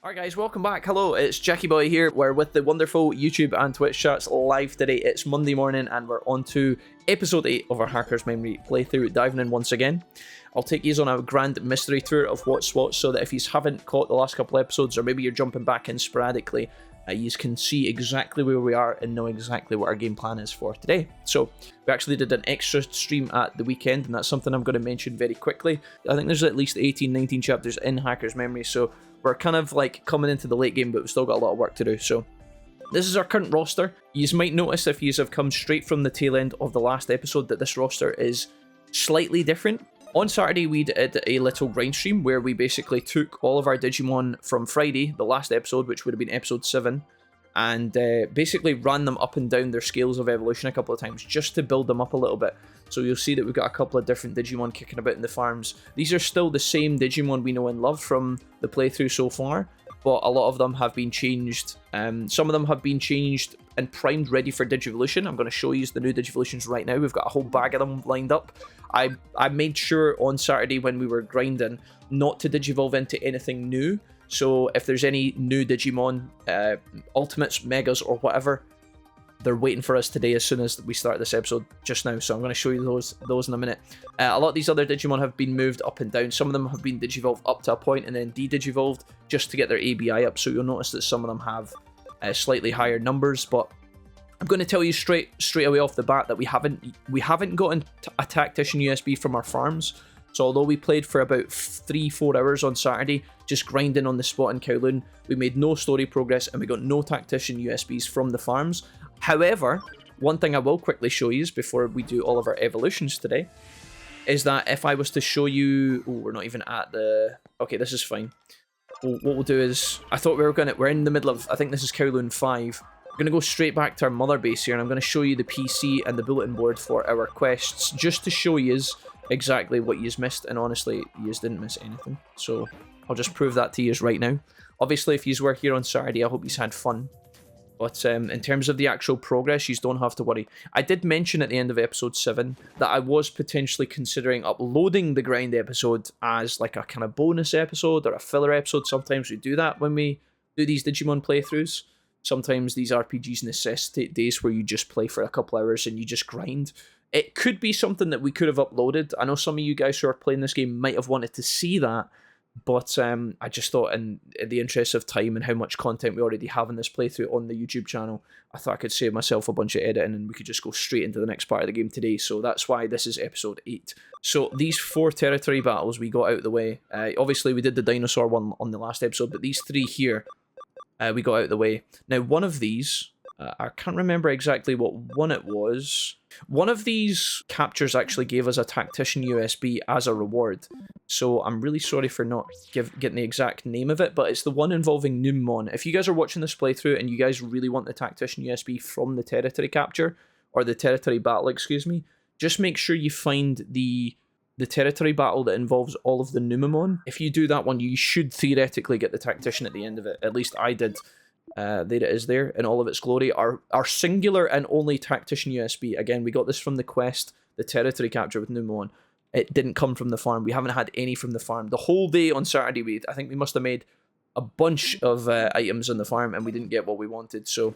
Alright guys, welcome back. Hello, it's Jackie Boy here. We're with the wonderful YouTube and Twitch chats live today. It's Monday morning and we're on to episode 8 of our Hacker's Memory playthrough, diving in once again. I'll take you on a grand mystery tour of what's what so that if you haven't caught the last couple episodes, or maybe you're jumping back in sporadically, you can see exactly where we are and know exactly what our game plan is for today. So we actually did an extra stream at the weekend, and that's something I'm going to mention very quickly. I think there's at least 18-19 chapters in Hacker's Memory, so we're kind of like coming into the late game, but we've still got a lot of work to do. So this is our current roster. You might notice if you have come straight from the tail end of the last episode that this roster is slightly different. On Saturday, we did a little grind stream where we basically took all of our Digimon from Friday, the last episode, which would have been episode 7, and basically ran them up and down their scales of evolution a couple of times just to build them up a little bit. So you'll see that we've got a couple of different Digimon kicking about in the farms. These are still the same Digimon we know and love from the playthrough so far, but a lot of them have been changed. Some of them have been changed and primed ready for Digivolution. I'm going to show you the new Digivolutions right now. We've got a whole bag of them lined up. I made sure on Saturday when we were grinding not to Digivolve into anything new. So if there's any new Digimon, Ultimates, Megas, or whatever, they're waiting for us today as soon as we start this episode just now. So I'm going to show you those in a minute. A lot of these other Digimon have been moved up and down. Some of them have been Digivolved up to a point and then de-Digivolved just to get their ABI up. So you'll notice that some of them have slightly higher numbers, but I'm going to tell you straight away off the bat that we haven't gotten a Tactician USB from our farms. So although we played for about 3-4 hours on Saturday, just grinding on the spot in Kowloon, we made no story progress and we got no Tactician USBs from the farms. However, one thing I will quickly show you before we do all of our evolutions today is that if I was to show you... Oh, we're not even at the... Okay, this is fine. Well, what we'll do is... I thought we're in the middle of... I think this is Kowloon 5. We're going to go straight back to our mother base here, and I'm going to show you the PC and the bulletin board for our quests, just to show you exactly what you've missed, and honestly, you didn't miss anything. So I'll just prove that to you right now. Obviously, if you were here on Saturday, I hope you had fun. But in terms of the actual progress, you don't have to worry. I did mention at the end of episode 7 that I was potentially considering uploading the grind episode as like a kind of bonus episode or a filler episode. Sometimes we do that when we do these Digimon playthroughs. Sometimes these RPGs necessitate days where you just play for a couple hours and you just grind. It could be something that we could have uploaded. I know some of you guys who are playing this game might have wanted to see that, but I just thought in the interest of time and how much content we already have in this playthrough on the YouTube channel, I thought I could save myself a bunch of editing and we could just go straight into the next part of the game today. So that's why this is episode 8. So these 4 territory battles we got out of the way. Obviously we did the dinosaur one on the last episode, but these 3 here we got out of the way. Now one of these... I can't remember exactly what one it was. One of these captures actually gave us a Tactician USB as a reward. So I'm really sorry for not getting the exact name of it, but it's the one involving Numemon. If you guys are watching this playthrough and you guys really want the Tactician USB from the territory capture, or the territory battle, excuse me, just make sure you find the territory battle that involves all of the Numemon. If you do that one, you should theoretically get the Tactician at the end of it. At least I did. There it is there in all of its glory. Our singular and only Tactician USB. Again, we got this from the quest, the territory capture with Numemon. It didn't come from the farm. We haven't had any from the farm. The whole day on Saturday, I think we must have made a bunch of items on the farm and we didn't get what we wanted. So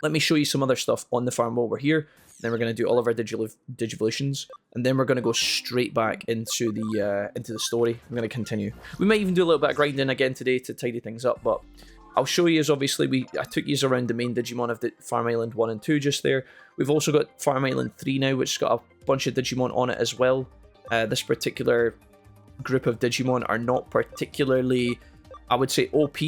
let me show you some other stuff on the farm while we're here. Then we're going to do all of our Digivolutions, and then we're going to go straight back into the story. I'm going to continue. We might even do a little bit of grinding again today to tidy things up, but I'll show you obviously I took you around the main Digimon of the Farm Island 1 and 2 just there. We've also got Farm Island 3 now, which has got a bunch of Digimon on it as well. This particular group of Digimon are not particularly, I would say, OP,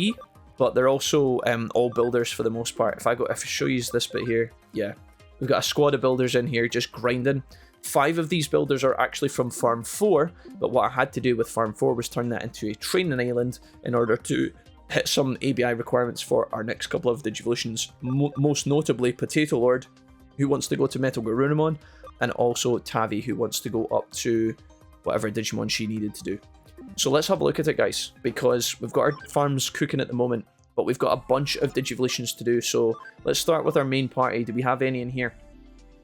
but they're also all builders for the most part. If I show you this bit here, yeah, we've got a squad of builders in here just grinding. 5 of these builders are actually from Farm 4, but what I had to do with Farm 4 was turn that into a training island in order to hit some ABI requirements for our next couple of Digivolutions, most notably Potato Lord, who wants to go to Metal Garunamon, and also Tavi, who wants to go up to whatever Digimon she needed to do. So let's have a look at it, guys, because we've got our farms cooking at the moment, but we've got a bunch of Digivolutions to do. So let's start with our main party. Do we have any in here?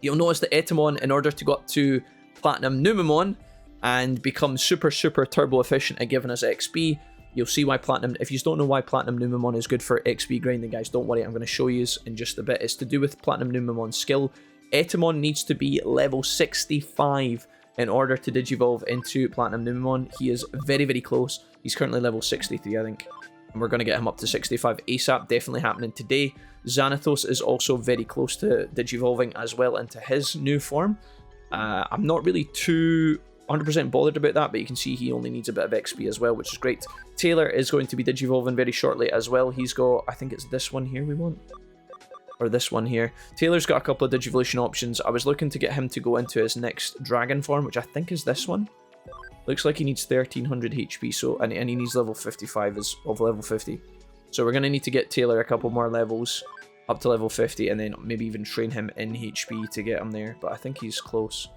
You'll notice that Etamon, in order to go up to Platinum Numemon and become super turbo efficient at giving us XP, You'll see why Platinum... If you don't know why Platinum Numemon is good for XP grinding, guys, don't worry. I'm going to show you in just a bit. It's to do with Platinum Numemon's skill. Etemon needs to be level 65 in order to digivolve into Platinum Numemon. He is very, very close. He's currently level 63, I think. And we're going to get him up to 65 ASAP. Definitely happening today. Xanatos is also very close to digivolving as well into his new form. I'm not really too 100% bothered about that, but you can see he only needs a bit of XP as well, which is great. Taylor is going to be digivolving very shortly as well. He's got, I think it's this one here we want. Or this one here. Taylor's got a couple of digivolution options. I was looking to get him to go into his next dragon form, which I think is this one. Looks like he needs 1300 HP, so and he needs level 55 of level 50. So we're going to need to get Taylor a couple more levels up to level 50, and then maybe even train him in HP to get him there, but I think he's close.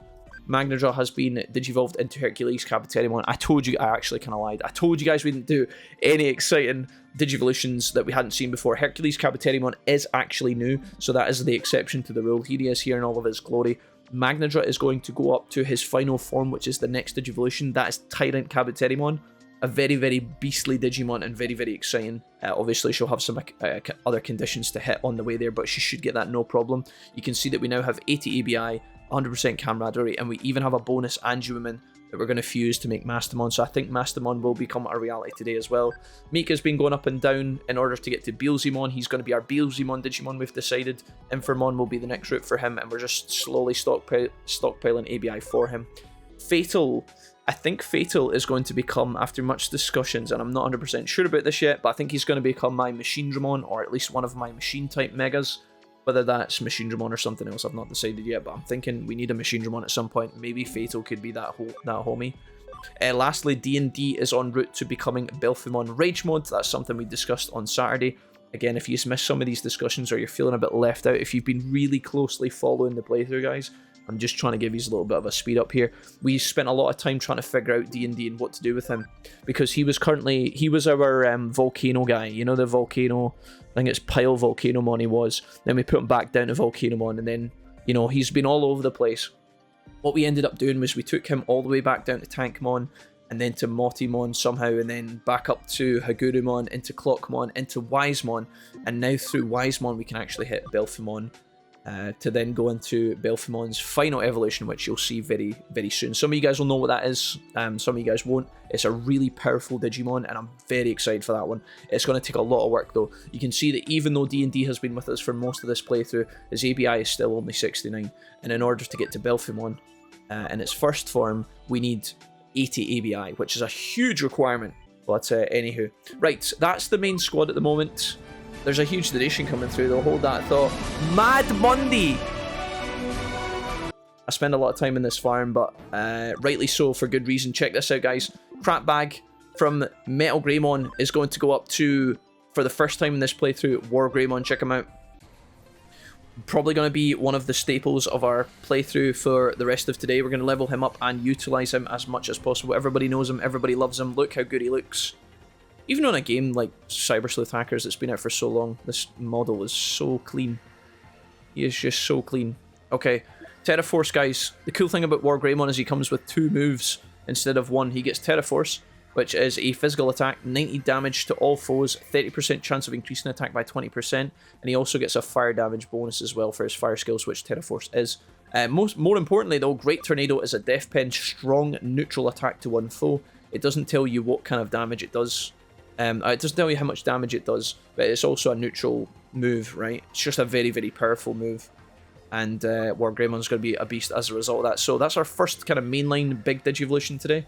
Magnedraw has been digivolved into Hercules Capiteriamon. I told you, I actually kind of lied. I told you guys we didn't do any exciting digivolutions that we hadn't seen before. Hercules Capiteriamon is actually new, so that is the exception to the rule. Here he is here in all of his glory. Magnedraw is going to go up to his final form, which is the next digivolution. That is Tyrant Capiteriamon. A very, very beastly Digimon and very, very exciting. Obviously, she'll have some other conditions to hit on the way there, but she should get that no problem. You can see that we now have 80 ABI, 100% camaraderie, and we even have a bonus Anjuman that we're going to fuse to make Mastamon. So I think Mastamon will become a reality today as well. Mika's been going up and down in order to get to Beelzemon. He's going to be our Beelzemon Digimon, we've decided. Informon will be the next route for him, and we're just slowly stockpiling ABI for him. Fatal. I think Fatal is going to become, after much discussions, and I'm not 100% sure about this yet, but I think he's going to become my Machine Dramon, or at least one of my Machine-type Megas. Whether that's Machine Dramon or something else, I've not decided yet, but I'm thinking we need a Machine Dramon at some point. Maybe Fatal could be that homie. Lastly, D&D is en route to becoming Belphimon Rage Mode. That's something we discussed on Saturday. Again, if you've missed some of these discussions or you're feeling a bit left out, if you've been really closely following the playthrough, guys, I'm just trying to give you a little bit of a speed up here. We spent a lot of time trying to figure out D&D and what to do with him, because he was our volcano guy, you know, the volcano, I think it's Pile Volcanomon he was. Then we put him back down to Volcanomon, and then, you know, he's been all over the place. What we ended up doing was we took him all the way back down to Tankmon, and then to Motimon somehow, and then back up to Hagurumon, into Clockmon, into Wisemon, and now through Wisemon we can actually hit Belphimon. To then go into Belphimon's final evolution, which you'll see very, very soon. Some of you guys will know what that is, some of you guys won't. It's a really powerful Digimon, and I'm very excited for that one. It's going to take a lot of work, though. You can see that even though D&D has been with us for most of this playthrough, his ABI is still only 69, and in order to get to Belphimon in its first form, we need 80 ABI, which is a huge requirement. But anywho, right, that's the main squad at the moment. There's a huge donation coming through, though. Hold that thought. Mad Monday! I spend a lot of time in this farm, but rightly so, for good reason. Check this out, guys. Crap Bag from Metal Greymon is going to go up to, for the first time in this playthrough, War Greymon. Check him out. Probably going to be one of the staples of our playthrough for the rest of today. We're going to level him up and utilize him as much as possible. Everybody knows him. Everybody loves him. Look how good he looks. Even on a game like Cyber Sleuth Hackers that's been out for so long, this model is so clean. He is just so clean. Okay, Terraforce, guys. The cool thing about War Greymon is he comes with 2 moves instead of 1. He gets Terraforce, which is a physical attack, 90 damage to all foes, 30% chance of increasing attack by 20%, and he also gets a fire damage bonus as well for his fire skills, which Terraforce is. More importantly, though, Great Tornado is a Death Pen, strong neutral attack to one foe. It doesn't tell you what kind of damage it does. It doesn't tell you how much damage it does, but it's also a neutral move, right? It's just a very, very powerful move. And War Greymon's going to be a beast as a result of that. So that's our first kind of mainline big Digivolution today.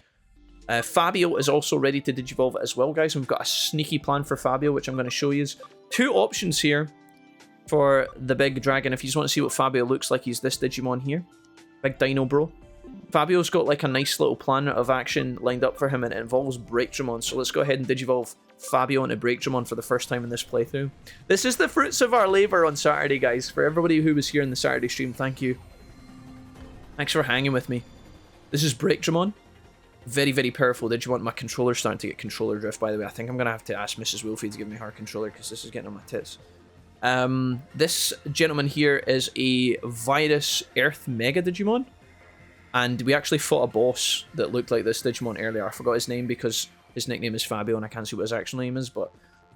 Fabio is also ready to Digivolve as well, guys. We've got a sneaky plan for Fabio, which I'm going to show you. 2 options here for the big dragon. If you just want to see what Fabio looks like, he's this Digimon here. Big Dino Bro. Fabio's got like a nice little plan of action lined up for him, and it involves Breakdramon. So let's go ahead and Digivolve Fabio into Breakdramon for the first time in this playthrough. This is the fruits of our labour on Saturday, guys. For everybody who was here in the Saturday stream, thank you. Thanks for hanging with me. This is Breakdramon. Very, very powerful Digimon. My controller's starting to get controller drift, by the way. I think I'm going to have to ask Mrs. Wolfie to give me her controller, because this is getting on my tits. This gentleman here is a Virus Earth Mega Digimon. And we actually fought a boss that looked like this Digimon earlier. I forgot his name because his nickname is Fabio, and I can't see what his actual name is, but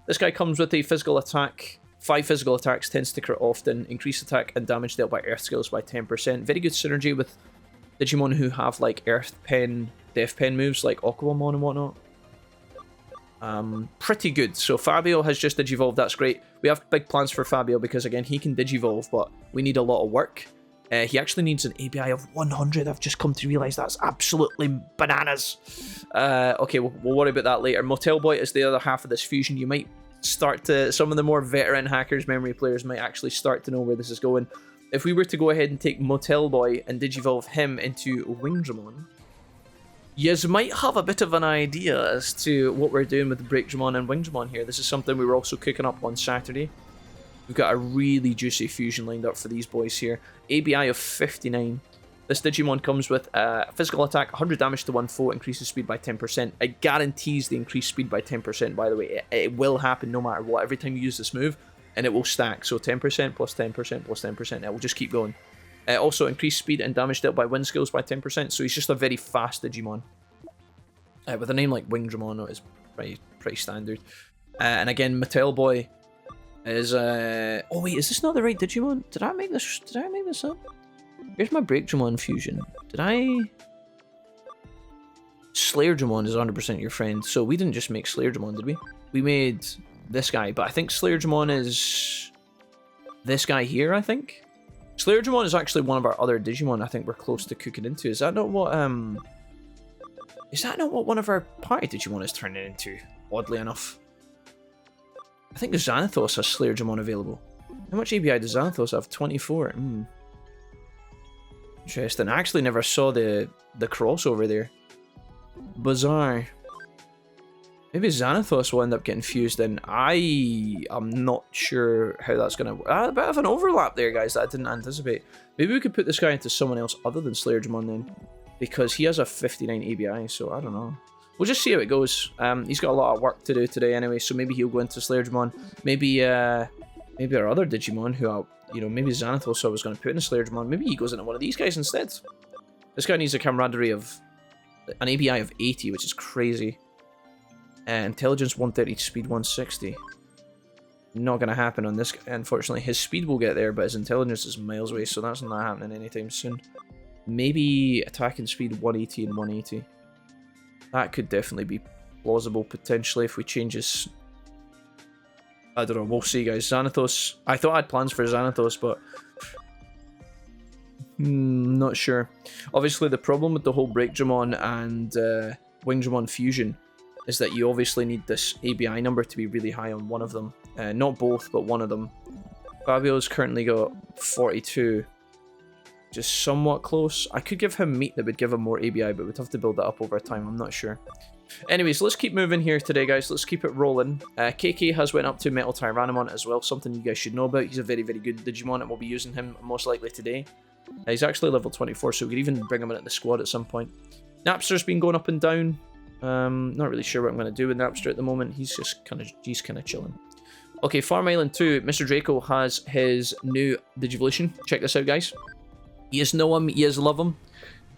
this guy comes with a physical attack, 5 physical attacks, tends to crit often, increase attack and damage dealt by earth skills by 10%. Very good synergy with Digimon who have like Earth Pen, Death Pen moves like Aquamon and whatnot. Pretty good. So Fabio has just Digivolved, that's great. We have big plans for Fabio because again, he can Digivolve, but we need a lot of work. He actually needs an ABI of 100. I've just come to realise that's absolutely bananas. Okay, we'll worry about that later. Motel Boy is the other half of this fusion. You might start to, some of the more veteran Hackers Memory players might actually start to know where this is going. If we were to go ahead and take Motel Boy and Digivolve him into Wingdramon, you might have a bit of an idea as to what we're doing with Breakdramon and Wingdramon here. This is something we were also cooking up on Saturday. We've got a really juicy fusion lined up for these boys here. ABI of 59. This Digimon comes with a physical attack, 100 damage to one foe, increases speed by 10%. It guarantees the increased speed by 10%, by the way. It will happen no matter what, every time you use this move, and it will stack. So 10% plus 10% plus 10%. It will just keep going. Also, increased speed and damage dealt by wind skills by 10%. So he's just a very fast Digimon. With a name like Wingdramon, it's pretty standard. And again, Mattel Boy is... oh wait, is this not the right Digimon? Did I make this up? Here's my Breakdramon fusion. Did I... Slayerdramon is 100% your friend. So we didn't just make Slayerdramon, did we? We made this guy, but I think Slayerdramon is this guy here, I think. Slayerdramon is actually one of our other Digimon I think we're close to cooking into. Is that not what one of our party Digimon is turning into, oddly enough? I think the Xanathos has Slayerdramon available. How much ABI does Xanathos have? 24. Interesting. I actually never saw the crossover there. Bizarre. Maybe Xanathos will end up getting fused in. I am not sure how that's going to work. A bit of an overlap there, guys, that I didn't anticipate. Maybe we could put this guy into someone else other than Slayerdramon then. Because he has a 59 ABI, so I don't know. We'll just see how it goes. He's got a lot of work to do today anyway, so maybe he'll go into Slayerdramon. Maybe our other Digimon, who maybe Xanathos I was going to put in a Slayerdramon. Maybe he goes into one of these guys instead. This guy needs a camaraderie of an ABI of 80, which is crazy. Intelligence 130, speed 160. Not going to happen on this guy, unfortunately. His speed will get there, but his intelligence is miles away, so that's not happening anytime soon. Maybe attack and speed 180 and 180. That could definitely be plausible, potentially, if we change his... I don't know, we'll see, guys. Xanathos. I thought I had plans for Xanathos, but... not sure. Obviously, the problem with the whole Breakdramon and Wingdramon fusion is that you obviously need this ABI number to be really high on one of them. Not both, but one of them. Fabio's currently got 42. Just somewhat close. I could give him meat that would give him more ABI, but we'd have to build that up over time. I'm not sure. Anyways, let's keep moving here today, guys. Let's keep it rolling. KK has went up to Metal Tyrannomon as well, something you guys should know about. He's a very, very good Digimon, and we'll be using him most likely today. He's actually level 24, so we could even bring him in at the squad at some point. Napster's been going up and down. Not really sure what I'm going to do with Napster at the moment. He's kind of chilling. Okay, Farm Island 2. Mr. Draco has his new Digivolution. Check this out, guys. You guys know him, you guys love him.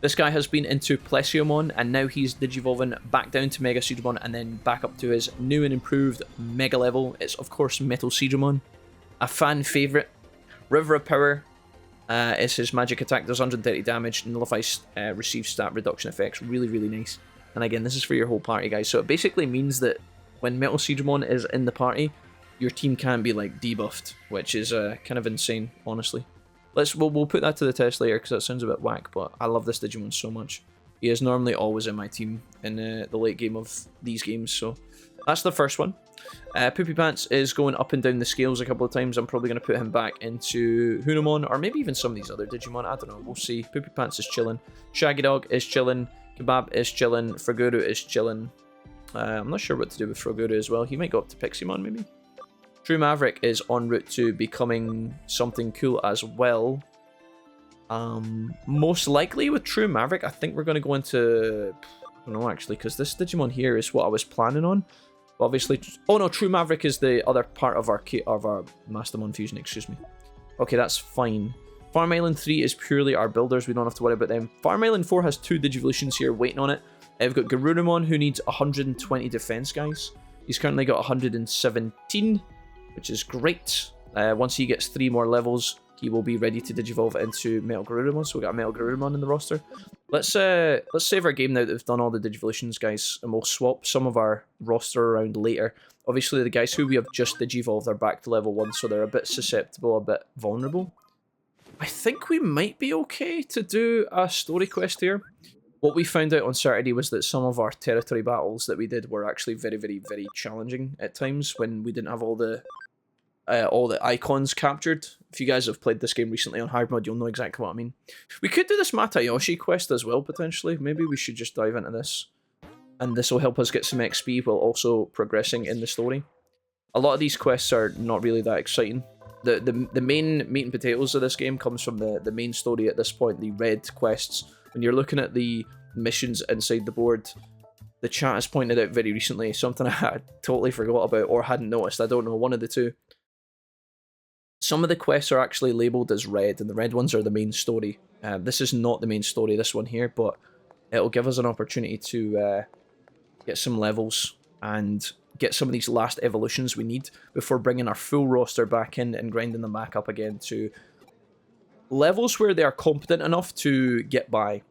This guy has been into Plesiomon, and now he's Digivolving back down to Mega Seedramon, and then back up to his new and improved Mega level. It's, of course, Metal Seedramon. A fan favourite. River of Power is his magic attack, does 130 damage, nullifies receives stat reduction effects. Really, really nice. And again, this is for your whole party, guys. So it basically means that when Metal Seedramon is in the party, your team can't be, like, debuffed, which is kind of insane, honestly. We'll put that to the test later because that sounds a bit whack, but I love this Digimon so much. He is normally always in my team in the late game of these games, so that's the first one. Poopy Pants is going up and down the scales a couple of times. I'm probably going to put him back into Hunamon, or maybe even some of these other Digimon. I don't know, we'll see. Poopy Pants is chilling. Shaggy Dog is chilling. Kebab is chilling. Fraguru is chilling. I'm not sure what to do with Fraguru as well. He might go up to Piximon, maybe. True Maverick is en route to becoming something cool as well. Most likely with True Maverick, I think we're going to go into... I don't know, actually, because this Digimon here is what I was planning on. But obviously... Oh, no, True Maverick is the other part of our Mastermon fusion, excuse me. Okay, that's fine. Farm Island 3 is purely our builders. We don't have to worry about them. Farm Island 4 has 2 Digivolutions here waiting on it. We've got Garurumon, who needs 120 defense, guys. He's currently got 117, which is great. Once he gets 3 more levels, he will be ready to digivolve into Metal Garurumon. So we got a Metal Garurumon in the roster. Let's save our game now that we've done all the digivolutions, guys, and we'll swap some of our roster around later. Obviously, the guys who we have just digivolved are back to level 1, so they're a bit susceptible, a bit vulnerable. I think we might be okay to do a story quest here. What we found out on Saturday was that some of our territory battles that we did were actually very, very, very challenging at times when we didn't have all the icons captured. If you guys have played this game recently on hard mode, you'll know exactly what I mean. We could do this Matayoshi quest as well, potentially. Maybe we should just dive into this. And this will help us get some XP while also progressing in the story. A lot of these quests are not really that exciting. The main meat and potatoes of this game comes from the main story at this point, the red quests. When you're looking at the missions inside the board, the chat has pointed out very recently something I had totally forgot about or hadn't noticed. I don't know, one of the two. Some of the quests are actually labelled as red, and the red ones are the main story. This is not the main story, this one here, but it'll give us an opportunity to get some levels and get some of these last evolutions we need before bringing our full roster back in and grinding them back up again to levels where they are competent enough to get by.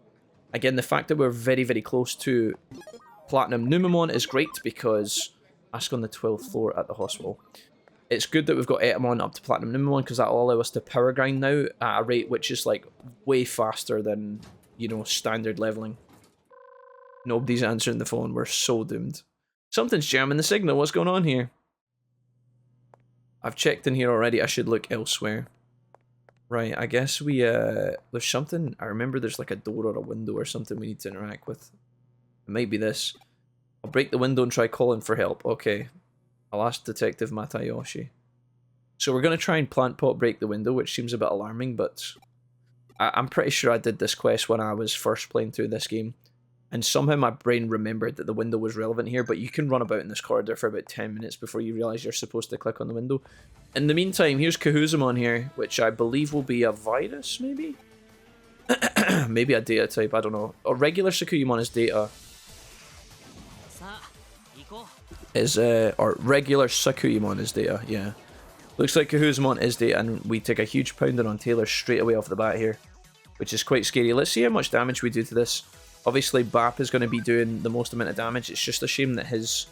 Again, the fact that we're very, very close to Platinum Numemon is great because ask on the 12th floor at the hospital. It's good that we've got Etamon up to Platinum Numemon because that will allow us to power grind now at a rate which is like way faster than, you know, standard leveling. Nobody's answering the phone. We're so doomed. Something's jamming the signal. What's going on here? I've checked in here already. I should look elsewhere. Right, I guess we, there's something, I remember there's like a door or a window or something we need to interact with. It might be this. I'll break the window and try calling for help. Okay. I'll ask Detective Matayoshi. So we're going to try and plant pot break the window, which seems a bit alarming, but I'm pretty sure I did this quest when I was first playing through this game. And somehow my brain remembered that the window was relevant here, but you can run about in this corridor for about 10 minutes before you realise you're supposed to click on the window. In the meantime, here's Kahuzamon here, which I believe will be a virus, maybe? Maybe a data type, I don't know. A regular Sakuyamon is data. Or regular Sakuyamon is data, yeah. Looks like Kahuzamon is data, and we take a huge pounding on Taylor straight away off the bat here, which is quite scary. Let's see how much damage we do to this. Obviously, Bap is going to be doing the most amount of damage. It's just a shame that his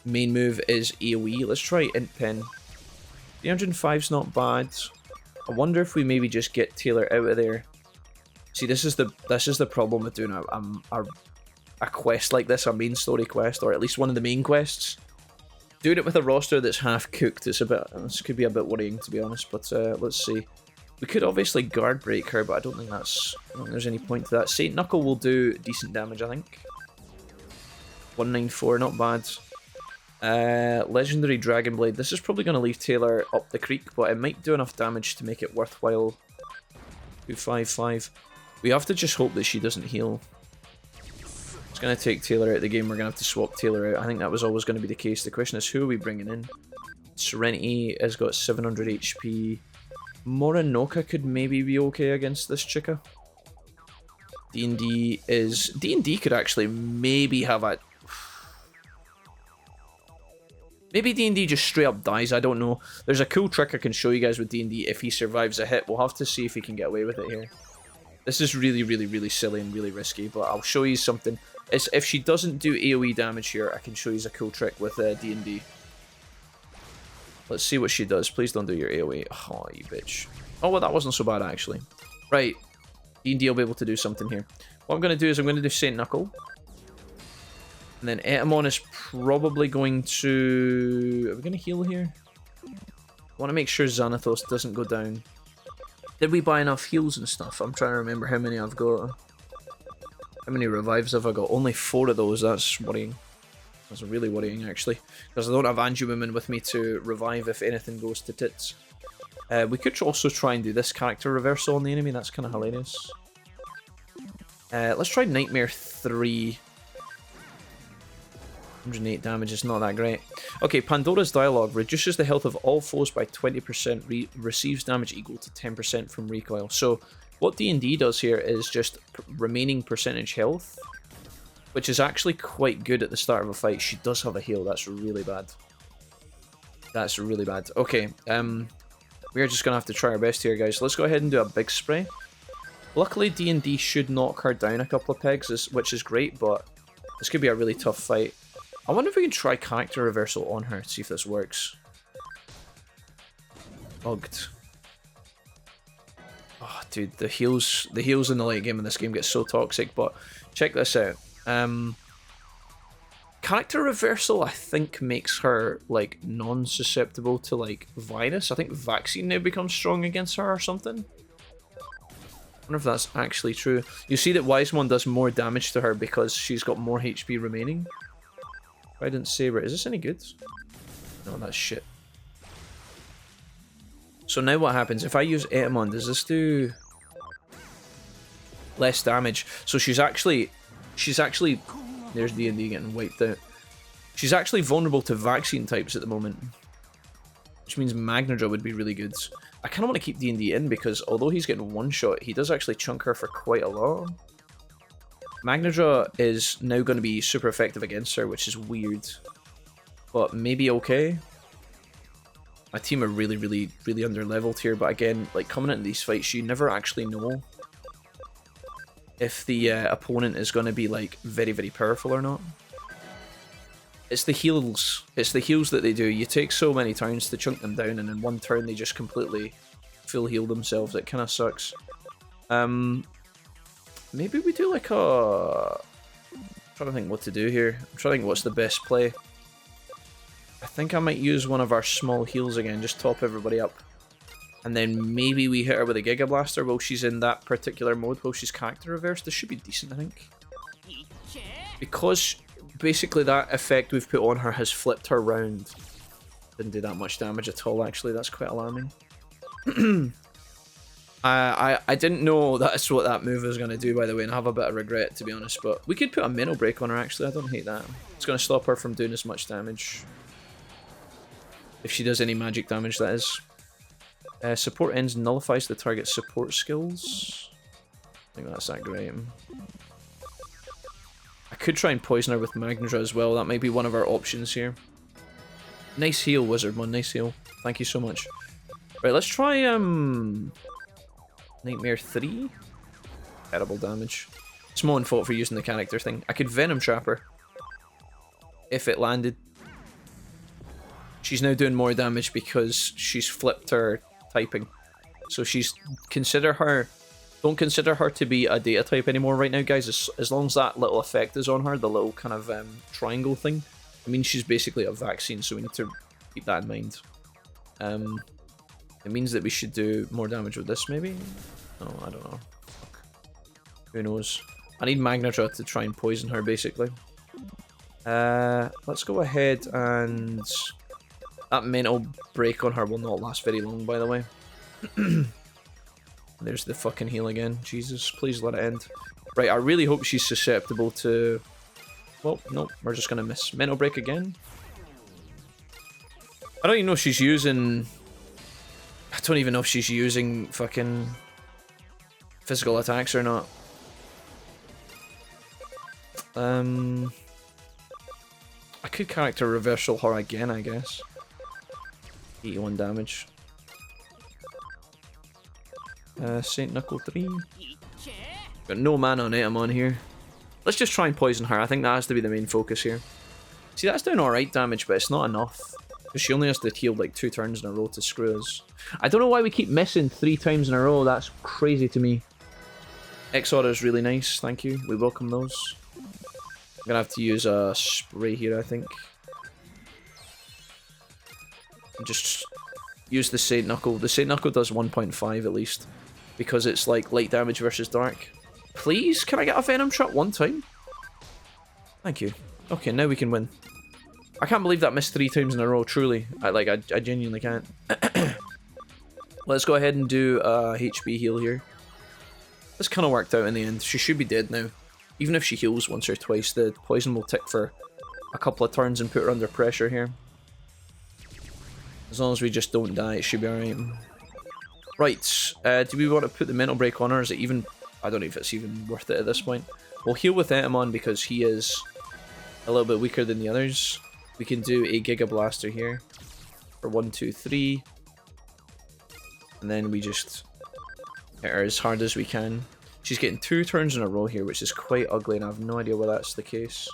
main move is AoE. Let's try Int Pen. 305's not bad. I wonder if we maybe just get Taylor out of there. See, this is the problem with doing a quest like this, a main story quest, or at least one of the main quests. Doing it with a roster that's half cooked is this could be a bit worrying, to be honest. But let's see. We could obviously guard break her, but I don't think there's any point to that. Saint Knuckle will do decent damage, I think. 194, not bad. Legendary Dragon Blade. This is probably going to leave Taylor up the creek, but it might do enough damage to make it worthwhile. 255. We have to just hope that she doesn't heal. It's going to take Taylor out of the game. We're going to have to swap Taylor out. I think that was always going to be the case. The question is, who are we bringing in? Serenity has got 700 HP. Morinoka could maybe be okay against this chica. D&D could actually maybe have a... Maybe D&D just straight up dies, I don't know. There's a cool trick I can show you guys with D&D if he survives a hit. We'll have to see if he can get away with it here. This is really, really, really silly and really risky, but I'll show you something. If she doesn't do AoE damage here, I can show you a cool trick with D&D. Let's see what she does. Please don't do your AoE. Oh, you bitch. Oh, well, that wasn't so bad, actually. Right. D&D will be able to do something here. What I'm going to do is I'm going to do Saint Knuckle. And then Etamon is probably going to... Are we going to heal here? I want to make sure Xanathos doesn't go down. Did we buy enough heals and stuff? I'm trying to remember how many I've got. How many revives have I got? Only 4 of those. That's worrying. That's really worrying, actually. Because I don't have Anju with me to revive if anything goes to tits. We could also try and do this character reversal on the enemy. That's kind of hilarious. Let's try Nightmare 3. 108 damage is not that great. Okay, Pandora's Dialogue reduces the health of all foes by 20%, receives damage equal to 10% from recoil. So what D&D does here is just remaining percentage health. which is actually quite good at the start of a fight. She does have a heal. That's really bad. That's really bad. Okay, we're just gonna have to try our best here, guys. Let's go ahead and do a big spray. Luckily, D&D should knock her down a couple of pegs, which is great, but this could be a really tough fight. I wonder if we can try character reversal on her, see if this works. Bugged. Oh, dude, the heals in the late game in this game get so toxic, but check this out. Character reversal, I think, makes her, like, non-susceptible to, like, virus. I think vaccine now becomes strong against her or something. I wonder if that's actually true. You see that Wisemon does more damage to her because she's got more HP remaining. I didn't Saber. Is this any good? No, that's shit. So now what happens? If I use Etamon, does this do less damage? So she's actually there's D&D getting wiped out. She's actually vulnerable to vaccine types at the moment, which means Magnedraw would be really good. I kind of want to keep D&D in because although he's getting one shot, he does actually chunk her for quite a lot. Magnedraw is now going to be super effective against her, which is weird, but maybe okay. My team are really under-leveled here, but again, like, coming into these fights, you never actually know if the opponent is going to be, like, very powerful or not. It's the heals. It's the heals that they do. You take so many turns to chunk them down, and in one turn they just completely full heal themselves. It kind of sucks. Maybe we do like a... I'm trying to think what to do here. I'm trying to think what's the best play. I think I might use one of our small heals again, just top everybody up. And then maybe we hit her with a Giga Blaster while she's in that particular mode, while she's character reversed. This should be decent, I think. Because basically that effect we've put on her has flipped her round. Didn't do that much damage at all, actually. That's quite alarming. I didn't know that's what that move was going to do, by the way, and I have a bit of regret, to be honest. But we could put a mental break on her, actually. I don't hate that. It's going to stop her from doing as much damage. If she does any magic damage, that is. Support ends nullifies the target's support skills. I think that's that great. I could try and poison her with Magnedraw as well. That might be one of our options here. Nice heal, Wizardmon. Nice heal. Thank you so much. Right, let's try Nightmare 3. Terrible damage. It's my own fault for using the character thing. I could Venom Trap her if it landed. She's now doing more damage because she's flipped her typing. So she's... Don't consider her to be a data type anymore right now, guys. As long as that little effect is on her, the little kind of triangle thing, I mean, she's basically a vaccine, so we need to keep that in mind. It means that we should do more damage with this, maybe? Oh, I don't know. Fuck. Who knows? I need Magnetraw to try and poison her, basically. Let's go ahead and... That mental break on her will not last very long, by the way. There's the fucking heal again. Jesus, please let it end. Right, I really hope she's susceptible to... Well, no, we're just gonna miss. Mental break again. I don't even know if she's using... I don't even know if she's using fucking physical attacks or not. I could character reversal her again, I guess. 81 damage. Saint Knuckle 3. Got no mana on Etamon here. Let's just try and poison her. I think that has to be the main focus here. See, that's doing alright damage, but it's not enough. Because she only has to heal like 2 turns in a row to screw us. I don't know why we keep missing 3 times in a row. That's crazy to me. X-Order is really nice. Thank you. We welcome those. I'm gonna have to use a spray here, I think. Just use the Saint Knuckle. The Saint Knuckle does 1.5 at least. Because it's like light damage versus dark. Please, can I get a Venom Trap one time? Thank you. Okay, now we can win. I can't believe that missed 3 times in a row, truly. I genuinely can't. Let's go ahead and do a HP heal here. This kind of worked out in the end. She should be dead now. Even if she heals once or twice, the poison will tick for a couple of turns and put her under pressure here. As long as we just don't die, it should be alright. Right, do we want to put the mental break on her? Is it even... I don't know if it's even worth it at this point. We'll heal with Etamon because he is a little bit weaker than the others. We can do a Giga Blaster here for 1, 2, 3. And then we just hit her as hard as we can. She's getting 2 turns in a row here, which is quite ugly, and I have no idea why that's the case.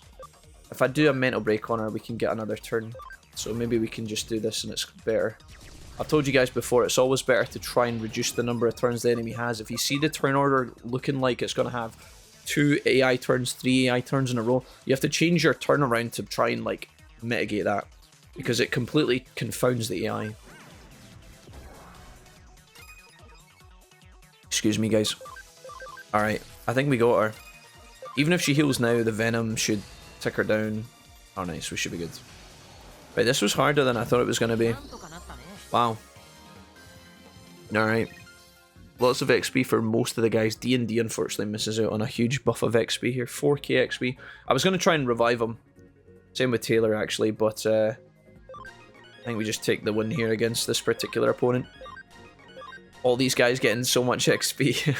If I do a mental break on her, we can get another turn. So maybe we can just do this and it's better. I've told you guys before, it's always better to try and reduce the number of turns the enemy has. If you see the turn order looking like it's going to have 2 AI turns, 3 AI turns in a row, you have to change your turn around to try and like mitigate that, because it completely confounds the AI. Excuse me, guys. Alright, I think we got her. Even if she heals now, the Venom should tick her down. Oh nice, we should be good. Right, this was harder than I thought it was going to be. Wow. Alright. Lots of XP for most of the guys. D&D unfortunately misses out on a huge buff of XP here. 4k XP. I was going to try and revive him. Same with Taylor actually, but I think we just take the win here against this particular opponent. All these guys getting so much XP.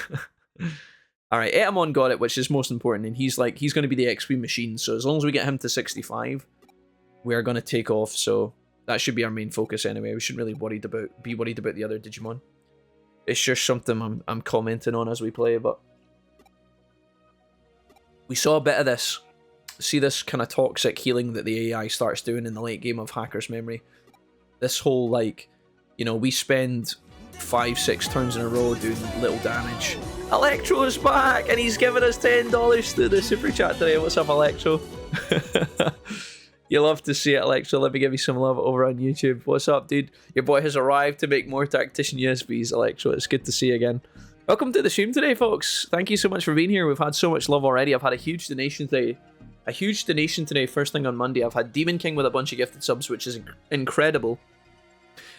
Alright, Etamon got it, which is most important, and he's going to be the XP machine, so as long as we get him to 65, we are going to take off, so that should be our main focus anyway. We shouldn't really be worried about the other Digimon. It's just something I'm commenting on as we play, but we saw a bit of this. See this kind of toxic healing that the AI starts doing in the late game of Hacker's Memory. This whole, like, you know, we spend 5, 6 turns in a row doing little damage. Electro's back, and he's giving us $10 through the super chat today. What's up, Electro? You love to see it, Electro. Let me give you some love over on YouTube. What's up, dude? Your boy has arrived to make more Tactician USBs, Electro. It's good to see you again. Welcome to the stream today, folks. Thank you so much for being here. We've had so much love already. I've had a huge donation today. First thing on Monday. I've had Demon King with a bunch of gifted subs, which is incredible.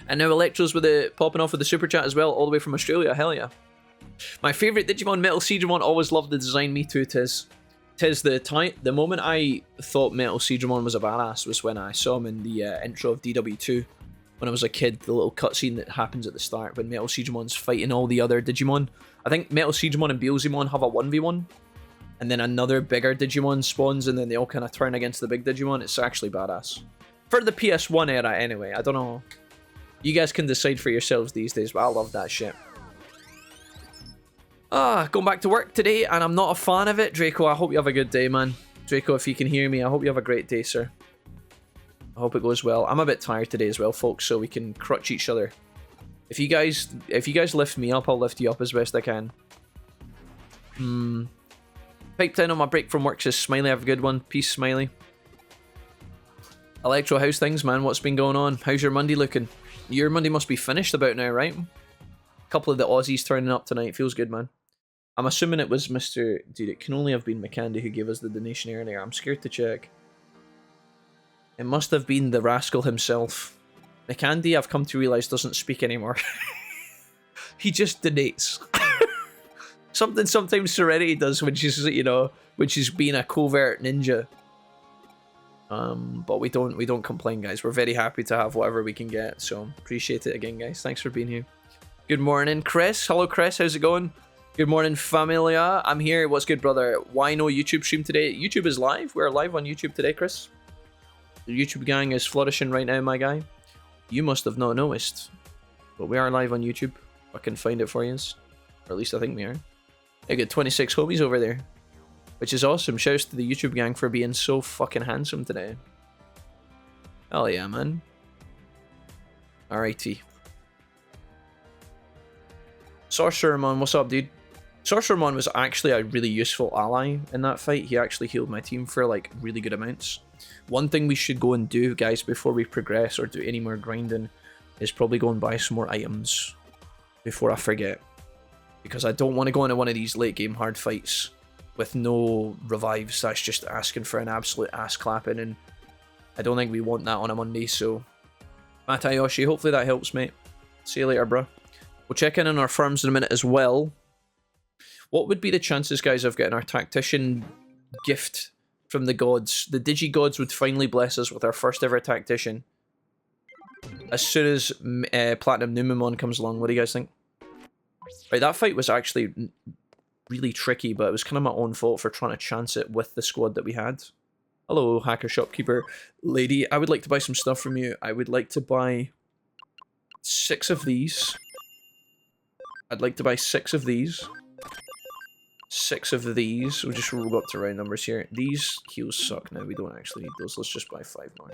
And now Electro's with it popping off with the super chat as well, all the way from Australia. Hell yeah. My favourite Digimon, Metal Seedramon. Always loved the design. Me too, Tiz. The moment I thought Metal Seedramon was a badass was when I saw him in the intro of DW2. When I was a kid, the little cutscene that happens at the start when Metal Seedramon's fighting all the other Digimon. I think Metal Seedramon and Beelzemon have a 1v1. And then another bigger Digimon spawns, and then they all kind of turn against the big Digimon. It's actually badass. For the PS1 era, anyway. I don't know. You guys can decide for yourselves these days, but I love that shit. Going back to work today, and I'm not a fan of it. Draco, I hope you have a good day, man. Draco, if you can hear me, I hope you have a great day, sir. I hope it goes well. I'm a bit tired today as well, folks, so we can crutch each other. If you guys lift me up, I'll lift you up as best I can. Pipe down on my break from work says Smiley, have a good one. Peace, Smiley. Electro, how's things, man? What's been going on? How's your Monday looking? Your Monday must be finished about now, right? A couple of the Aussies turning up tonight. Feels good, man. I'm assuming it was Mr... Dude, it can only have been McCandy who gave us the donation earlier. I'm scared to check. It must have been the rascal himself. McCandy, I've come to realise, doesn't speak anymore. He just donates. Something sometimes Serenity does when she's, you know, when she's being a covert ninja. But we don't complain, guys. We're very happy to have whatever we can get. So appreciate it again, guys. Thanks for being here. Good morning, Chris. Hello, Chris. How's it going? Good morning, familia. I'm here. What's good, brother? Why no YouTube stream today? YouTube is live. We're live on YouTube today, Chris. The YouTube gang is flourishing right now, my guy. You must have not noticed. But we are live on YouTube. I can find it for you. Or at least I think we are. I got 26 homies over there. Which is awesome. Shouts to the YouTube gang for being so fucking handsome today. Hell yeah, man. Alrighty. Sorcerermon, what's up, dude? Sorcerermon was actually a really useful ally in that fight. He actually healed my team for, like, really good amounts. One thing we should go and do, guys, before we progress or do any more grinding is probably go and buy some more items before I forget. Because I don't want to go into one of these late game hard fights with no revives. That's just asking for an absolute ass clapping, and I don't think we want that on a Monday, so... Matayoshi, hopefully that helps, mate. See you later, bro. We'll check in on our farms in a minute as well. What would be the chances, guys, of getting our Tactician gift from the gods? The Digi-gods would finally bless us with our first ever Tactician. As soon as Platinum Numemon comes along, what do you guys think? Right, that fight was actually really tricky, but it was kind of my own fault for trying to chance it with the squad that we had. Hello, hacker shopkeeper lady. I would like to buy some stuff from you. I would like to buy 6 of these. I'd like to buy 6 of these. 6 of these. We'll just roll up to round numbers here. These heals suck now. We don't actually need those. Let's just buy 5 more.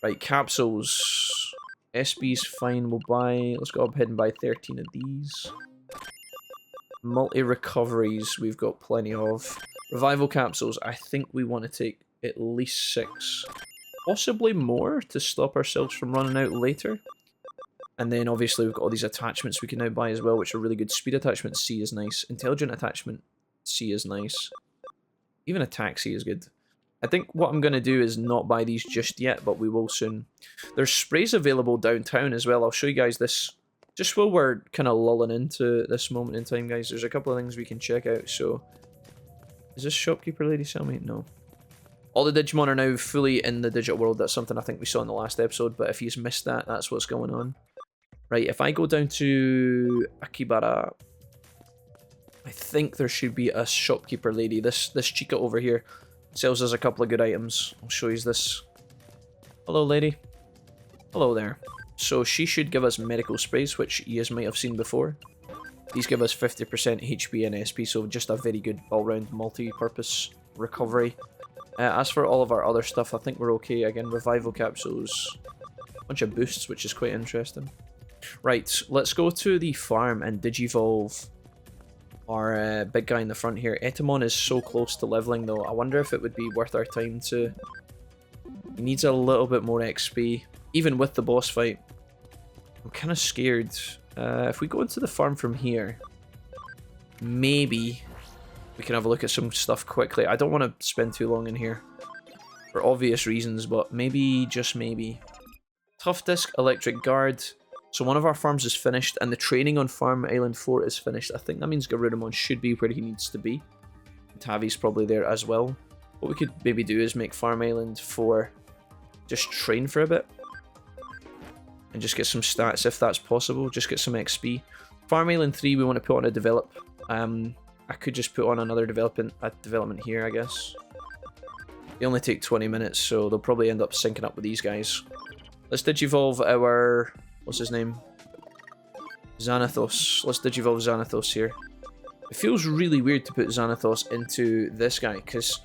Right, capsules. SB's fine. We'll buy... Let's go ahead and buy 13 of these. Multi-recoveries we've got plenty of. Revival capsules. I think we want to take at least 6. Possibly more to stop ourselves from running out later. And then obviously we've got all these attachments we can now buy as well, which are really good. Speed attachment C is nice. Intelligent attachment C is nice. Even attack C is good. I think what I'm going to do is not buy these just yet, but we will soon. There's sprays available downtown as well. I'll show you guys this just while we're kind of lulling into this moment in time, guys. There's a couple of things we can check out. So, is this shopkeeper lady sell me? No. All the Digimon are now fully in the digital world. That's something I think we saw in the last episode, but if you've missed that, that's what's going on. Right, if I go down to Akibara, I think there should be a shopkeeper lady. This chica over here sells us a couple of good items. I'll show you this. Hello, lady. Hello there. So she should give us medical sprays, which you guys might have seen before. These give us 50% HP and SP, so just a very good all-round multi-purpose recovery. As for all of our other stuff, I think we're okay. Again, revival capsules, a bunch of boosts, which is quite interesting. Right, let's go to the farm and digivolve our big guy in the front here. Etamon is so close to leveling though. I wonder if it would be worth our time to... He needs a little bit more XP, even with the boss fight. I'm kind of scared. If we go into the farm from here, maybe we can have a look at some stuff quickly. I don't want to spend too long in here for obvious reasons, but maybe, just maybe. Tough Disc, Electric Guard. So one of our farms is finished, and the training on Farm Island 4 is finished. I think that means Garurumon should be where he needs to be. Tavi's probably there as well. What we could maybe do is make Farm Island 4 just train for a bit. And just get some stats if that's possible. Just get some XP. Farm Island 3 we want to put on a develop. I could just put on another development here, I guess. They only take 20 minutes, so they'll probably end up syncing up with these guys. Let's digivolve our... What's his name? Xanathos. Let's digivolve Xanathos here. It feels really weird to put Xanathos into this guy, because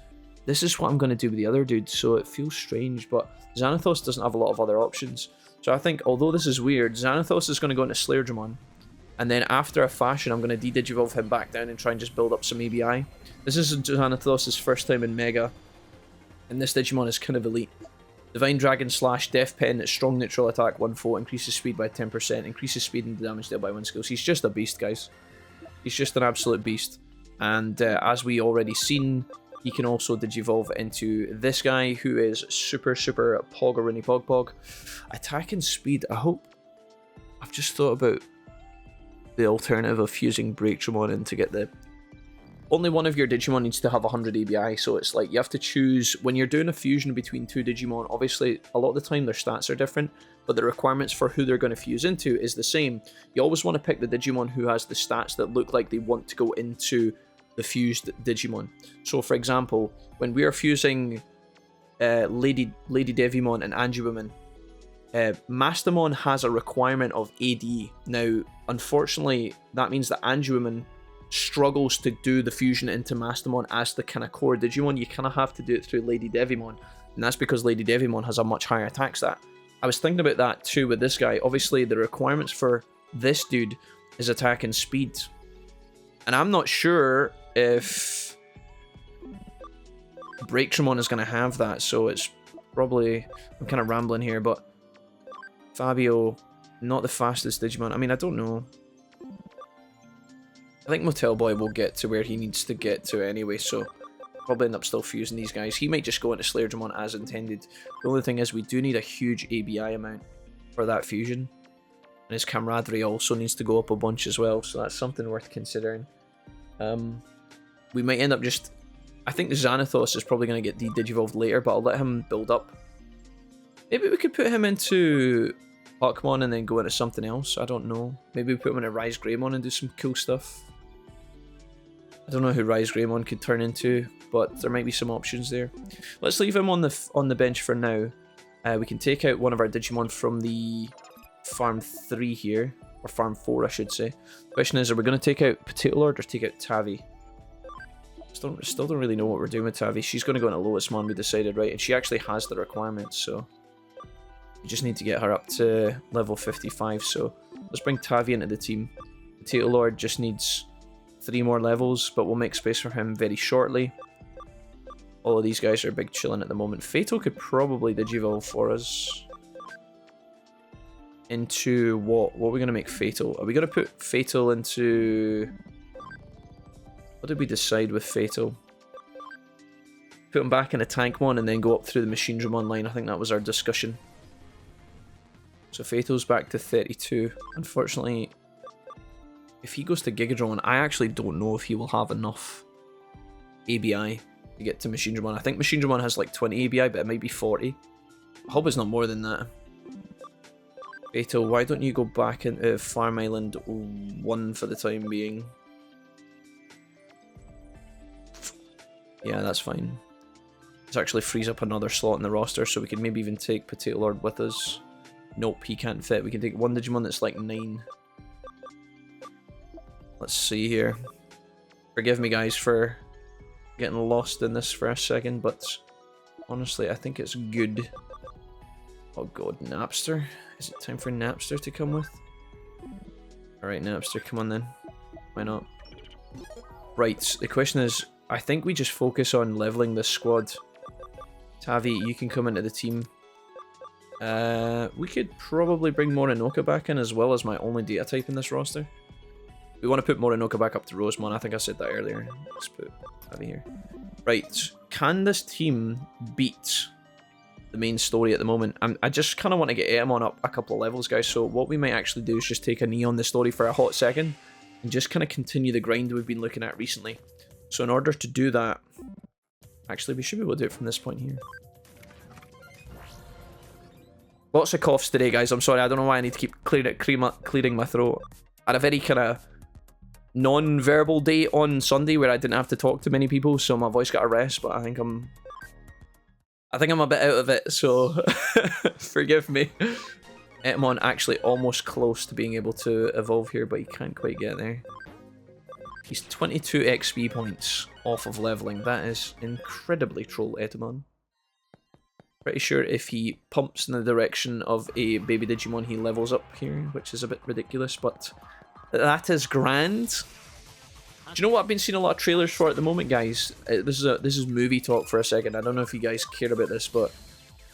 this is what I'm going to do with the other dude, so it feels strange, but Xanathos doesn't have a lot of other options. So I think, although this is weird, Xanathos is going to go into Slayerdramon, and then after a fashion, I'm going to de-digivolve him back down and try and just build up some ABI. This is Xanathos' first time in Mega, and this Digimon is kind of elite. Divine Dragon slash Death Pen, strong neutral attack 1-4, increases speed by 10%, increases speed and damage dealt by 1 skills. He's just a beast, guys. He's just an absolute beast. And as we already seen, he can also digivolve into this guy, who is super Pogoruni Pog. Attack and speed, I hope... I've just thought about the alternative of fusing Breakdramon in to get the... Only one of your Digimon needs to have 100 ABI, so it's like you have to choose, when you're doing a fusion between 2 Digimon, obviously a lot of the time their stats are different, but the requirements for who they're going to fuse into is the same. You always want to pick the Digimon who has the stats that look like they want to go into the fused Digimon. So for example, when we are fusing Lady Devimon and Angiwoman, Mastamon has a requirement of AD. Now, unfortunately, that means that Angiwoman struggles to do the fusion into Mastamon as the kind of core Digimon. You kind of have to do it through Lady Devimon, and that's because Lady Devimon has a much higher attack stat. I was thinking about that too with this guy. Obviously, the requirements for this dude is attack and speed, and I'm not sure if Breakdramon is going to have that, so it's probably... I'm kind of rambling here, but Fabio, not the fastest Digimon. I mean, I don't know. I think Motel Boy will get to where he needs to get to anyway, so probably end up still fusing these guys. He might just go into Slayerdramon as intended. The only thing is we do need a huge ABI amount for that fusion. And his camaraderie also needs to go up a bunch as well, so that's something worth considering. We might end up just... I think Xanathos is probably going to get de-digivolved later, but I'll let him build up. Maybe we could put him into Hawkmon and then go into something else. I don't know. Maybe we put him in a Rise Greymon and do some cool stuff. I don't know who Rise Greymon could turn into, but there might be some options there. Let's leave him on the bench for now. We can take out one of our Digimon from the Farm 3 here, or Farm 4 I should say. Question is, are we going to take out Potato Lord or take out Tavi? Still don't really know what we're doing with Tavi. She's going to go into Lowest Mon, we decided, right? And she actually has the requirements, so we just need to get her up to level 55. So let's bring Tavi into the team. Potato Lord just needs 3 more levels, but we'll make space for him very shortly. All of these guys are big chilling at the moment. Fatal could probably Digivolve for us. Into what? What are we going to make Fatal? Are we going to put Fatal into... What did we decide with Fatal? Put him back in a Tankmon and then go up through the Machinedramon line. I think that was our discussion. So Fatal's back to 32. Unfortunately, if he goes to Gigadron, I actually don't know if he will have enough ABI to get to Machinedramon. I think Machinedramon has like 20 ABI, but it might be 40. I hope it's not more than that. Fatal, why don't you go back into Farm Island 1 for the time being? Yeah, that's fine. This actually frees up another slot in the roster, so we can maybe even take Potato Lord with us. Nope, he can't fit. We can take one Digimon that's like 9. Let's see here. Forgive me, guys, for getting lost in this for a second, but honestly, I think it's good. Oh god, Napster? Is it time for Napster to come with? Alright, Napster, come on then. Why not? Right, the question is, I think we just focus on leveling this squad. Tavi, you can come into the team. We could probably bring Morinoka back in as well as my only data type in this roster. We want to put Morinoka back up to Rosemon. I think I said that earlier. Let's put Tavi here. Right, can this team beat the main story at the moment? I just kind of want to get Etamon up a couple of levels, guys. So what we might actually do is just take a knee on the story for a hot second and just kind of continue the grind we've been looking at recently. So in order to do that, actually we should be able to do it from this point here. Lots of coughs today, guys. I'm sorry. I don't know why I need to keep clearing my throat. I had a very kind of non-verbal day on Sunday where I didn't have to talk to many people, so my voice got a rest. But I think I'm a bit out of it, so forgive me. Etamon actually almost close to being able to evolve here, but he can't quite get there. He's 22 XP points off of leveling. That is incredibly troll, Etamon. Pretty sure if he pumps in the direction of a baby Digimon, he levels up here, which is a bit ridiculous, but that is grand. Do you know what I've been seeing a lot of trailers for at the moment, guys? This is movie talk for a second. I don't know if you guys care about this, but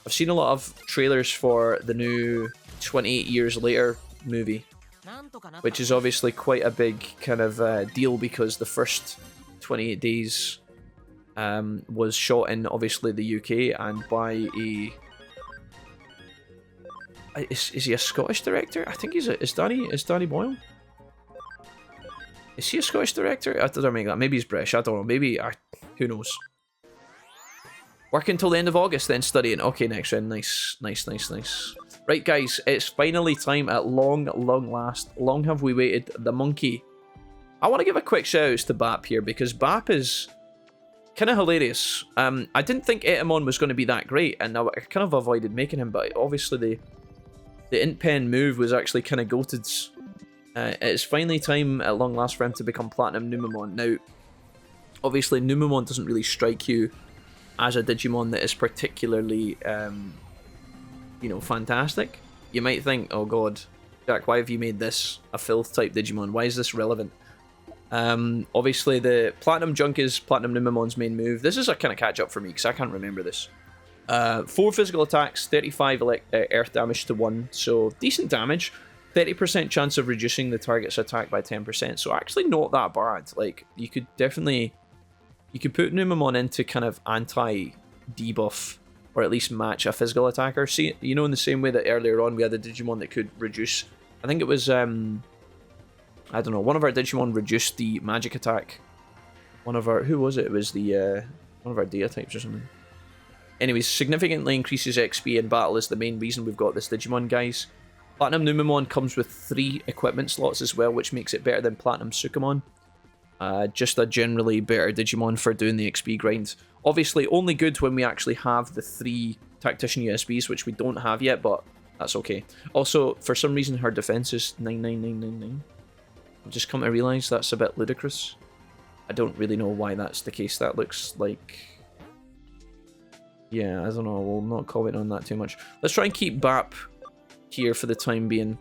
I've seen a lot of trailers for the new 28 Years Later movie, which is obviously quite a big kind of deal because the first 28 Days was shot in obviously the UK and by a... Is he a Scottish director? I think is Danny Boyle? Is he a Scottish director? I don't make that. Maybe he's British. I don't know. Maybe who knows? Working until the end of August, then studying. Okay, next round. Nice. Right, guys, it's finally time at long last. Long have we waited. The monkey. I want to give a quick shout out to Bap here because Bap is kind of hilarious. I didn't think Etamon was going to be that great, and I kind of avoided making him, but obviously the int pen move was actually kind of goated. It's finally time at long last for him to become Platinum Numemon. Now, obviously Numemon doesn't really strike you as a Digimon that is particularly, you know, fantastic. You might think, oh god, Jack, why have you made this a filth type Digimon? Why is this relevant? Obviously the Platinum Junk is Platinum Numemon's main move. This is a kind of catch up for me because I can't remember this. 4 physical attacks, 35 earth damage to 1, so decent damage. 30% chance of reducing the target's attack by 10%, so actually not that bad. Like, you could put Numemon into kind of anti-debuff, or at least match a physical attacker. See, you know, in the same way that earlier on we had a Digimon that could reduce, I think it was, I don't know, one of our Digimon reduced the magic attack. Who was it? It was the, one of our Data types or something. Anyways, significantly increases XP in battle is the main reason we've got this Digimon, guys. Platinum Numemon comes with 3 equipment slots as well, which makes it better than Platinum Sukamon. Just a generally better Digimon for doing the XP grind. Obviously, only good when we actually have the 3 Tactician USBs, which we don't have yet, but that's okay. Also, for some reason, her defense is 99999. I've just come to realise that's a bit ludicrous. I don't really know why that's the case. That looks like... yeah, I don't know. We'll not comment on that too much. Let's try and keep BAP here for the time being.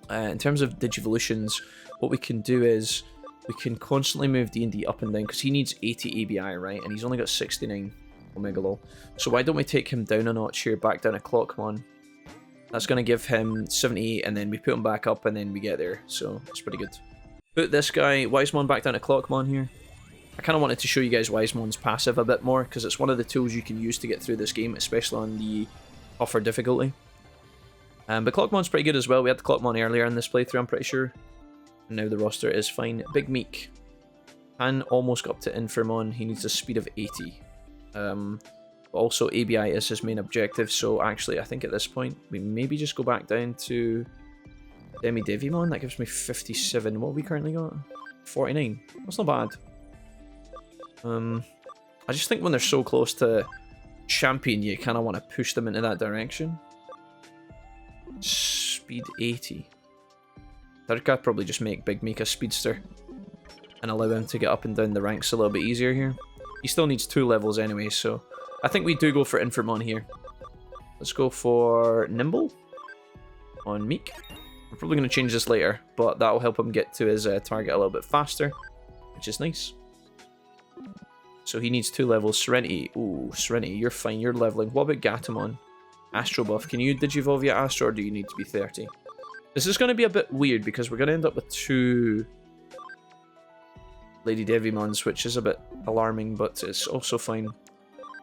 In terms of Digivolutions, what we can do is we can constantly move D&D up and down because he needs 80 ABI, right? And he's only got 69 Omega Law. So why don't we take him down a notch here, back down a Clockmon? That's going to give him 78, and then we put him back up, and then we get there. So that's pretty good. Put this guy, Wisemon, back down to Clockmon here. I kind of wanted to show you guys Wisemon's passive a bit more, because it's one of the tools you can use to get through this game, especially on the tougher difficulty. But Clockmon's pretty good as well. We had the Clockmon earlier in this playthrough, I'm pretty sure. And now the roster is fine. Big Meek. Han almost got up to Infirmon. He needs a speed of 80. Also, ABI is his main objective, so actually I think at this point we maybe just go back down to Demi-Devimon. That gives me 57. What have we currently got? 49. That's not bad. I just think when they're so close to champion, you kind of want to push them into that direction. Speed 80. I'd probably just make Big Meek a speedster and allow him to get up and down the ranks a little bit easier here. He still needs 2 levels anyway, so I think we do go for Infirmon here. Let's go for Nimble on Meek. I'm probably going to change this later, but that'll help him get to his target a little bit faster, which is nice. So he needs 2 levels. Serenity. Ooh, Serenity, you're fine. You're leveling. What about Gatomon? Astro buff. Can you Digivolve via Astro, or do you need to be 30? This is going to be a bit weird, because we're going to end up with 2 Lady Devimons, which is a bit alarming, but it's also fine.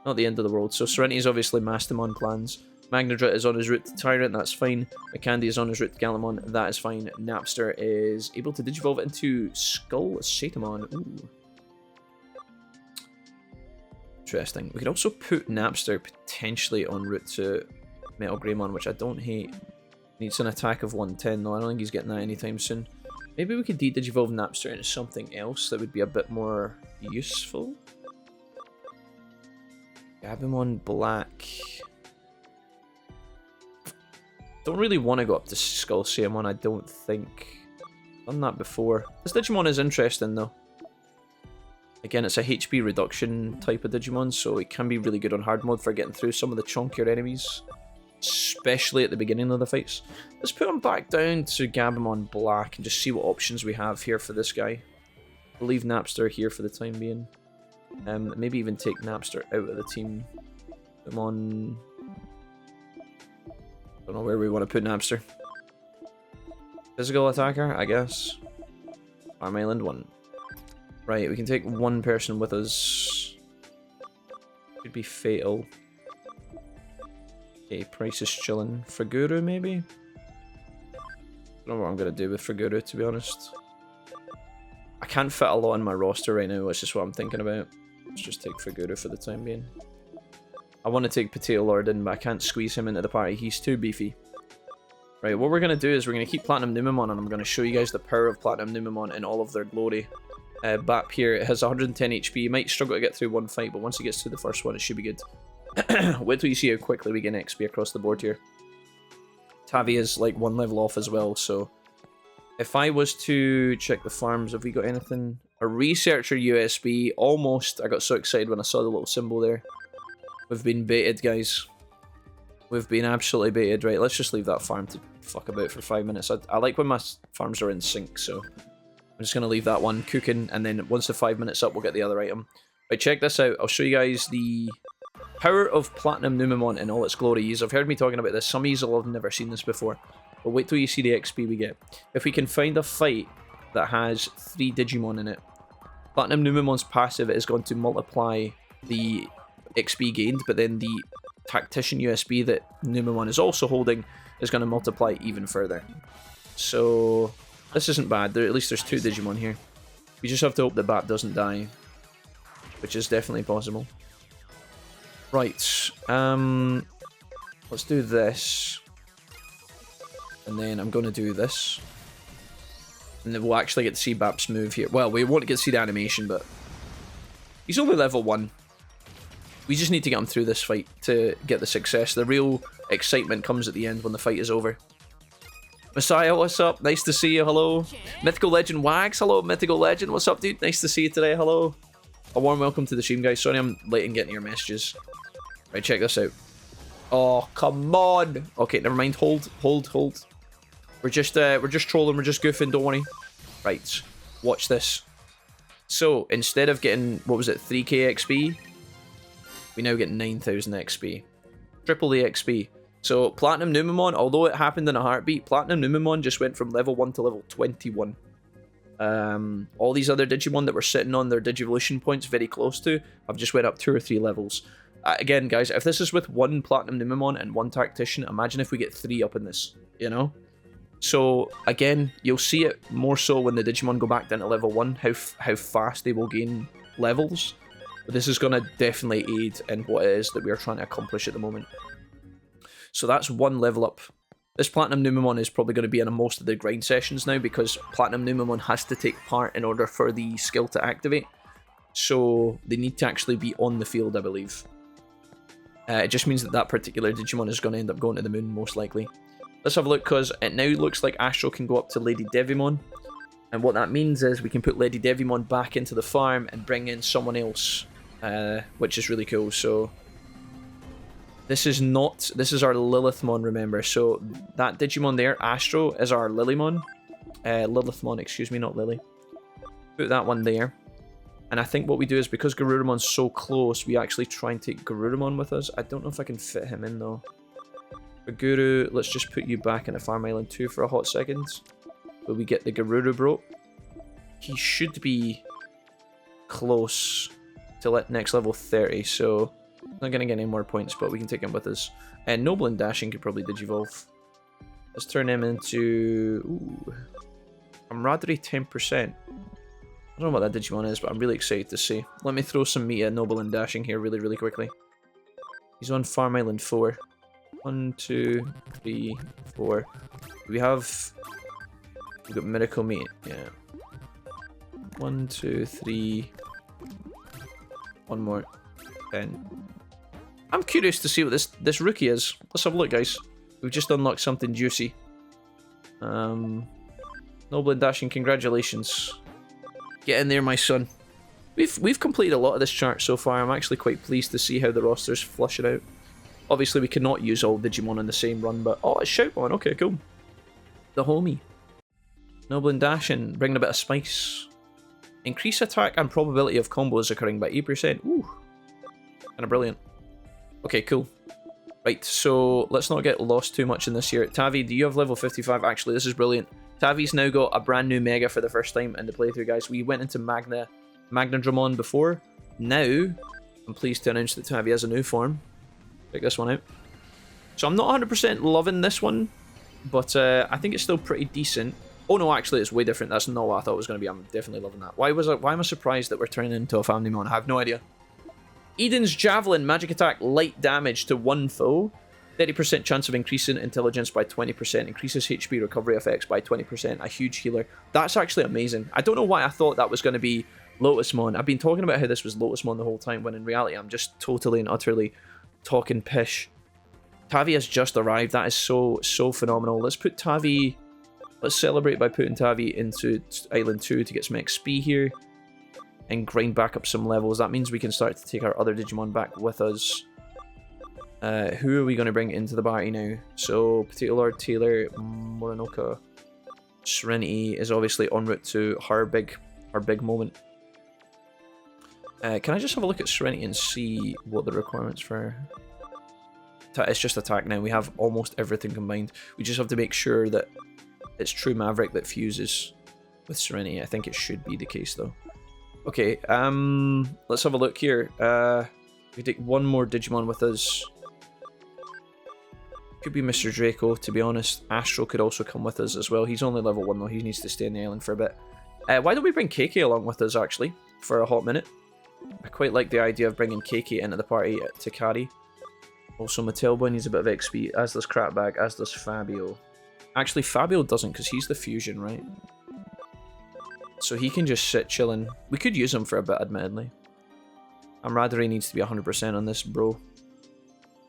Not the end of the world. So Serenity is obviously Mastamon plans. Magnadra is on his route to Tyrant, that's fine. McCandy is on his route to Galamon, that is fine. Napster is able to Digivolve into Skull Satamon. Ooh. Interesting. We could also put Napster potentially en route to Metal Greymon, which I don't hate. Needs an attack of 110, though. I don't think he's getting that anytime soon. Maybe we could Digivolve Napster into something else that would be a bit more useful. Gabumon Black. Don't really want to go up to Skull Satamon, I don't think. Done that before. This Digimon is interesting, though. Again, it's a HP reduction type of Digimon, so it can be really good on hard mode for getting through some of the chunkier enemies, especially at the beginning of the fights. Let's put him back down to Gabumon Black and just see what options we have here for this guy. We'll leave Napster here for the time being. Maybe even take Napster out of the team. Put him on... don't know where we want to put Napster. Physical attacker, I guess. Farm Island 1. Right, we can take 1 person with us. Could be Fatal. Okay, price is chilling. Fraguru, maybe? I don't know what I'm going to do with Fraguru, to be honest. I can't fit a lot on my roster right now, that's just what I'm thinking about. Let's just take Fraguru for the time being. I want to take Potato Lord in, but I can't squeeze him into the party. He's too beefy. Right, what we're going to do is we're going to keep Platinum Numemon, and I'm going to show you guys the power of Platinum Numemon in all of their glory. Bap here, it has 110 HP. You might struggle to get through one fight, but once it gets through the first one, it should be good. Wait till you see how quickly we get XP across the board here. Tavi is like 1 level off as well, so... if I was to check the farms, have we got anything? A Researcher USB, almost. I got so excited when I saw the little symbol there. We've been baited, guys. We've been absolutely baited. Right, let's just leave that farm to fuck about for 5 minutes. I like when my farms are in sync, so... I'm just going to leave that one cooking, and then once the 5 minutes up, we'll get the other item. Right, check this out. I'll show you guys the power of Platinum Numemon in all its glory. You've heard me talking about this. Some of you will have never seen this before. But wait till you see the XP we get. If we can find a fight that has 3 Digimon in it, Platinum Numemon's passive is going to multiply the XP gained, but then the Tactician USB that Numemon is also holding is going to multiply even further. So... this isn't bad. At least there's 2 Digimon here. We just have to hope that Bat doesn't die, which is definitely possible. Right. Let's do this. And then I'm going to do this. And then we'll actually get to see Baps move here. Well, we won't get to see the animation, but he's only level 1. We just need to get him through this fight to get the success. The real excitement comes at the end when the fight is over. Messiah, what's up? Nice to see you, hello. Mythical Legend Wags, hello. Mythical Legend, what's up, dude? Nice to see you today, hello. A warm welcome to the stream, guys. Sorry I'm late in getting your messages. Right, check this out. Oh, come on. Okay, never mind. Hold. We're just trolling, we're just goofing, don't worry. Right, watch this. So, instead of getting, what was it, 3k XP, we now get 9,000 XP. Triple the XP. So, Platinum Numemon, although it happened in a heartbeat, Platinum Numemon just went from level 1 to level 21. All these other Digimon that were sitting on their Digivolution points very close to, have just went up 2 or 3 levels. Again, guys, if this is with 1 Platinum Numemon and 1 Tactician, imagine if we get 3 up in this, you know? So, again, you'll see it more so when the Digimon go back down to level 1, how fast they will gain levels. But this is going to definitely aid in what it is that we are trying to accomplish at the moment. So that's 1 level up. This Platinum Numemon is probably going to be in most of the grind sessions now, because Platinum Numemon has to take part in order for the skill to activate. So they need to actually be on the field, I believe. It just means that that particular Digimon is going to end up going to the moon, most likely. Let's have a look, because it now looks like Astro can go up to Lady Devimon. And what that means is we can put Lady Devimon back into the farm and bring in someone else, which is really cool. So this is our Lilithmon, remember. So that Digimon there, Astro, is our Lilymon. Lilithmon, excuse me, not Lily. Put that one there. And I think what we do is, because Garurumon's so close, we actually try and take Garurumon with us. I don't know if I can fit him in, though. Guru, let's just put you back into Farm Island 2 for a hot second. Will we get the Garuru bro? He should be close to next level 30, so not going to get any more points, but we can take him with us. And Noble and Dashing could probably Digivolve. Let's turn him into... Ooh, Camaraderie 10%. I don't know what that Digimon is, but I'm really excited to see. Let me throw some meat at Noble and Dashing here really quickly. He's on Farm Island 4. 1, 2, 3, 4. We've got Miracle Meat, yeah. 1, 2, 3. One more. 10. I'm curious to see what this rookie is. Let's have a look, guys. We've just unlocked something juicy. Noble and Dashing, congratulations. Get in there, my son. We've completed a lot of this chart so far. I'm actually quite pleased to see how the roster's flushing out. Obviously, we cannot use all Digimon in the same run, but... Oh, it's Shoutmon. Okay, cool. The homie. Noble and Dashing, bringing a bit of spice. Increase attack and probability of combos occurring by 8%. Ooh. Kind of brilliant. Okay, cool. Right, so let's not get lost too much in this here. Tavi, do you have level 55? Actually, this is brilliant. Tavi's now got a brand new Mega for the first time in the playthrough, guys. We went into Magnadramon before. Now, I'm pleased to announce that Tavi has a new form. Check this one out. So I'm not 100% loving this one, but I think it's still pretty decent. Oh no, actually it's way different. That's not what I thought it was going to be. I'm definitely loving that. Why am I surprised that we're turning into a family mon? I have no idea. Eden's Javelin, magic attack, light damage to one foe. 30% chance of increasing intelligence by 20%. Increases HP recovery effects by 20%. A huge healer. That's actually amazing. I don't know why I thought that was going to be Lotusmon. I've been talking about how this was Lotusmon the whole time, when in reality I'm just totally and utterly talking pish. Tavi has just arrived. That is so phenomenal. Let's put Tavi... Let's celebrate by putting Tavi into Island 2 to get some XP here. And grind back up some levels. That means we can start to take our other Digimon back with us. Who are we going to bring into the party now? So, Potato Lord, Taylor, Morinoka, Serenity is obviously en route to her big moment. Can I just have a look at Serenity and see what the requirements for... It's just attack now. We have almost everything combined. We just have to make sure that it's True Maverick that fuses with Serenity. I think it should be the case though. Okay, let's have a look here. We take one more Digimon with us. Could be Mr. Draco, to be honest. Astro could also come with us as well. He's only level 1 though. He needs to stay on the island for a bit. Why don't we bring KK along with us actually for a hot minute? I quite like the idea of bringing KK into the party to carry. Also, Mattel Boy needs a bit of XP, as does Crapbag, as does Fabio. Actually, Fabio doesn't, because he's the fusion, right? So he can just sit chilling. We could use him for a bit, admittedly. Camaraderie needs to be 100% on this, bro.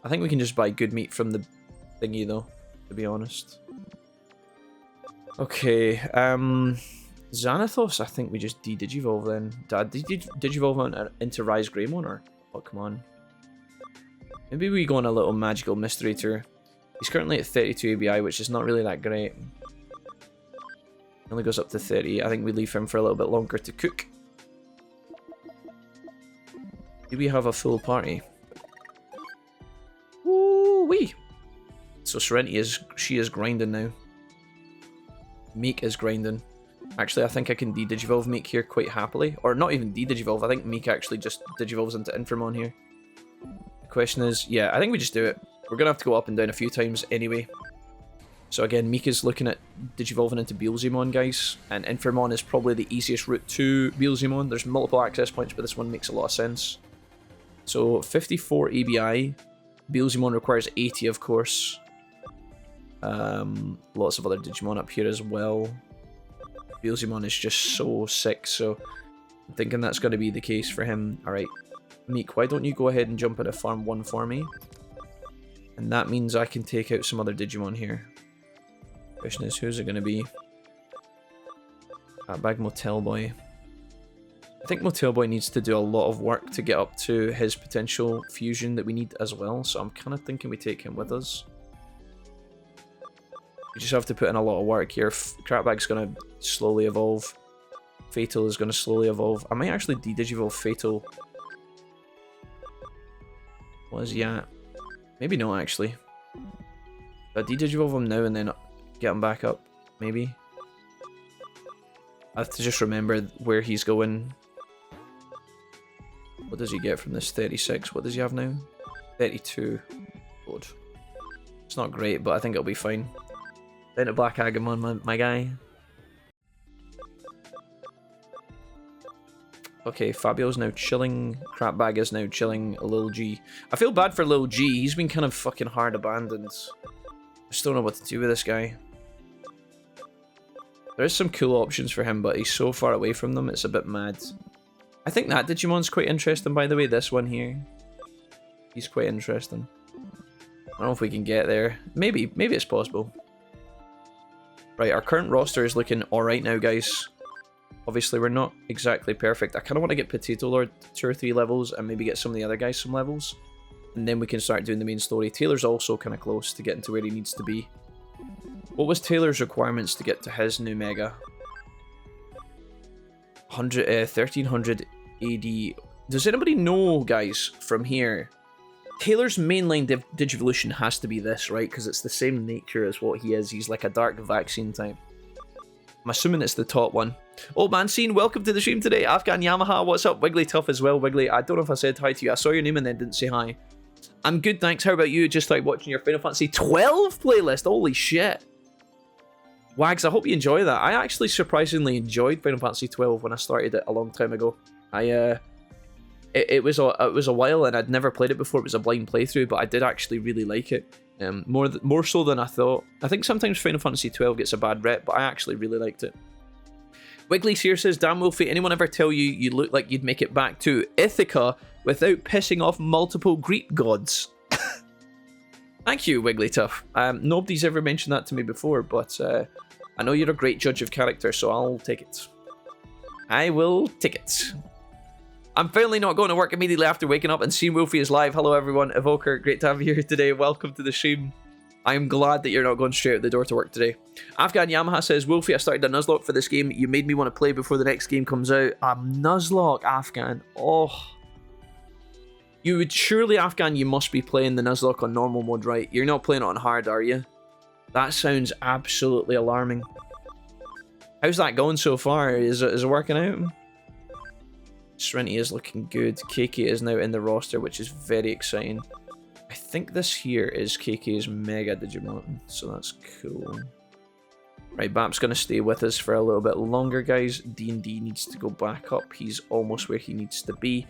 I think we can just buy good meat from the thingy, though, to be honest. Okay, Xanathos, I think we just de-digivolve then. Dad, did you digivolve into Rise Greymon, or... Oh, come on. Maybe we go on a little magical mystery tour. He's currently at 32 ABI, which is not really that great. Only goes up to 30. I think we leave him for a little bit longer to cook. Do we have a full party? Woo-wee! So Serenity she is grinding now. Meek is grinding. Actually, I think I can de-digivolve Meek here quite happily. Or not even de-digivolve, I think Meek actually just digivolves into Inframon here. The question is, yeah, I think we just do it. We're going to have to go up and down a few times anyway. So again, Meek is looking at digivolving into Beelzemon, guys. And Inframon is probably the easiest route to Beelzemon. There's multiple access points, but this one makes a lot of sense. So 54 ABI. Beelzemon requires 80, of course. Lots of other Digimon up here as well. Beelzemon is just so sick, so I'm thinking that's going to be the case for him. Alright, Meek, why don't you go ahead and jump into Farm 1 for me? And that means I can take out some other Digimon here. Question is, who's it going to be? Bag Motel Boy. I think Motel Boy needs to do a lot of work to get up to his potential fusion that we need as well, so I'm kind of thinking we take him with us. We just have to put in a lot of work here. Crapbag's going to slowly evolve. Fatal is going to slowly evolve. I might actually de-digivolve Fatal. What is he at? Maybe not, actually. I de-digivolve him now and then get him back up. Maybe. I have to just remember where he's going. What does he get from this? 36. What does he have now? 32. Good. It's not great, but I think it'll be fine. Down to Black Agumon, my guy. Okay, Fabio's now chilling. Crapbag is now chilling. Lil G. I feel bad for Lil G. He's been kind of fucking hard abandoned. I just don't know what to do with this guy. There's some cool options for him, but he's so far away from them, it's a bit mad. I think that Digimon's quite interesting, by the way. This one here. He's quite interesting. I don't know if we can get there. Maybe it's possible. Right, our current roster is looking alright now, guys. Obviously, we're not exactly perfect. I kind of want to get Potato Lord 2 or 3 levels and maybe get some of the other guys some levels. And then we can start doing the main story. Taylor's also kind of close to getting to where he needs to be. What was Taylor's requirements to get to his new Mega? 1300 AD. Does anybody know, guys, from here? Taylor's mainline Digivolution has to be this, right? Because it's the same nature as what he is. He's like a dark vaccine type. I'm assuming it's the top one. Old Man Scene, welcome to the stream today. Afghan Yamaha, what's up? Wigglytuff as well, Wiggly. I don't know if I said hi to you. I saw your name and then didn't say hi. I'm good, thanks. How about you? Just started watching your Final Fantasy 12 playlist. Holy shit. Wags, I hope you enjoy that. I actually surprisingly enjoyed Final Fantasy 12 when I started it a long time ago. It was a while and I'd never played it before. It was a blind playthrough, but I did actually really like it. More so than I thought. I think sometimes Final Fantasy 12 gets a bad rep, but I actually really liked it. Wiggly's here says, damn Wolfie, anyone ever tell you you look like you'd make it back to Ithaca without pissing off multiple Greek gods? Thank you, Wigglytuff. Nobody's ever mentioned that to me before, but I know you're a great judge of character, so I'll take it. I will take it. I'm finally not going to work immediately after waking up and seeing Wolfie is live. Hello everyone, Evoker, great to have you here today. Welcome to the stream. I'm glad that you're not going straight out the door to work today. Afghan Yamaha says, Wolfie, I started a Nuzlocke for this game. You made me want to play before the next game comes out. Nuzlocke, Afghan. Oh. You would surely, Afghan, you must be playing the Nuzlocke on normal mode, right? You're not playing it on hard, are you? That sounds absolutely alarming. How's that going so far? Is it working out? Serenity is looking good. KK is now in the roster, which is very exciting. I think this here is KK's Mega Digimon, so that's cool. Right, Bap's going to stay with us for a little bit longer, guys. D&D needs to go back up. He's almost where he needs to be.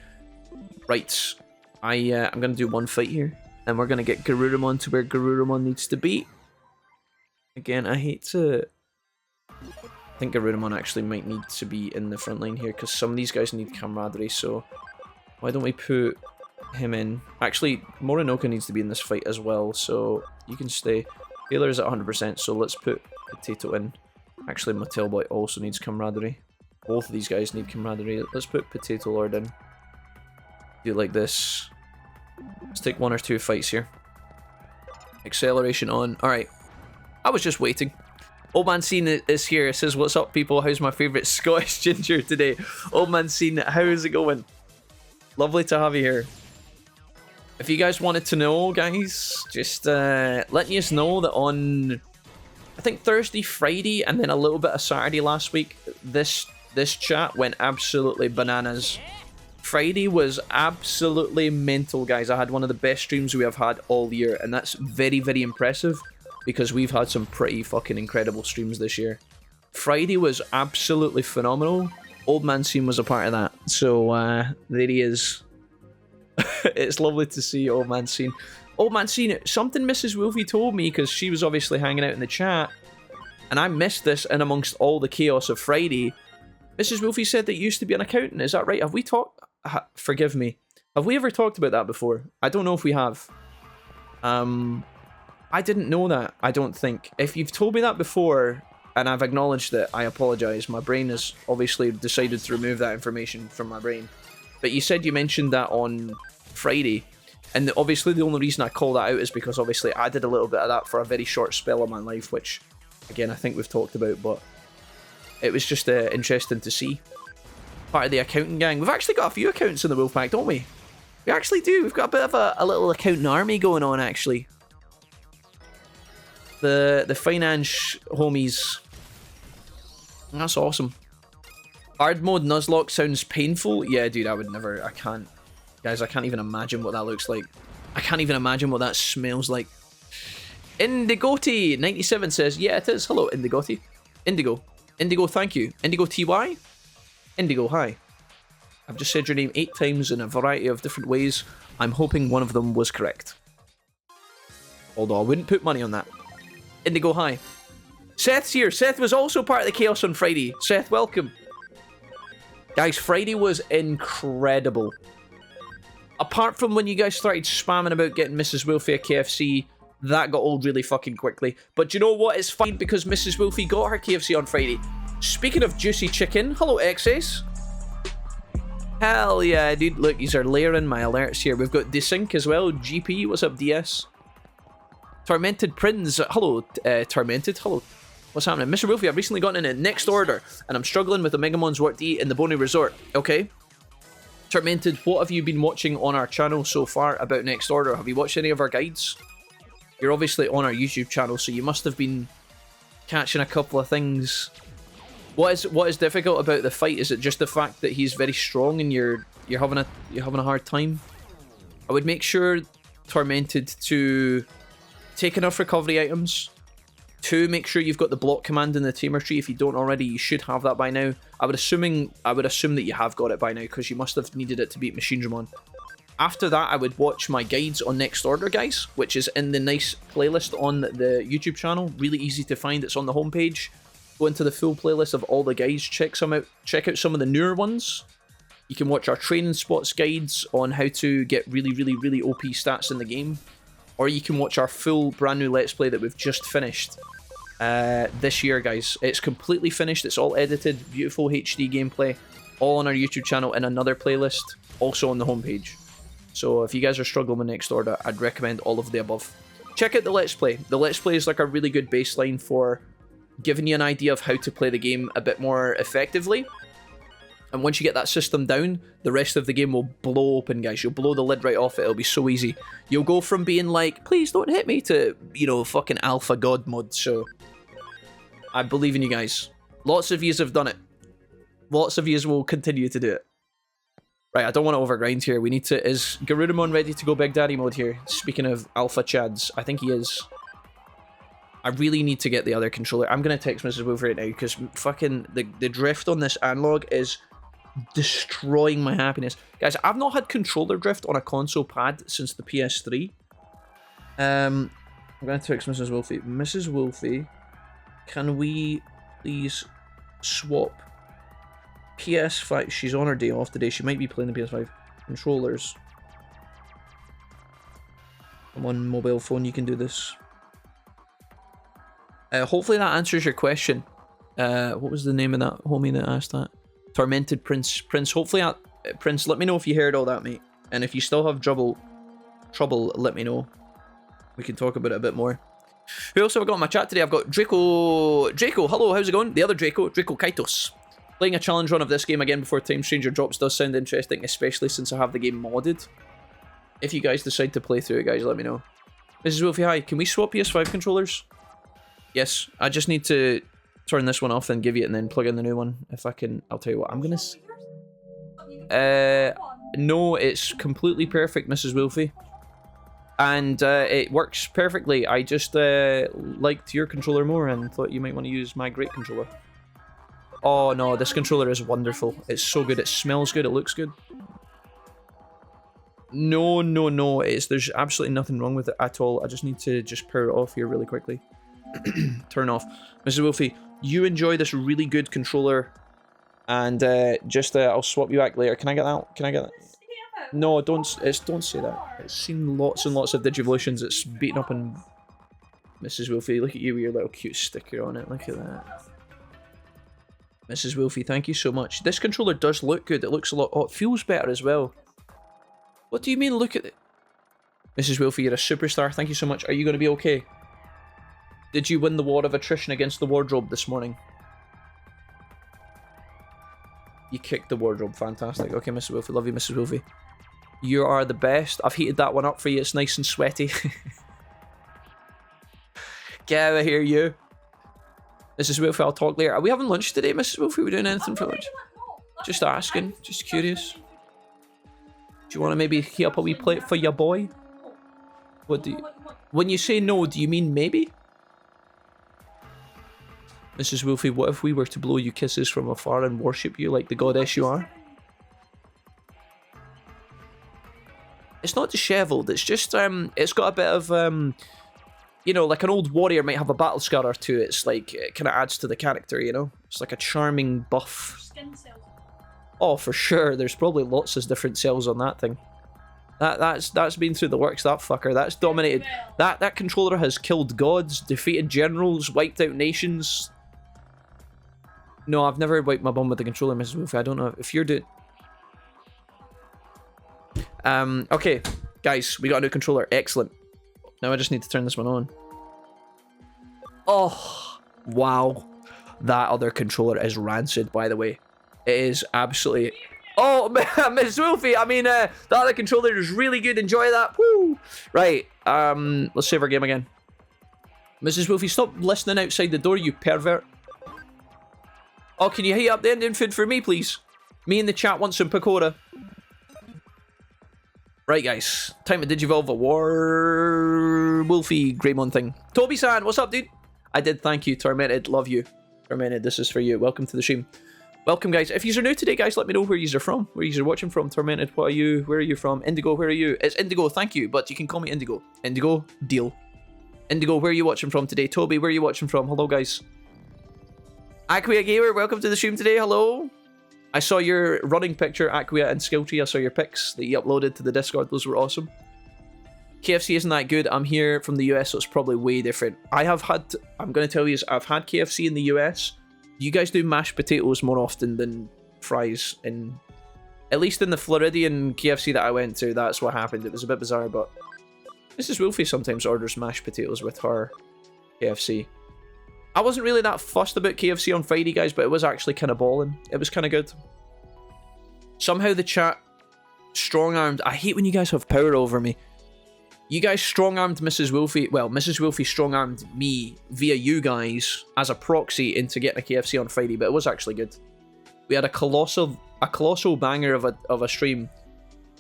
Right, I'm going to do one fight here, and we're going to get Garurumon to where Garurumon needs to be. Again, I hate to I think Garurumon actually might need to be in the front line here because some of these guys need camaraderie, so why don't we put him in? Actually, Morinoka needs to be in this fight as well, so you can stay. Taylor's at 100%, so let's put Potato in. Actually, Mattel Boy also needs camaraderie. Both of these guys need camaraderie. Let's put Potato Lord in. Do it like this. Let's take 1 or 2 fights here. Acceleration on. Alright. I was just waiting. Old Man Scene is here. It says, what's up, people? How's my favourite Scottish ginger today? Old Man Scene, how is it going? Lovely to have you here. If you guys wanted to know, guys, just letting you know that on, I think, Thursday, Friday, and then a little bit of Saturday last week, this chat went absolutely bananas. Friday was absolutely mental, guys. I had one of the best streams we have had all year, and that's very, very impressive because we've had some pretty fucking incredible streams this year. Friday was absolutely phenomenal. Old Man Scene was a part of that, so there he is. It's lovely to see Old Man Scene. Old Man Scene, something Mrs. Wolfie told me, because she was obviously hanging out in the chat, and I missed this in amongst all the chaos of Friday. Mrs. Wolfie said that you used to be an accountant, is that right? Have we talked... forgive me. Have we ever talked about that before? I don't know if we have. I didn't know that, I don't think. If you've told me that before, and I've acknowledged it, I apologise. My brain has obviously decided to remove that information from my brain. But you said you mentioned that on Friday, and obviously the only reason I call that out is because obviously I did a little bit of that for a very short spell of my life, which, again, I think we've talked about, but it was just interesting to see. Part of the accounting gang. We've actually got a few accountants in the Wolfpack, don't we? We actually do. We've got a bit of a little accounting army going on, actually. The finance homies. That's awesome. Hard mode Nuzlocke sounds painful. Yeah, dude, I would never. I can't. Guys, I can't even imagine what that looks like. I can't even imagine what that smells like. Indigoti97 says, yeah, it is. Hello, Indigoti. Indigo. Indigo, thank you. Indigo TY? Indigo, hi. I've just said your name 8 times in a variety of different ways. I'm hoping one of them was correct. Although I wouldn't put money on that. Indigo, hi. Seth's here. Seth was also part of the chaos on Friday. Seth, welcome. Guys, Friday was incredible. Apart from when you guys started spamming about getting Mrs. Wolfie a KFC, that got old really fucking quickly. But you know what? It's fine because Mrs. Wolfie got her KFC on Friday. Speaking of juicy chicken, hello XS. Hell yeah, dude. Look, these are layering my alerts here. We've got Desync as well. GP, what's up, DS? Tormented Prince, hello, Tormented, hello. What's happening? Mr. Wolfie, I've recently gotten in a Next Order, and I'm struggling with the Megamon's work to eat in the Boney Resort. Okay. Tormented, what have you been watching on our channel so far about Next Order? Have you watched any of our guides? You're obviously on our YouTube channel, so you must have been catching a couple of things. What is difficult about the fight? Is it just the fact that he's very strong and you're having a hard time? I would make sure, Tormented, to take enough recovery items. 2, make sure you've got the block command in the tamer tree. If you don't already, you should have that by now. I would assume that you have got it by now because you must have needed it to beat Machine Dramon. After that, I would watch my guides on Next Order, guys, which is in the nice playlist on the YouTube channel. Really easy to find. It's on the homepage. Go into the full playlist of all the guides. Check out some of the newer ones. You can watch our training spots guides on how to get really, really, really OP stats in the game. Or you can watch our full brand new Let's Play that we've just finished this year, guys. It's completely finished. It's all edited, beautiful HD gameplay, all on our YouTube channel in another playlist, also on the homepage. So if you guys are struggling with Next Order, I'd recommend all of the above. Check out the Let's Play. The Let's Play is like a really good baseline for giving you an idea of how to play the game a bit more effectively. And once you get that system down, the rest of the game will blow open, guys. You'll blow the lid right off it. It'll be so easy. You'll go from being like, please don't hit me, to, you know, fucking alpha god mode. So I believe in you guys. Lots of yous have done it. Lots of yous will continue to do it. Right, I don't want to overgrind here. We need to... Is Garurumon ready to go Big Daddy mode here? Speaking of alpha chads, I think he is. I really need to get the other controller. I'm going to text Mrs. Wolf right now because fucking the drift on this analog is destroying my happiness. Guys, I've not had controller drift on a console pad since the PS3. I'm going to text Mrs. Wolfie. Mrs. Wolfie, can we please swap PS5. She's on her day off today. She might be playing the PS5 controllers. I'm on mobile phone. You can do this. Hopefully that answers your question. What was the name of that homie that asked that? Tormented Prince. Prince, hopefully Prince, let me know if you heard all that, mate. And if you still have trouble, let me know. We can talk about it a bit more. Who else have I got on my chat today? I've got Draco. Draco, hello, how's it going? The other Draco, Draco Kaitos. Playing a challenge run of this game again before Time Stranger drops does sound interesting, especially since I have the game modded. If you guys decide to play through it, guys, let me know. Mrs. Wolfie, hi. Can we swap PS5 controllers? Yes, I just need to turn this one off and give you it and then plug in the new one. If I can, I'll tell you what, I'm gonna... No, it's completely perfect, Mrs. Wolfie. And it works perfectly. I just liked your controller more and thought you might want to use my great controller. Oh no, this controller is wonderful. It's so good. It smells good. It looks good. No, no, no. There's absolutely nothing wrong with it at all. I just need to just power it off here really quickly. Turn off. Mrs. Wolfie, you enjoy this really good controller. And I'll swap you back later. Can I get that? Can I get that? No, don't say that. It's seen lots and lots of Digivolutions. It's beaten up on Mrs. Wolfie. Look at you with your little cute sticker on it. Look at that. Mrs. Wolfie, thank you so much. This controller does look good. It looks a lot... Oh, it feels better as well. What do you mean, look at it? Mrs. Wolfie, you're a superstar. Thank you so much. Are you going to be okay? Did you win the war of attrition against the wardrobe this morning? You kicked the wardrobe. Fantastic. Okay, Mrs. Wolfie. Love you, Mrs. Wolfie. You are the best. I've heated that one up for you. It's nice and sweaty. Get out of here, you. Mrs. Wolfie, I'll talk later. Are we having lunch today, Mrs. Wolfie? Are we doing anything for lunch? Just asking. Just curious. Do you want to maybe heat up a wee plate for your boy? What do you... When you say no, do you mean maybe? Mrs. Wolfie, what if we were to blow you kisses from afar and worship you like the goddess you are? It's not dishevelled, it's just, it's got a bit of, you know, like an old warrior might have a battle scar or two. It's like, it kind of adds to the character, you know? It's like a charming buff. Skin cells. Oh, for sure, there's probably lots of different cells on that thing. That's been through the works, that fucker. That's dominated. That controller has killed gods, defeated generals, wiped out nations. No, I've never wiped my bum with the controller, Mrs. Wolfie. I don't know if you're doing... Okay, guys, we got a new controller. Excellent. Now I just need to turn this one on. Oh, wow. That other controller is rancid, by the way. It is absolutely... Oh, Mrs. Wolfie, I mean, the other controller is really good. Enjoy that. Woo! Right, let's save our game again. Mrs. Wolfie, stop listening outside the door, you pervert. Oh, can you heat up the Indian food for me, please? Me in the chat want some pakora. Right, guys. Time to Digivolve a War Wolfie Greymon thing. Toby-san, what's up, dude? I did, thank you. Tormented, love you. Tormented, this is for you. Welcome to the stream. Welcome, guys. If you're new today, guys, let me know where you're from. Where you're watching from. Tormented, what are you? Where are you from? Indigo, where are you? It's Indigo, thank you, but you can call me Indigo. Indigo, deal. Indigo, where are you watching from today? Toby, where are you watching from? Hello, guys. Aquia Gamer, welcome to the stream today. Hello. I saw your running picture, Aquia and Skilltree. I saw your pics that you uploaded to the Discord. Those were awesome. KFC isn't that good. I'm here from the US, so it's probably way different. I'm going to tell you, I've had KFC in the US. You guys do mashed potatoes more often than fries. At least in the Floridian KFC that I went to, that's what happened. It was a bit bizarre, but Mrs. Wolfie sometimes orders mashed potatoes with her KFC. I wasn't really that fussed about KFC on Friday, guys, but it was actually kind of balling. It was kind of good. Somehow the chat strong-armed... I hate when you guys have power over me. You guys strong-armed Mrs. Wolfie... Well, Mrs. Wolfie strong-armed me via you guys as a proxy into getting a KFC on Friday, but it was actually good. We had a colossal banger of a stream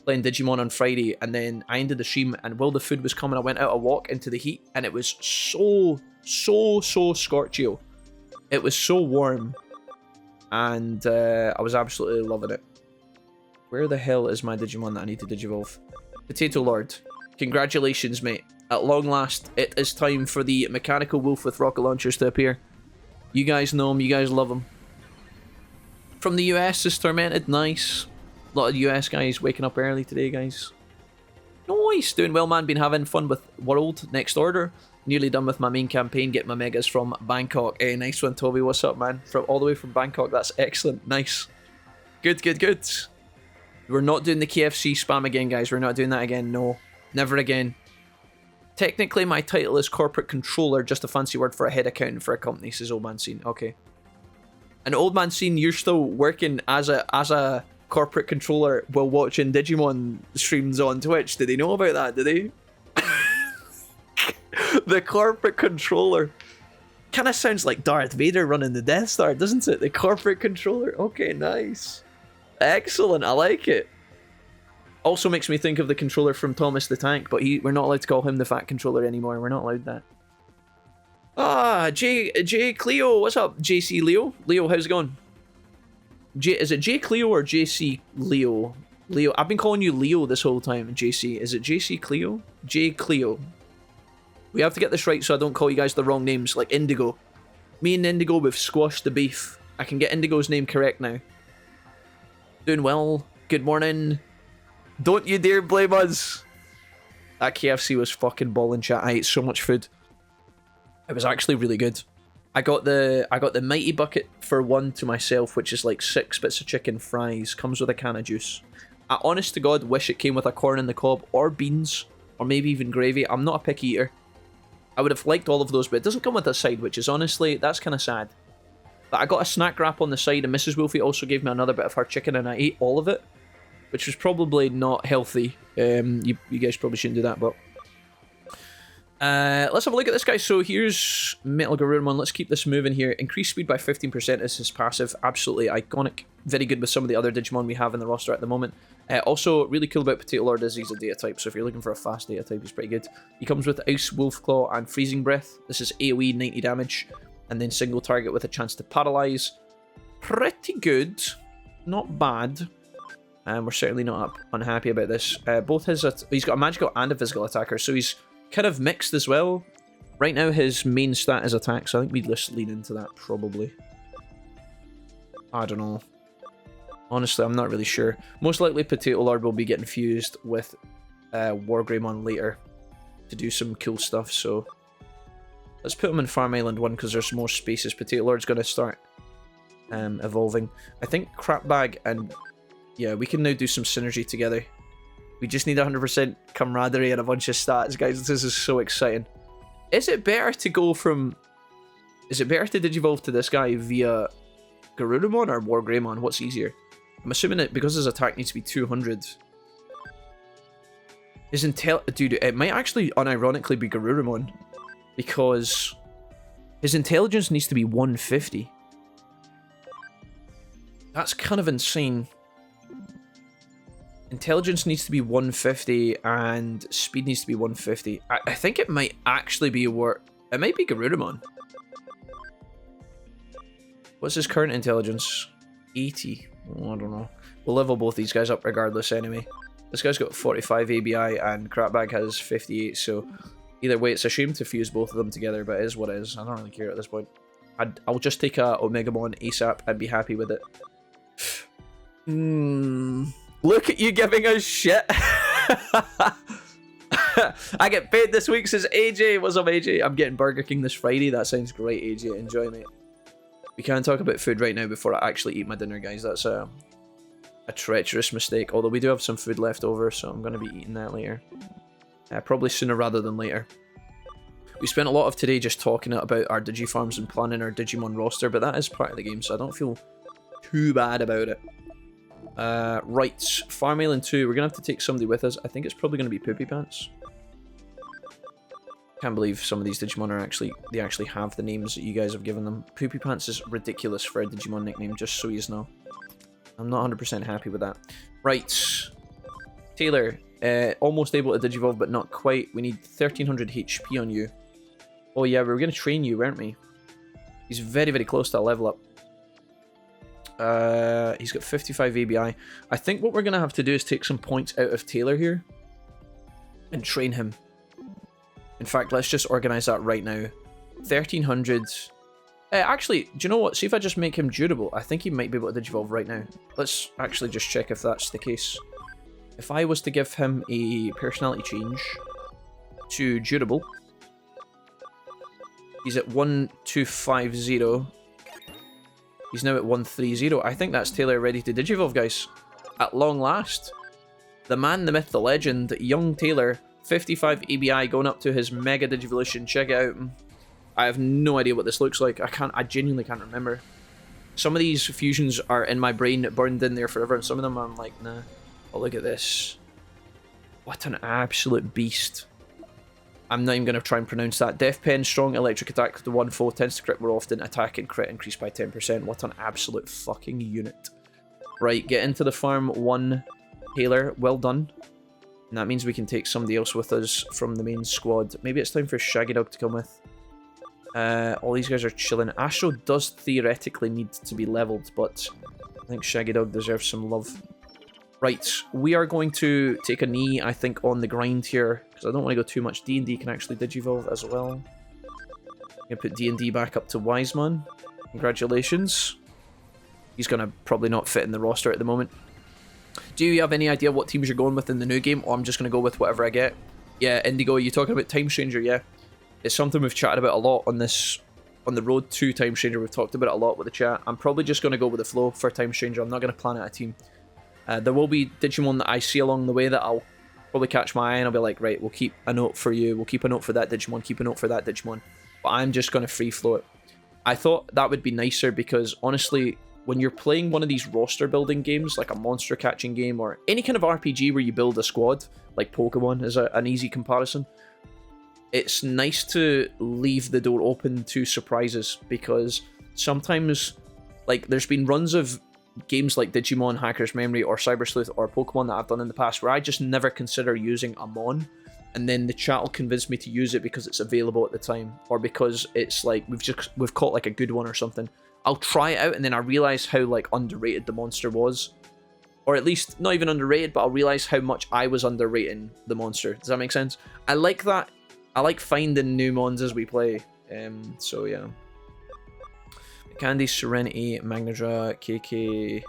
playing Digimon on Friday, and then I ended the stream, and while the food was coming, I went out a walk into the heat, and it was so scorchio. It was so warm, and I was absolutely loving it. Where the hell is my Digimon that I need to Digivolve? Potato Lord, congratulations, mate. At long last, it is time for the mechanical wolf with rocket launchers to appear. You guys know him, you guys love him. From the US is Tormented. Nice. A lot of US guys waking up early today, guys. Nice. Doing well, man. Been having fun with World Next Order. Nearly done with my main campaign. Getting my megas from Bangkok. Hey, nice one, Toby. What's up, man? From all the way from Bangkok. That's excellent. Nice. Good, good, good. We're not doing the KFC spam again, guys. We're not doing that again. No. Never again. Technically, my title is Corporate Controller. Just a fancy word for a head accountant for a company, says Old Man Scene. Okay. And Old Man Scene, you're still working as a corporate controller while watching Digimon streams on Twitch. Did they know about that? Did they? The corporate controller. Kind of sounds like Darth Vader running the Death Star, doesn't it? The corporate controller. Okay, nice. Excellent. I like it. Also makes me think of the controller from Thomas the Tank, but we're not allowed to call him the fat controller anymore. We're not allowed that. Ah, J Cleo. What's up, JC Leo? Leo, how's it going? Is it J Cleo or JC Leo? Leo. I've been calling you Leo this whole time, JC. Is it JC Cleo? J Cleo. We have to get this right so I don't call you guys the wrong names, like Indigo. Me and Indigo, we've squashed the beef. I can get Indigo's name correct now. Doing well. Good morning. Don't you dare blame us. That KFC was fucking balling, chat. I ate so much food. It was actually really good. I got the mighty bucket for one to myself, which is like 6 bits of chicken, fries, comes with a can of juice. I honest to God wish it came with a corn in the cob or beans or maybe even gravy. I'm not a picky eater. I would have liked all of those, but it doesn't come with a side, which is honestly, that's kind of sad. But I got a snack wrap on the side, and Mrs. Wolfie also gave me another bit of her chicken, and I ate all of it, which was probably not healthy. You guys probably shouldn't do that, but let's have a look at this, guy. So here's Metal Garurumon. Let's keep this moving here. Increased speed by 15% is his passive. Absolutely iconic. Very good with some of the other Digimon we have in the roster at the moment. Also, really cool about Potato Lord is he's a data type, so if you're looking for a fast data type, he's pretty good. He comes with Ice, Wolf Claw, and Freezing Breath. This is AoE, 90 damage, and then single target with a chance to paralyze. Pretty good. Not bad. And we're certainly not unhappy about this. Both his... he's got a magical and a physical attacker, so he's kind of mixed as well. Right now, his main stat is attack, so I think we'd just lean into that, probably. I don't know. Honestly, I'm not really sure. Most likely, Potato Lord will be getting fused with Wargreymon later to do some cool stuff, so let's put him in Farm Island 1 because there's more spaces. Potato Lord's going to start evolving. I think Crapbag and... yeah, we can now do some synergy together. We just need 100% camaraderie and a bunch of stats, guys. This is so exciting. Is it better to go from... is it better to digivolve to this guy via Garurumon or Wargreymon? What's easier? I'm assuming it because his attack needs to be 200. His dude, it might actually unironically be Garurumon because his intelligence needs to be 150. That's kind of insane. Intelligence needs to be 150 and speed needs to be 150. I think it might actually be it might be Garurumon. What's his current intelligence? 80. Oh, I don't know. We'll level both these guys up regardless anyway. This guy's got 45 ABI and Crapbag has 58, so either way it's a shame to fuse both of them together, but it is what it is. I don't really care at this point. I'll just take a Omegamon ASAP and be happy with it. Look at you giving us shit. I get paid this week, says AJ. What's up, AJ? I'm getting Burger King this Friday. That sounds great, AJ. Enjoy, mate. We can't talk about food right now before I actually eat my dinner, guys. That's a treacherous mistake. Although we do have some food left over, so I'm going to be eating that later. Probably sooner rather than later. We spent a lot of today just talking about our Digifarms and planning our Digimon roster, but that is part of the game, so I don't feel too bad about it. Right, Farm Island 2. We're going to have to take somebody with us. I think it's probably going to be Poopy Pants. Can't believe some of these Digimon are actually have the names that you guys have given them. Poopy Pants is ridiculous for a Digimon nickname, just so you know. I'm not 100% happy with that. Right. Taylor, almost able to Digivolve, but not quite. We need 1300 HP on you. Oh yeah, we were going to train you, weren't we? He's very, very close to a level up. He's got 55 ABI. I think what we're going to have to do is take some points out of Taylor here and train him. In fact, let's just organize that right now. 1300 Actually, do you know what? See if I just make him durable. I think he might be able to digivolve right now. Let's actually just check if that's the case. If I was to give him a personality change to durable, he's at 1250. He's now at 130. I think that's Taylor ready to digivolve, guys. At long last. The man, the myth, the legend, young Taylor, 55 ABI going up to his mega digivolution. Check it out. I have no idea what this looks like. I genuinely can't remember. Some of these fusions are in my brain, burned in there forever, and some of them I'm like, nah. Oh, look at this. What an absolute beast. I'm not even going to try and pronounce that. Death Pen, strong electric attack to one foe, tends to crit more often, attack and crit increased by 10%. What an absolute fucking unit. Right, get into the farm 1, Taylor. Well done. And that means we can take somebody else with us from the main squad. Maybe it's time for Shaggy Dog to come with. All these guys are chilling. Astro does theoretically need to be leveled, but I think Shaggy Dog deserves some love. Right, we are going to take a knee, I think, on the grind here, because I don't want to go too much. D&D can actually digivolve as well. I'm going to put D&D back up to Wiseman. Congratulations. He's going to probably not fit in the roster at the moment. Do you have any idea what teams you're going with in the new game, or I'm just going to go with whatever I get? Yeah, Indigo, are you talking about Time Stranger? Yeah. It's something we've chatted about a lot on this, on the road to Time Stranger. We've talked about it a lot with the chat. I'm probably just going to go with the flow for Time Stranger. I'm not going to plan out a team. There will be Digimon that I see along the way that I'll probably catch my eye and I'll be like, right, we'll keep a note for you. We'll keep a note for that Digimon, keep a note for that Digimon. But I'm just going to free flow it. I thought that would be nicer because, honestly, when you're playing one of these roster building games, like a monster catching game or any kind of RPG where you build a squad, like Pokemon is an easy comparison, it's nice to leave the door open to surprises because sometimes, like, there's been runs of games like Digimon, Hacker's Memory, or Cyber Sleuth, or Pokemon that I've done in the past where I just never consider using a Mon, and then the chat will convince me to use it because it's available at the time, or because it's like we've caught like a good one or something. I'll try it out and then I realize how like underrated the monster was, or at least not even underrated, but I'll realize how much I was underrating the monster. Does that make sense? I like that. I like finding new mons as we play. So yeah. Candy, Serenity, Magnadra, KK,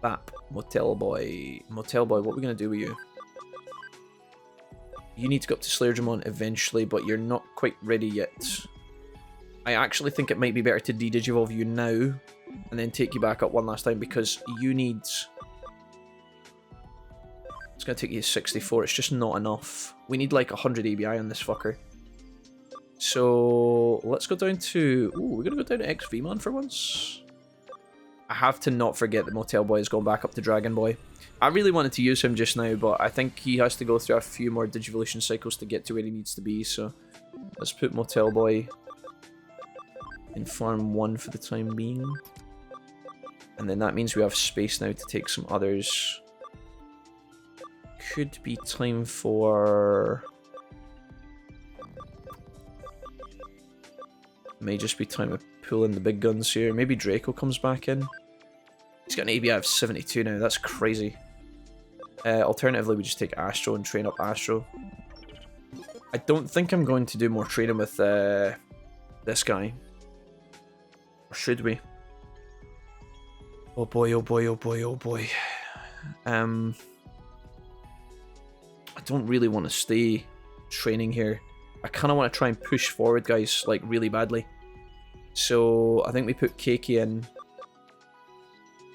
Bap, Motel Boy. Motel Boy, what are we going to do with you? You need to go up to Slayerjamon eventually, but you're not quite ready yet. I actually think it might be better to de-digivolve you now, and then take you back up one last time, because you need... It's going to take you 64, it's just not enough. We need like 100 ABI on this fucker. So let's go down to... Ooh, we're going to go down to XVmon for once. I have to not forget that Motel Boy is going back up to Dragon Boy. I really wanted to use him just now, but I think he has to go through a few more Digivolution cycles to get to where he needs to be, so let's put Motel Boy in Farm 1 for the time being. And then that means we have space now to take some others. Could be time for... May just be time to pull in the big guns here. Maybe Draco comes back in. He's got an ABI of 72 now. That's crazy. Alternatively, we just take Astro and train up Astro. I don't think I'm going to do more training with this guy. Or should we? Oh boy, oh boy, oh boy, oh boy. I don't really want to stay training here. I kind of want to try and push forward, guys, like really badly. So I think we put Keiki in.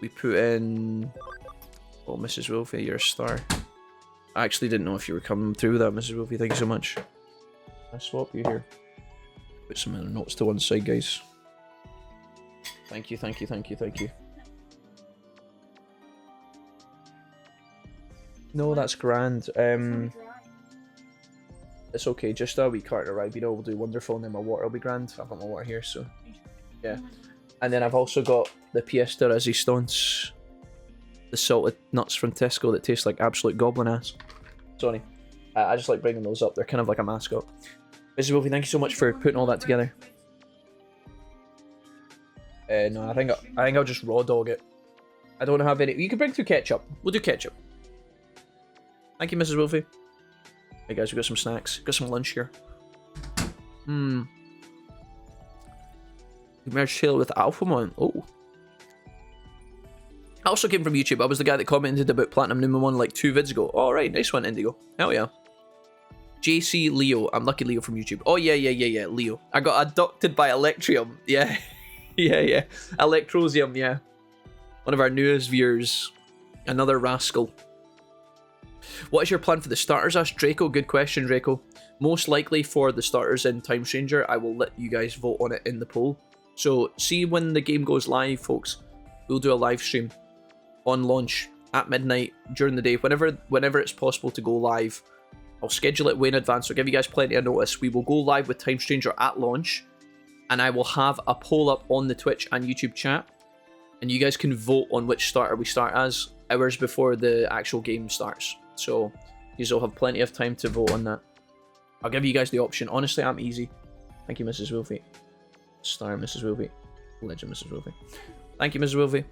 We put in... Oh, Mrs. Wolfie, you're a star. I actually didn't know if you were coming through with that, Mrs. Wolfie. Thank you so much. I swap you here. Put some notes to one side, guys. Thank you, thank you, thank you, thank you. No, that's grand. It's okay, just a wee cart arrive, you know, we'll do wonderful, and then my water will be grand. I've got my water here, so yeah. And then I've also got the Pièce de Résistance, the salted nuts from Tesco that taste like absolute goblin ass. Sorry, I just like bringing those up. They're kind of like a mascot. Mrs. Wolfie, thank you so much for putting all that together. No, I think I'll just raw dog it. I don't have any. You can bring through ketchup. We'll do ketchup. Thank you, Mrs. Wolfie. Hey guys, we got some snacks. Got some lunch here. Merged tail with Alphamon. Oh. I also came from YouTube. I was the guy that commented about Platinum Numamon like 2 vids ago. Alright, nice one, Indigo. Hell yeah. JC Leo. I'm Lucky Leo from YouTube. Oh, yeah, Leo. I got abducted by Electrium. Yeah. yeah. Electrosium, yeah. One of our newest viewers. Another rascal. What is your plan for the starters? Asked Draco. Good question, Draco. Most likely for the starters in Time Stranger, I will let you guys vote on it in the poll. So, see when the game goes live, folks. We'll do a live stream on launch at midnight during the day. Whenever it's possible to go live, I'll schedule it way in advance. So give you guys plenty of notice. We will go live with Time Stranger at launch, and I will have a poll up on the Twitch and YouTube chat, and you guys can vote on which starter we start as hours before the actual game starts. So you will have plenty of time to vote on that. I'll give you guys the option. Honestly, I'm easy. Thank you, Mrs. Wolfie. Star, Mrs. Wolfie. Legend, Mrs. Wolfie. Thank you, Mrs. Wolfie.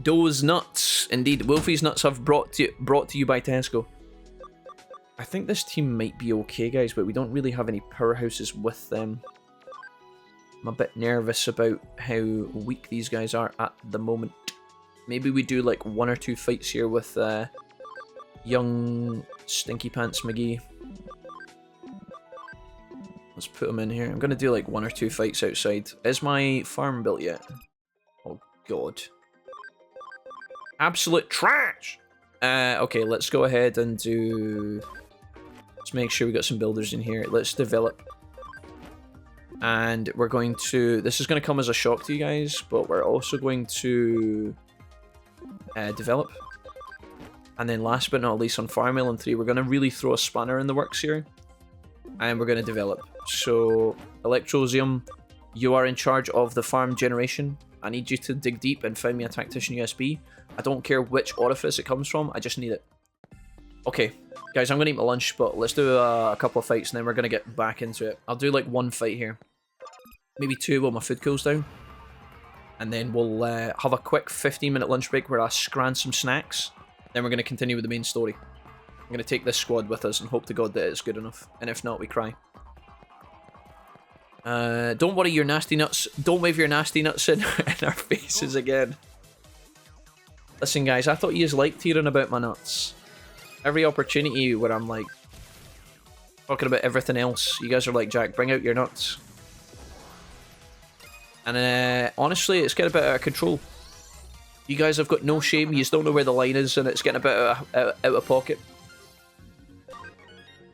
Those nuts. Indeed, Wolfie's nuts have brought to you by Tesco. I think this team might be okay, guys, but we don't really have any powerhouses with them. I'm a bit nervous about how weak these guys are at the moment. Maybe we do like 1 or 2 fights here with young Stinky Pants McGee. Let's put him in here. I'm going to do like 1 or 2 fights outside. Is my farm built yet? Oh, God. Absolute trash! Okay, let's go ahead and do... Let's make sure we got some builders in here. Let's develop. And we're going to... This is going to come as a shock to you guys, but we're also going to develop. And then last but not least on Farm Island 3, we're going to really throw a spanner in the works here. And we're going to develop. So, Electrosium, you are in charge of the farm generation. I need you to dig deep and find me a Tactician USB. I don't care which orifice it comes from, I just need it. Okay, guys, I'm going to eat my lunch, but let's do a couple of fights and then we're going to get back into it. I'll do like 1 fight here. Maybe 2 while my food cools down. And then we'll have a quick 15-minute lunch break where I scran some snacks. Then we're going to continue with the main story. I'm going to take this squad with us and hope to God that it's good enough. And if not, we cry. Don't worry, your nasty nuts. Don't wave your nasty nuts in our faces again. Listen, guys, I thought you liked hearing about my nuts. Every opportunity where I'm like talking about everything else, you guys are like, Jack, bring out your nuts. And honestly, it's getting a bit out of control. You guys have got no shame. You don't know where the line is, and it's getting a bit out of pocket.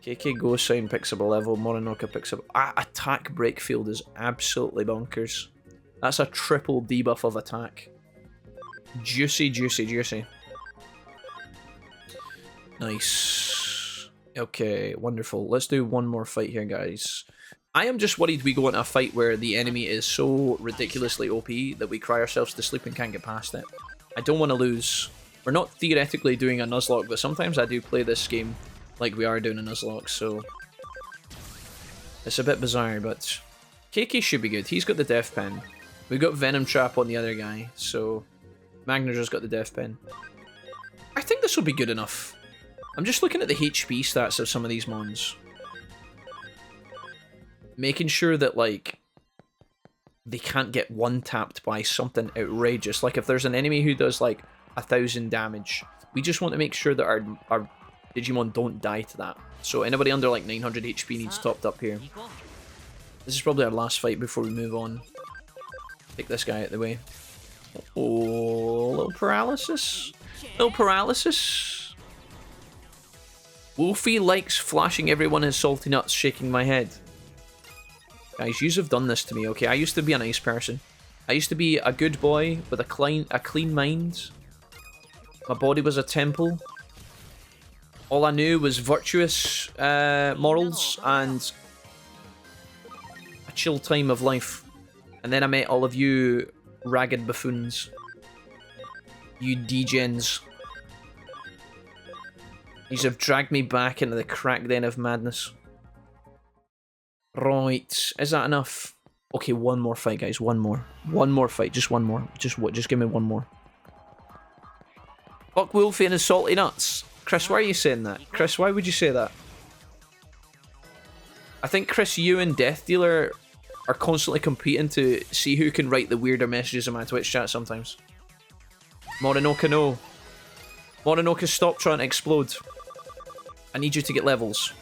KK Ghost Sign picks up a level. Morinoka picks up... attack break field is absolutely bonkers. That's a triple debuff of attack. Juicy, juicy, juicy. Nice. Okay, wonderful. Let's do 1 more fight here, guys. I am just worried we go into a fight where the enemy is so ridiculously OP that we cry ourselves to sleep and can't get past it. I don't want to lose. We're not theoretically doing a Nuzlocke, but sometimes I do play this game like we are doing a Nuzlocke, so... It's a bit bizarre, but... KK should be good. He's got the Death Pen. We've got Venom Trap on the other guy, so... Magner's got the Death Pen. I think this will be good enough. I'm just looking at the HP stats of some of these mons. Making sure that, like, they can't get one-tapped by something outrageous. Like, if there's an enemy who does, like, 1,000 damage, we just want to make sure that our Digimon don't die to that. So anybody under, like, 900 HP needs topped up here. This is probably our last fight before we move on. Take this guy out of the way. Oh, little paralysis. Little paralysis. Wolfie likes flashing everyone his salty nuts, shaking my head. Guys, yous have done this to me, okay? I used to be a nice person. I used to be a good boy with a clean mind. My body was a temple. All I knew was virtuous morals and a chill time of life. And then I met all of you ragged buffoons. You degens. These have dragged me back into the crack den of madness. Right, is that enough? Okay, 1 more fight, guys. 1 more. 1 more fight. Just 1 more. Just give me 1 more. Fuck Wolfie and his salty nuts. Chris, why are you saying that? Chris, why would you say that? I think Chris, you and Death Dealer are constantly competing to see who can write the weirder messages in my Twitch chat sometimes. Morinoka, no. Morinoka, stop trying to explode. I need you to get levels.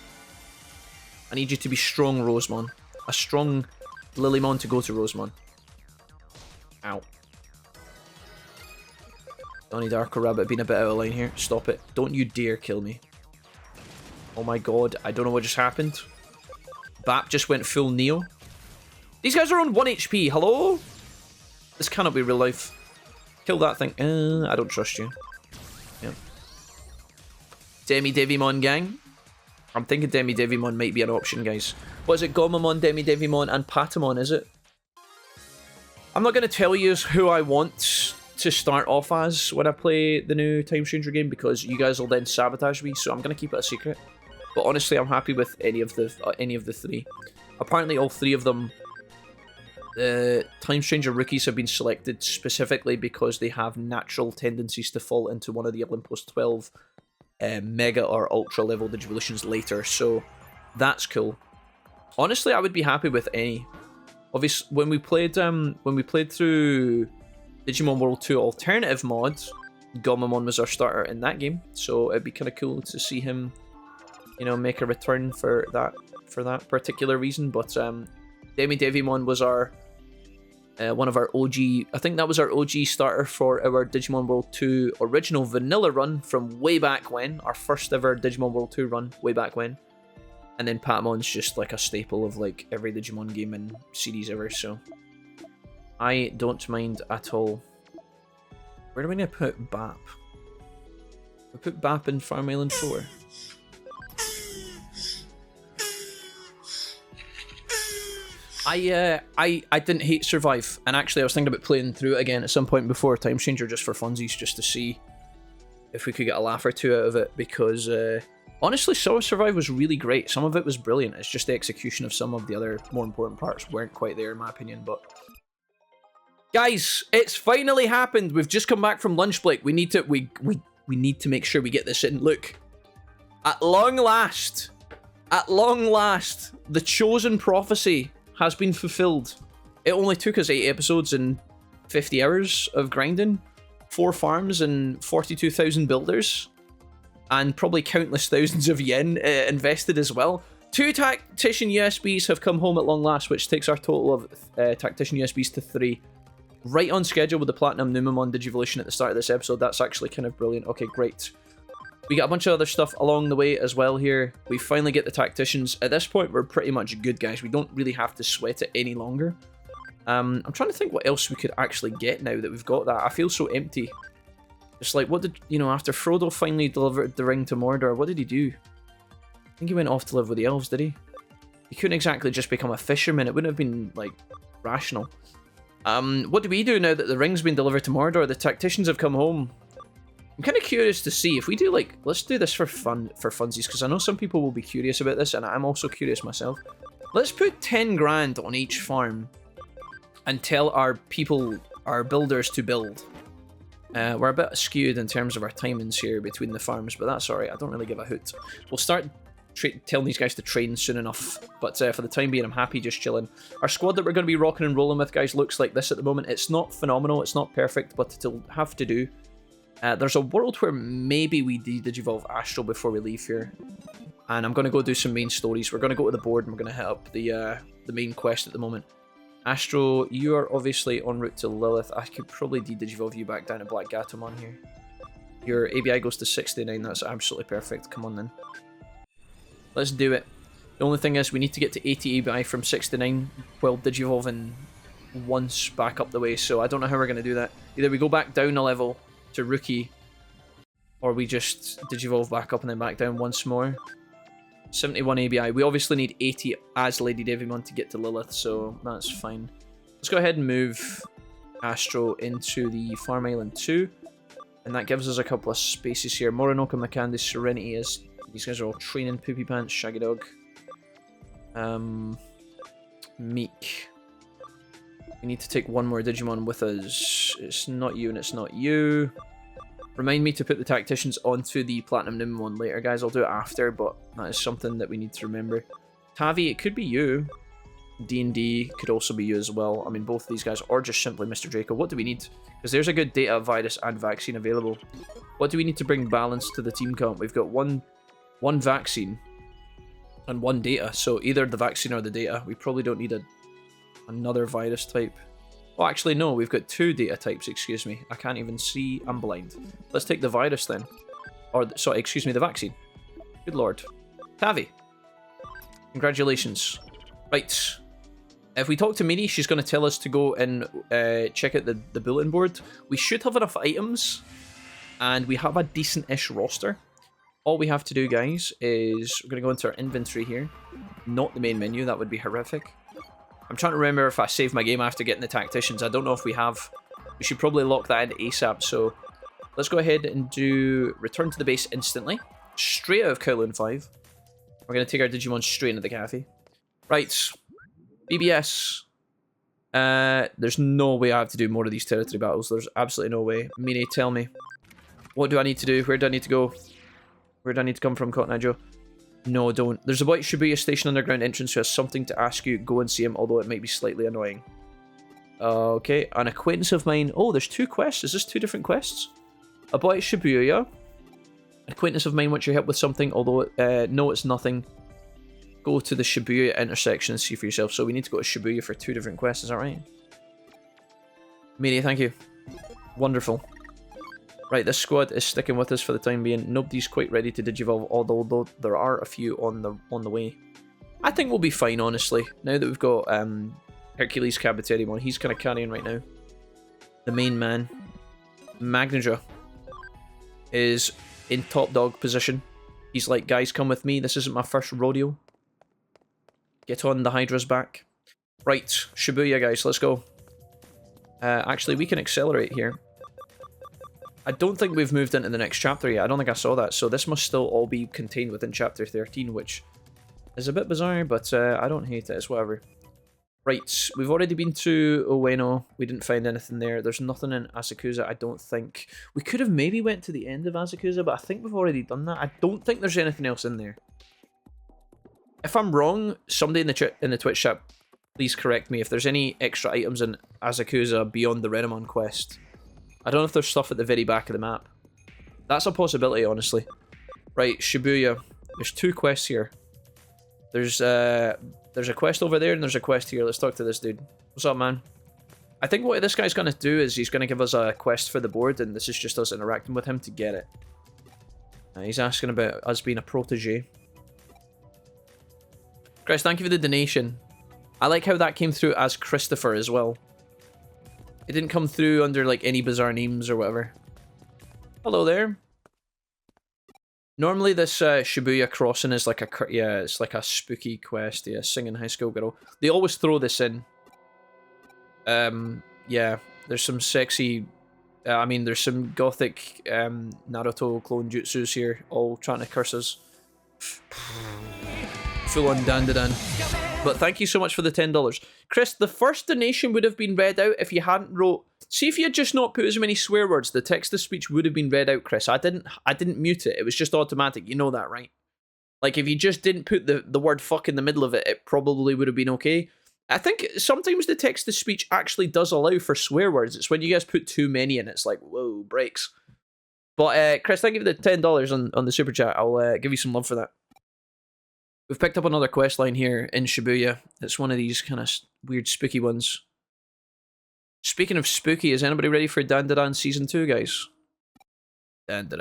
I need you to be strong, Rosemon. A strong Lilymon to go to Rosemon. Ow. Donnie Darko Rabbit being a bit out of line here. Stop it. Don't you dare kill me. Oh my god, I don't know what just happened. Bap just went full Neo. These guys are on 1 HP, hello? This cannot be real life. Kill that thing. I don't trust you. Yep. Demi Devimon gang. I'm thinking Demi Devimon might be an option, guys. What is it? Gomamon, Demi Devimon, and Patamon, is it? I'm not going to tell you who I want to start off as when I play the new Time Stranger game, because you guys will then sabotage me, so I'm going to keep it a secret. But honestly, I'm happy with any of the three. Apparently, all three of them, the Time Stranger rookies, have been selected specifically because they have natural tendencies to fall into one of the Olympus 12 mega or ultra level Digivolutions later. So that's cool. Honestly, I would be happy with any. Obviously, when we played through Digimon World 2 alternative mod, Gomamon was our starter in that game, so it'd be kind of cool to see him, you know, make a return for that particular reason. But Demi Devimon was our one of our OG. I think that was our OG starter for our Digimon World 2 original vanilla run from way back when, our first ever Digimon World 2 run way back when. And then Patamon's just like a staple of like every Digimon game and series ever, so I don't mind at all. Where do we need to put Bap? We put Bap in Farm Island 4. I didn't hate Survive, and actually I was thinking about playing through it again at some point before Time Changer just for funsies, just to see if we could get a laugh or two out of it, because honestly, some of Survive was really great. Some of it was brilliant. It's just the execution of some of the other more important parts weren't quite there, in my opinion. But guys, it's finally happened. We've just come back from lunch break. We need to make sure we get this in. Look, at long last, the chosen prophecy has been fulfilled. It only took us 8 episodes and 50 hours of grinding, 4 farms and 42,000 builders, and probably countless thousands of yen invested as well. 2 Tactician USBs have come home at long last, which takes our total of Tactician USBs to 3. Right on schedule with the Platinum Numemon Digivolution at the start of this episode. That's actually kind of brilliant. Okay, great. We got a bunch of other stuff along the way as well here. We finally get the Tacticians. At this point, we're pretty much good, guys. We don't really have to sweat it any longer. I'm trying to think what else we could actually get now that we've got that. I feel so empty. Just like, what did, you know, after Frodo finally delivered the ring to Mordor, what did he do? I think he went off to live with the elves, did he? He couldn't exactly just become a fisherman. It wouldn't have been, like, rational. What do we do now that the ring's been delivered to Mordor? The Tacticians have come home. I'm kind of curious to see if we do, like, let's do this for fun, for funsies, because I know some people will be curious about this, and I'm also curious myself. Let's put 10 grand on each farm and tell our people, our builders, to build. We're a bit skewed in terms of our timings here between the farms, but that's alright. I don't really give a hoot. We'll start telling these guys to train soon enough, but for the time being, I'm happy just chilling. Our squad that we're going to be rocking and rolling with, guys, looks like this at the moment. It's not phenomenal, it's not perfect, but it'll have to do. There's a world where maybe we Digivolve Astro before we leave here, and I'm going to go do some main stories. We're going to go to the board and we're going to hit up the main quest at the moment. Astro, you are obviously en route to Lilith. I could probably Digivolve you back down at Black Gatomon here. Your ABI goes to 69, that's absolutely perfect. Come on then. Let's do it. The only thing is we need to get to 80 ABI from 69 while Digivolving once back up the way, so I don't know how we're going to do that. Either we go back down a level to Rookie, or we just Digivolve back up and then back down once more. 71 ABI. We obviously need 80 as Lady Devimon to get to Lilith, so that's fine. Let's go ahead and move Astro into the Farm Island 2, and that gives us a couple of spaces here. Morinoka, Makandi, Serenity is... These guys are all training. Poopy Pants, Shaggy Dog. Meek. We need to take one more Digimon with us. It's not you and it's not you. Remind me to put the Tacticians onto the Platinum Numemon later, guys. I'll do it after, but that is something that we need to remember. Tavi, it could be you. D&D could also be you as well. I mean, both of these guys, or just simply Mr. Draco. What do we need? Because there's a good data, virus, and vaccine available. What do we need to bring balance to the team count? We've got one vaccine and 1 data. So either the vaccine or the data. We probably don't need another virus type. Well, actually, no. We've got 2 data types, excuse me. I can't even see. I'm blind. Let's take the virus then. Or, sorry, excuse me, the vaccine. Good lord. Tavi. Congratulations. Right. If we talk to Mini, she's going to tell us to go and check out the bulletin board. We should have enough items, and we have a decent-ish roster. All we have to do, guys, is we're going to go into our inventory here. Not the main menu, that would be horrific. I'm trying to remember if I saved my game after getting the tacticians. I don't know if we have. We should probably lock that in ASAP, so let's go ahead and do return to the base instantly. Straight out of Kowloon 5. We're going to take our Digimon straight into the cafe. Right. BBS. There's no way I have to do more of these territory battles. There's absolutely no way. Mine, tell me. What do I need to do? Where do I need to go? Where do I need to come from, Cotton Eye Joe? No, don't. There's a boy at Shibuya Station underground entrance who has something to ask you. Go and see him, although it might be slightly annoying. Okay, an acquaintance of mine. Oh, there's 2 quests. Is this 2 different quests? A boy at Shibuya. An acquaintance of mine wants your help with something, although no, it's nothing. Go to the Shibuya intersection and see for yourself. So we need to go to Shibuya for 2 different quests, is that right? Miri, thank you. Wonderful. Right, this squad is sticking with us for the time being. Nobody's quite ready to digivolve, although there are a few on the way. I think we'll be fine, honestly. Now that we've got Hercules Cabaterimon, he's kind of carrying right now. The main man, Magnadra, is in top dog position. He's like, guys, come with me. This isn't my first rodeo. Get on, the Hydra's back. Right, Shibuya, guys, let's go. Actually, we can accelerate here. I don't think we've moved into the next chapter yet. I don't think I saw that. So this must still all be contained within chapter 13, which is a bit bizarre, but I don't hate it. It's whatever. Right, we've already been to Ueno. We didn't find anything there. There's nothing in Asakusa, I don't think. We could have maybe went to the end of Asakusa, but I think we've already done that. I don't think there's anything else in there. If I'm wrong, somebody in the Twitch chat, please correct me. If there's any extra items in Asakusa beyond the Renamon quest. I don't know if there's stuff at the very back of the map. That's a possibility, honestly. Right, Shibuya. There's 2 quests here. There's a quest over there and there's a quest here. Let's talk to this dude. What's up, man? I think what this guy's going to do is he's going to give us a quest for the board, and this is just us interacting with him to get it. He's asking about us being a protege. Chris, thank you for the donation. I like how that came through as Christopher as well. It didn't come through under like any bizarre names or whatever. Hello there. Normally this Shibuya crossing is like it's like a spooky quest. Yeah, singing high school girl. They always throw this in. Yeah, there's some sexy. I mean, there's some gothic Naruto clone jutsus here, all trying to curse us. Full on dandadan. But thank you so much for the $10. Chris, the first donation would have been read out if you hadn't wrote... See, if you had just not put as many swear words, the text-to-speech would have been read out, Chris. I didn't mute it. It was just automatic. You know that, right? Like, if you just didn't put the word fuck in the middle of it, it probably would have been okay. I think sometimes the text-to-speech actually does allow for swear words. It's when you guys put too many in, it's like, whoa, breaks. But, Chris, thank you for the $10 on the super chat. I'll give you some love for that. We've picked up another quest line here in Shibuya. It's one of these kind of weird spooky ones. Speaking of spooky, is anybody ready for Dandadan Season 2, guys? That's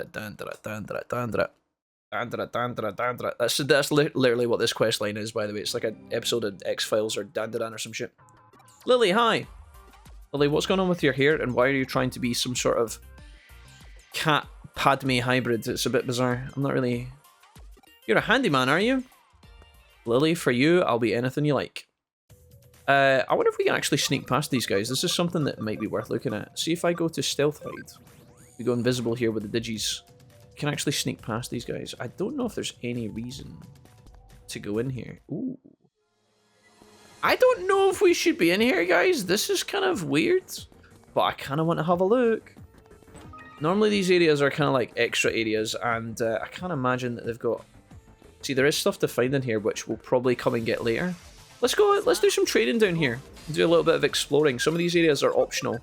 literally what this quest line is, by the way. It's like an episode of X-Files or Dandadan or some shit. Lily, hi! Lily, what's going on with your hair, and why are you trying to be some sort of cat Padme hybrid? It's a bit bizarre. I'm not really... You're a handyman, are you? Lily, for you, I'll be anything you like. I wonder if we can actually sneak past these guys. This is something that might be worth looking at. See if I go to stealth hide. We go invisible here with the Digis. We can actually sneak past these guys. I don't know if there's any reason to go in here. Ooh. I don't know if we should be in here, guys. This is kind of weird. But I kind of want to have a look. Normally these areas are kind of like extra areas. And I can't imagine that they've got See, there is stuff to find in here, which we'll probably come and get later. Let's go, let's do some trading down here. Do a little bit of exploring. Some of these areas are optional.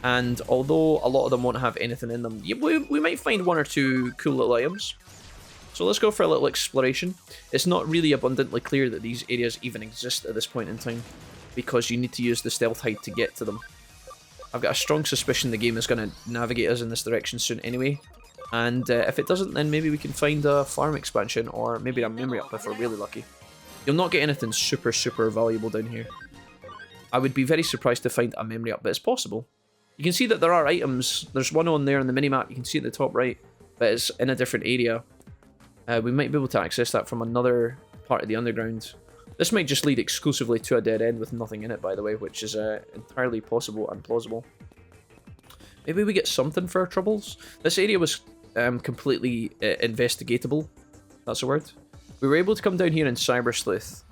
And although a lot of them won't have anything in them, we might find one or two cool little items. So let's go for a little exploration. It's not really abundantly clear that these areas even exist at this point in time, because you need to use the stealth hide to get to them. I've got a strong suspicion the game is going to navigate us in this direction soon anyway. And if it doesn't, then maybe we can find a farm expansion, or maybe a memory up if we're really lucky. You'll not get anything super, super valuable down here. I would be very surprised to find a memory up, but it's possible. You can see that there are items. There's one on there on the minimap, you can see at the top right, but it's in a different area. We might be able to access that from another part of the underground. This might just lead exclusively to a dead end with nothing in it, by the way, which is entirely possible and plausible. Maybe we get something for our troubles. This area was completely investigatable. That's a word. We were able to come down here in Cyber Sleuth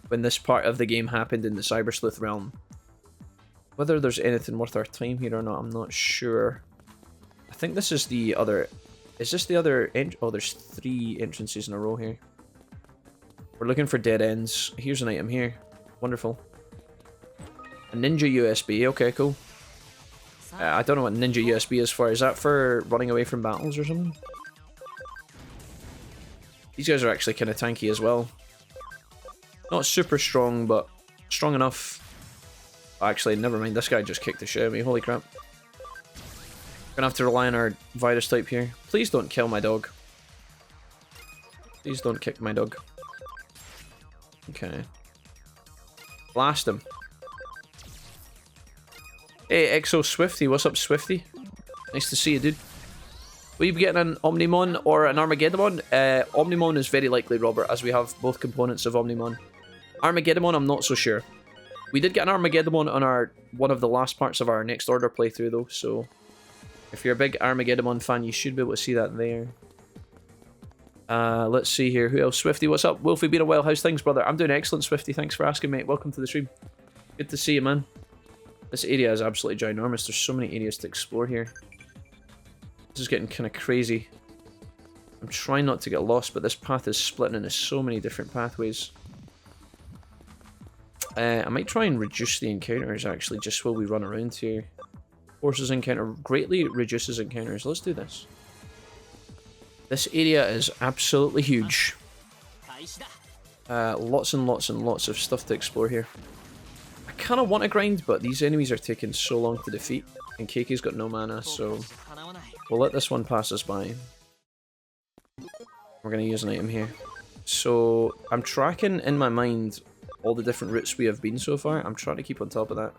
when this part of the game happened in the Cyber Sleuth realm. Whether there's anything worth our time here or not, I'm not sure. I think this is the other... Is this the other... Oh, there's 3 entrances in a row here. We're looking for dead ends. Here's an item here. Wonderful. A ninja USB. Okay, cool. I don't know what ninja USB is for. Is that for running away from battles or something? These guys are actually kind of tanky as well. Not super strong, but strong enough. Actually, never mind. This guy just kicked the shit out of me. Holy crap. Gonna have to rely on our virus type here. Please don't kill my dog. Please don't kick my dog. Okay. Blast him. Hey, Exo Swifty. What's up, Swifty? Nice to see you, dude. Will you be getting an Omnimon or an Armageddon? Omnimon is very likely, Robert, as we have both components of Omnimon. Armageddon, I'm not so sure. We did get an Armageddon on one of the last parts of our Next Order playthrough, though, so if you're a big Armageddon fan, you should be able to see that there. Let's see here. Who else? Swifty, what's up? Wolfie, been a while. How's things, brother? I'm doing excellent, Swifty. Thanks for asking, mate. Welcome to the stream. Good to see you, man. This area is absolutely ginormous. There's so many areas to explore here. This is getting kind of crazy. I'm trying not to get lost, but this path is splitting into so many different pathways. I might try and reduce the encounters, actually, just while we run around here. Forces encounter greatly reduces encounters. Let's do this. This area is absolutely huge. Lots and lots and lots of stuff to explore here. I kind of want to grind, but these enemies are taking so long to defeat. And Keiki's got no mana, so we'll let this one pass us by. We're going to use an item here. So I'm tracking in my mind all the different routes we have been so far. I'm trying to keep on top of that.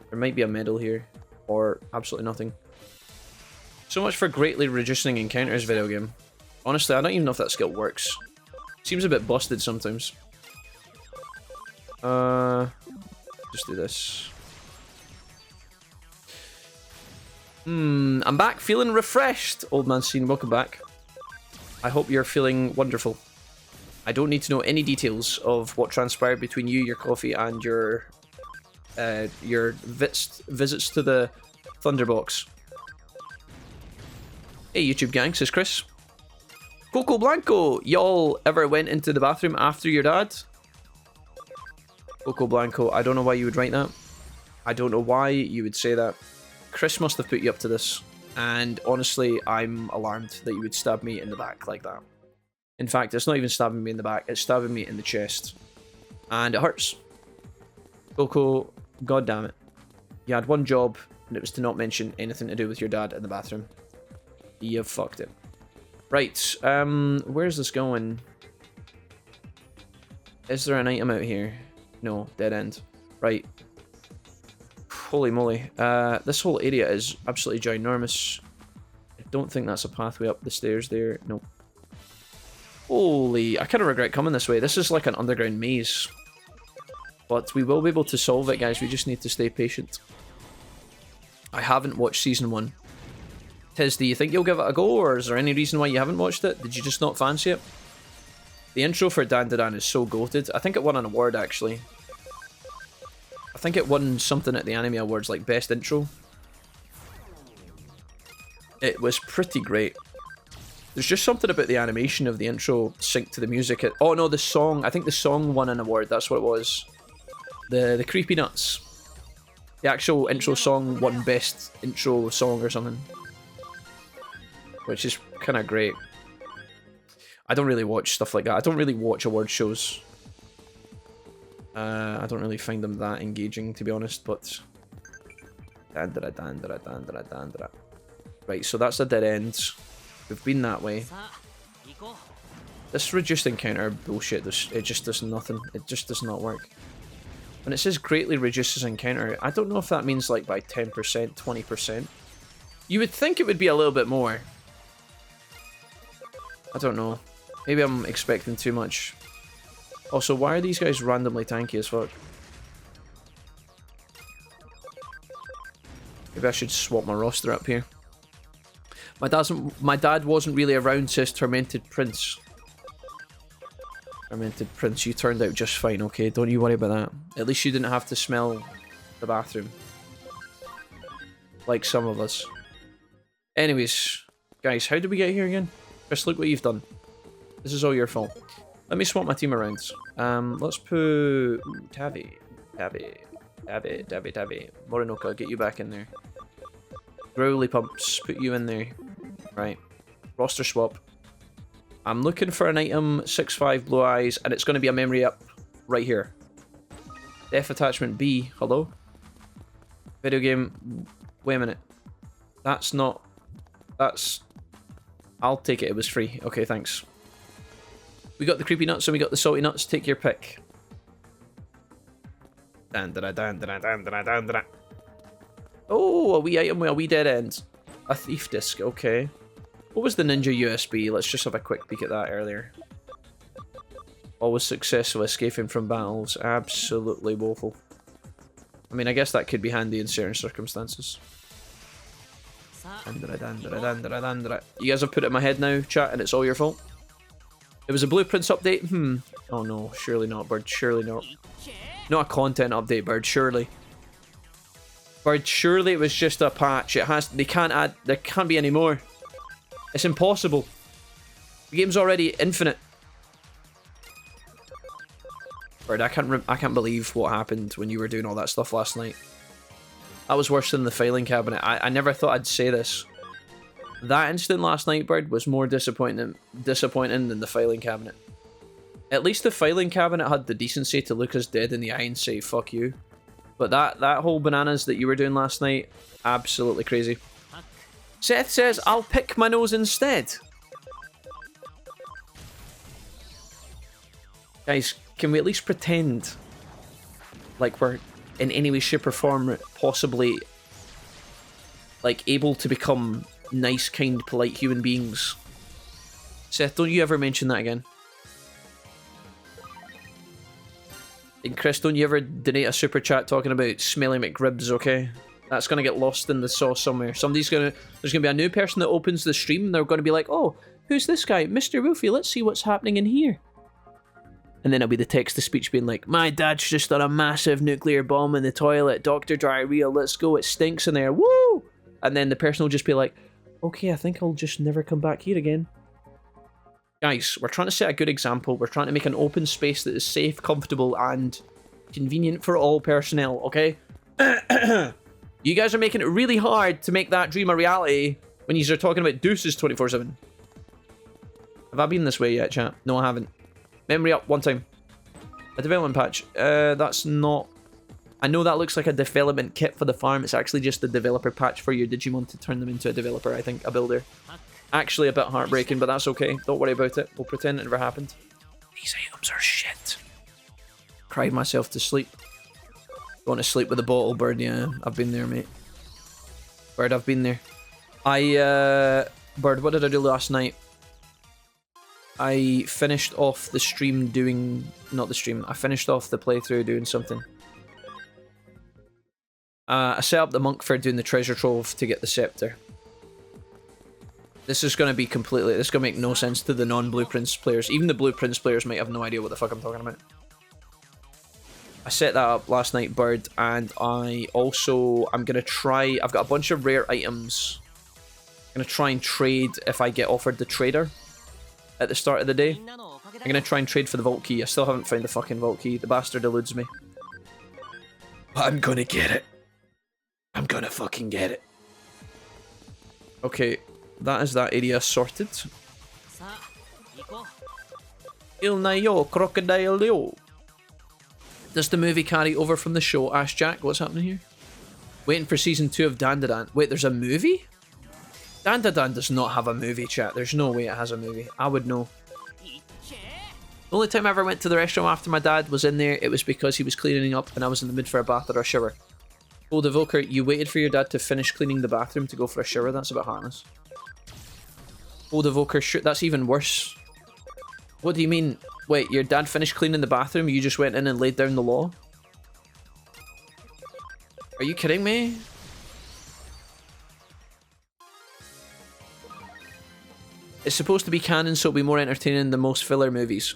There might be a medal here, or absolutely nothing. So much for greatly reducing encounters video game. Honestly, I don't even know if that skill works. Seems a bit busted sometimes. Just do this. I'm back feeling refreshed. Old man scene, welcome back. I hope you're feeling wonderful. I don't need to know any details of what transpired between you, your coffee, and your visits to the Thunderbox. Hey, YouTube gang, says Chris. Coco Blanco, y'all ever went into the bathroom after your dad? Coco Blanco, I don't know why you would write that. I don't know why you would say that. Chris must have put you up to this. And honestly, I'm alarmed that you would stab me in the back like that. In fact, it's not even stabbing me in the back, it's stabbing me in the chest. And it hurts. Coco, god damn it. You had one job, and it was to not mention anything to do with your dad in the bathroom. You fucked it. Right, where's this going? Is there an item out here? No, dead end. Right. Holy moly. This whole area is absolutely ginormous. I don't think that's a pathway up the stairs there. Nope. Holy, I kind of regret coming this way. This is like an underground maze. But we will be able to solve it, guys. We just need to stay patient. I haven't watched Season 1. Tiz, do you think you'll give it a go, or is there any reason why you haven't watched it? Did you just not fancy it? The intro for Dan Dan is so goated. I think it won an award, actually. I think it won something at the Anime Awards, like Best Intro. It was pretty great. There's just something about the animation of the intro synced to the music. Oh no, the song. I think the song won an award. That's what it was. The Creepy Nuts. The actual intro song won best intro song or something. Which is kind of great. I don't really watch stuff like that. I don't really watch award shows. I don't really find them that engaging, to be honest, but... Right, so that's a dead end. We've been that way. This reduced encounter bullshit, it just does nothing. It just does not work. When it says greatly reduces encounter, I don't know if that means like by 10%, 20%. You would think it would be a little bit more. I don't know. Maybe I'm expecting too much. Also, why are these guys randomly tanky as fuck? Maybe I should swap my roster up here. My dad wasn't really around, says Tormented Prince. Tormented Prince, you turned out just fine, okay? Don't you worry about that. At least you didn't have to smell the bathroom. Like some of us. Anyways, guys, how did we get here again? Chris, look what you've done. This is all your fault. Let me swap my team around. Let's put... Ooh, Tavi. Morinoka, get you back in there. Growly Pumps, put you in there. Right. Roster swap. I'm looking for an item, 6-5 Blue Eyes, and it's going to be a memory up right here. Def Attachment B. Hello? Video game. Wait a minute. That's not... That's... I'll take it. It was free. Okay, thanks. We got the Creepy Nuts and we got the Salty Nuts. Take your pick. Oh, a wee item with a wee dead end. A thief disc, okay. What was the Ninja USB? Let's just have a quick peek at that earlier. Always successful escaping from battles. Absolutely woeful. I mean, I guess that could be handy in certain circumstances. You guys have put it in my head now, chat, and it's all your fault. It was a blueprints update? Oh no, surely not, Bird. Surely not. Not a content update, Bird. Surely. Bird, surely it was just a patch. It has. They can't add. There can't be any more. It's impossible. The game's already infinite. Bird, I can't believe what happened when you were doing all that stuff last night. That was worse than the filing cabinet. I never thought I'd say this. That incident last night, Bird, was more disappointing than the filing cabinet. At least the filing cabinet had the decency to look us dead in the eye and say, fuck you. But that whole bananas that you were doing last night, absolutely crazy. Seth says, I'll pick my nose instead. Guys, can we at least pretend like we're in any way, shape or form possibly like able to become nice, kind, polite human beings? Seth, don't you ever mention that again. And Chris, don't you ever donate a super chat talking about smelly McRibs, okay? That's gonna get lost in the sauce somewhere. There's gonna be a new person that opens the stream and they're gonna be like, oh, who's this guy? Mr. Wolfie, let's see what's happening in here. And then it'll be the text-to-speech being like, my dad's just done a massive nuclear bomb in the toilet. Dr. Diarrhea, let's go. It stinks in there. Woo! And then the person will just be like, okay, I think I'll just never come back here again. Guys, we're trying to set a good example. We're trying to make an open space that is safe, comfortable, and convenient for all personnel, okay? You guys are making it really hard to make that dream a reality when you are talking about deuces 24/7. Have I been this way yet, chat? No, I haven't. Memory up one time. A development patch. That's not... I know that looks like a development kit for the farm. It's actually just a developer patch for your Digimon to turn them into a developer, I think. A builder. Actually a bit heartbreaking, but that's okay. Don't worry about it. We'll pretend it never happened. These items are shit. Cried myself to sleep. Going to sleep with a bottle, Bird. Yeah, I've been there, mate. Bird, I've been there. Bird, what did I do last night? I finished off the stream doing... Not the stream. I finished off the playthrough doing something. I set up the monk for doing the treasure trove to get the scepter. This is going to be completely... This is going to make no sense to the non-Blueprints players. Even the Blueprints players might have no idea what the fuck I'm talking about. I set that up last night, Bird, and I'm going to try... I've got a bunch of rare items I'm gonna try and trade if I get offered the trader at the start of the day. I'm gonna try and trade for the vault key. I still haven't found the fucking vault key. The bastard eludes me. But I'm gonna get it. I'm gonna fucking get it. Okay, that is that area sorted. Il Nayo, crocodile yo. Does the movie carry over from the show? Ask Jack. What's happening here? Waiting for season 2 of Dandadan. Wait, there's a movie? Dandadan does not have a movie, chat. There's no way it has a movie. I would know. The only time I ever went to the restroom after my dad was in there, it was because he was cleaning up and I was in the mood for a bath or a shower. Old Evoker, you waited for your dad to finish cleaning the bathroom to go for a shower? That's a bit heartless. Old Evoker, that's even worse. What do you mean? Wait, your dad finished cleaning the bathroom, you just went in and laid down the law? Are you kidding me? It's supposed to be canon, so it'll be more entertaining than most filler movies.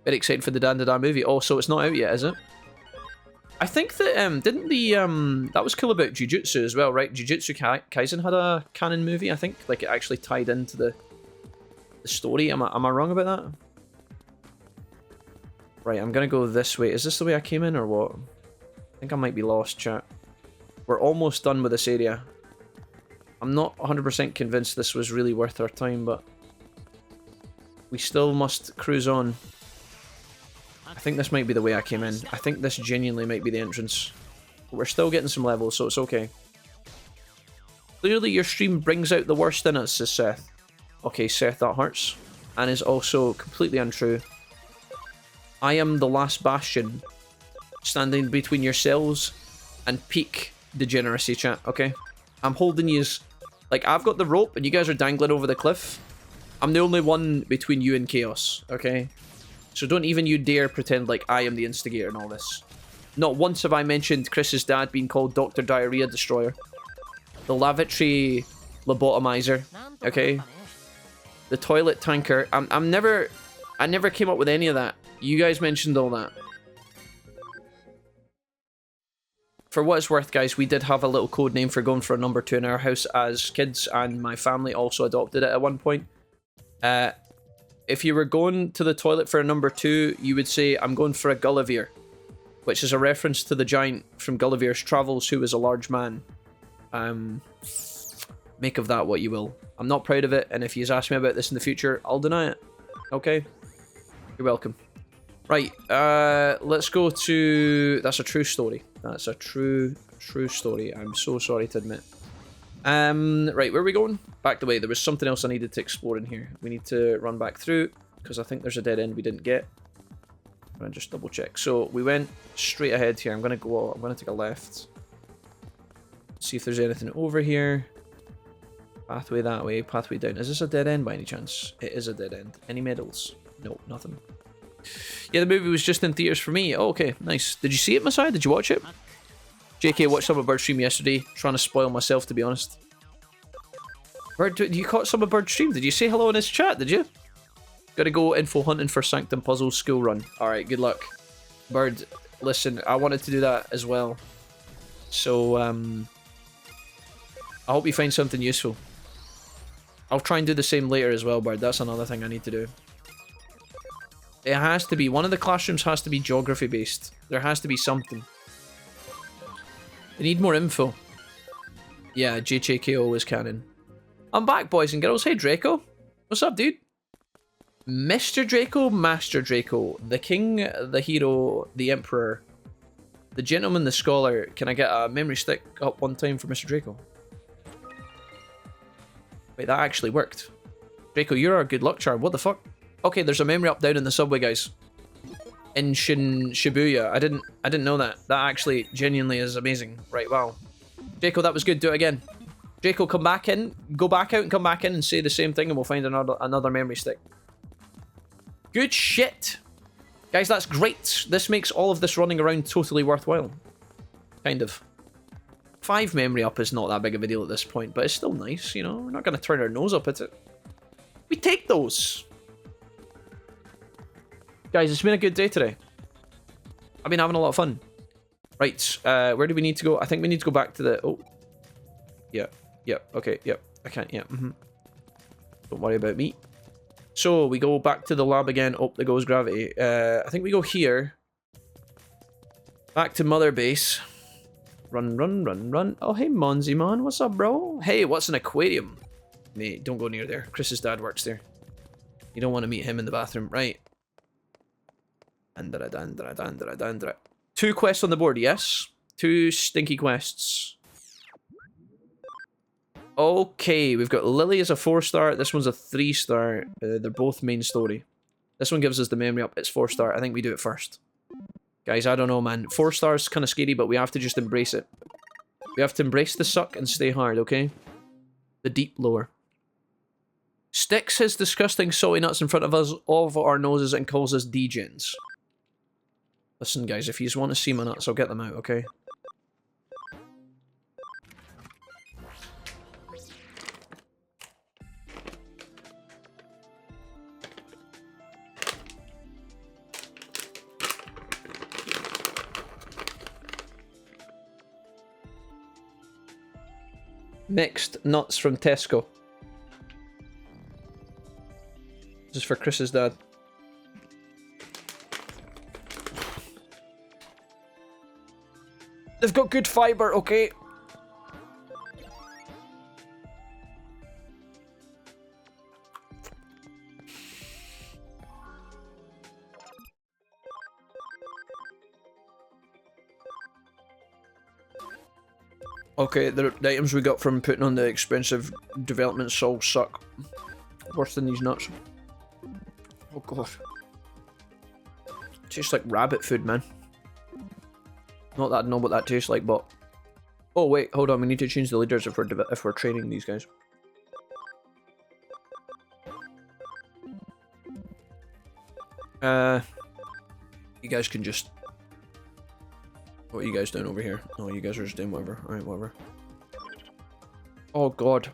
Very excited for the Dandadan movie. Oh, so it's not out yet, is it? I think that, didn't the, that was cool about Jujutsu as well, right? Jujutsu Kaisen had a canon movie, I think. Like, it actually tied into the story. Am I wrong about that? Right, I'm gonna go this way. Is this the way I came in, or what? I think I might be lost, chat. We're almost done with this area. I'm not 100% convinced this was really worth our time, but we still must cruise on. I think this might be the way I came in. I think this genuinely might be the entrance. But we're still getting some levels, so it's okay. Clearly your stream brings out the worst in us, says Seth. Okay, Seth, that hurts. And is also completely untrue. I am the last bastion standing between yourselves and peak degeneracy, chat, okay? I'm holding yous. Like, I've got the rope and you guys are dangling over the cliff. I'm the only one between you and chaos, okay? So don't even you dare pretend like I am the instigator in all this. Not once have I mentioned Chris's dad being called Dr. Diarrhea Destroyer. The lavatory lobotomizer, okay? The toilet tanker. I never came up with any of that. You guys mentioned all that. For what it's worth, guys, we did have a little code name for going for a number 2 in our house as kids, and my family also adopted it at one point. If you were going to the toilet for a number 2, you would say, I'm going for a Gulliver, which is a reference to the giant from Gulliver's Travels, who was a large man. Make of that what you will. I'm not proud of it, and if you ask me about this in the future, I'll deny it. Okay? You're welcome. Right, let's go to... That's a true story. That's a true story. I'm so sorry to admit. Right, where are we going? Back the way. There was something else I needed to explore in here. We need to run back through, because I think there's a dead end we didn't get. I'm going to just double check. So, we went straight ahead here. I'm going to take a left. See if there's anything over here. Pathway that way, pathway down. Is this a dead end by any chance? It is a dead end. Any medals? No, nothing. Yeah, the movie was just in theaters for me. Oh, okay, nice. Did you see it, Messiah? Did you watch it? JK watched some of Bird's stream yesterday, trying to spoil myself, to be honest. Bird, you caught some of Bird's stream? Did you say hello in his chat, did you? Gotta go info hunting for Sanctum Puzzle school run. Alright, good luck. Bird, listen, I wanted to do that as well. So, I hope you find something useful. I'll try and do the same later as well, Bird. That's another thing I need to do. It has to be. One of the classrooms has to be geography based. There has to be something. They need more info. Yeah, JJKO is canon. I'm back, boys and girls. Hey, Draco. What's up, dude? Mr. Draco, Master Draco. The king, the hero, the emperor. The gentleman, the scholar. Can I get a memory stick up one time for Mr. Draco? Wait, that actually worked. Draco, you're our good luck charm. What the fuck? Okay, there's a memory up down in the subway, guys. In Shibuya. I didn't know that. That actually genuinely is amazing. Right, wow. Draco, that was good. Do it again. Draco, come back in. Go back out and come back in and say the same thing and we'll find another memory stick. Good shit. Guys, that's great. This makes all of this running around totally worthwhile. Kind of. 5 memory up is not that big of a deal at this point, but it's still nice, you know? We're not going to turn our nose up at it. We take those. Guys, it's been a good day today. I've been having a lot of fun. Right, where do we need to go? I think we need to go back to the... Oh. Yeah, okay, yeah. I can't, yeah. Don't worry about me. So, we go back to the lab again. Oh, there goes gravity. I think we go here. Back to Mother Base. Run, run, run, run. Oh, hey, Monzimon. What's up, bro? Hey, what's an aquarium? Mate, don't go near there. Chris's dad works there. You don't want to meet him in the bathroom. Right. Two quests on the board, yes? Two stinky quests. Okay, we've got Lily as a 4-star. This one's a 3-star. They're both main story. This one gives us the memory up. It's 4-star. I think we do it first. Guys, I don't know, man. 4 stars kind of scary, but we have to just embrace it. We have to embrace the suck and stay hard, okay? The deep lore. Sticks his disgusting salty nuts in front of us, of our noses, and calls us degens. Listen, guys, if you want to see my nuts, I'll get them out, okay? Mixed nuts from Tesco. This is for Chris's dad. They've got good fiber, okay? Okay, the items we got from putting on the expensive developments all suck. Worse than these nuts. Oh gosh. Tastes like rabbit food, man. Not that I know what that tastes like, but... Oh wait, hold on, we need to change the leaders if we're training these guys. You guys can just... What are you guys doing over here? Oh, you guys are just doing whatever. Alright, whatever. Oh god.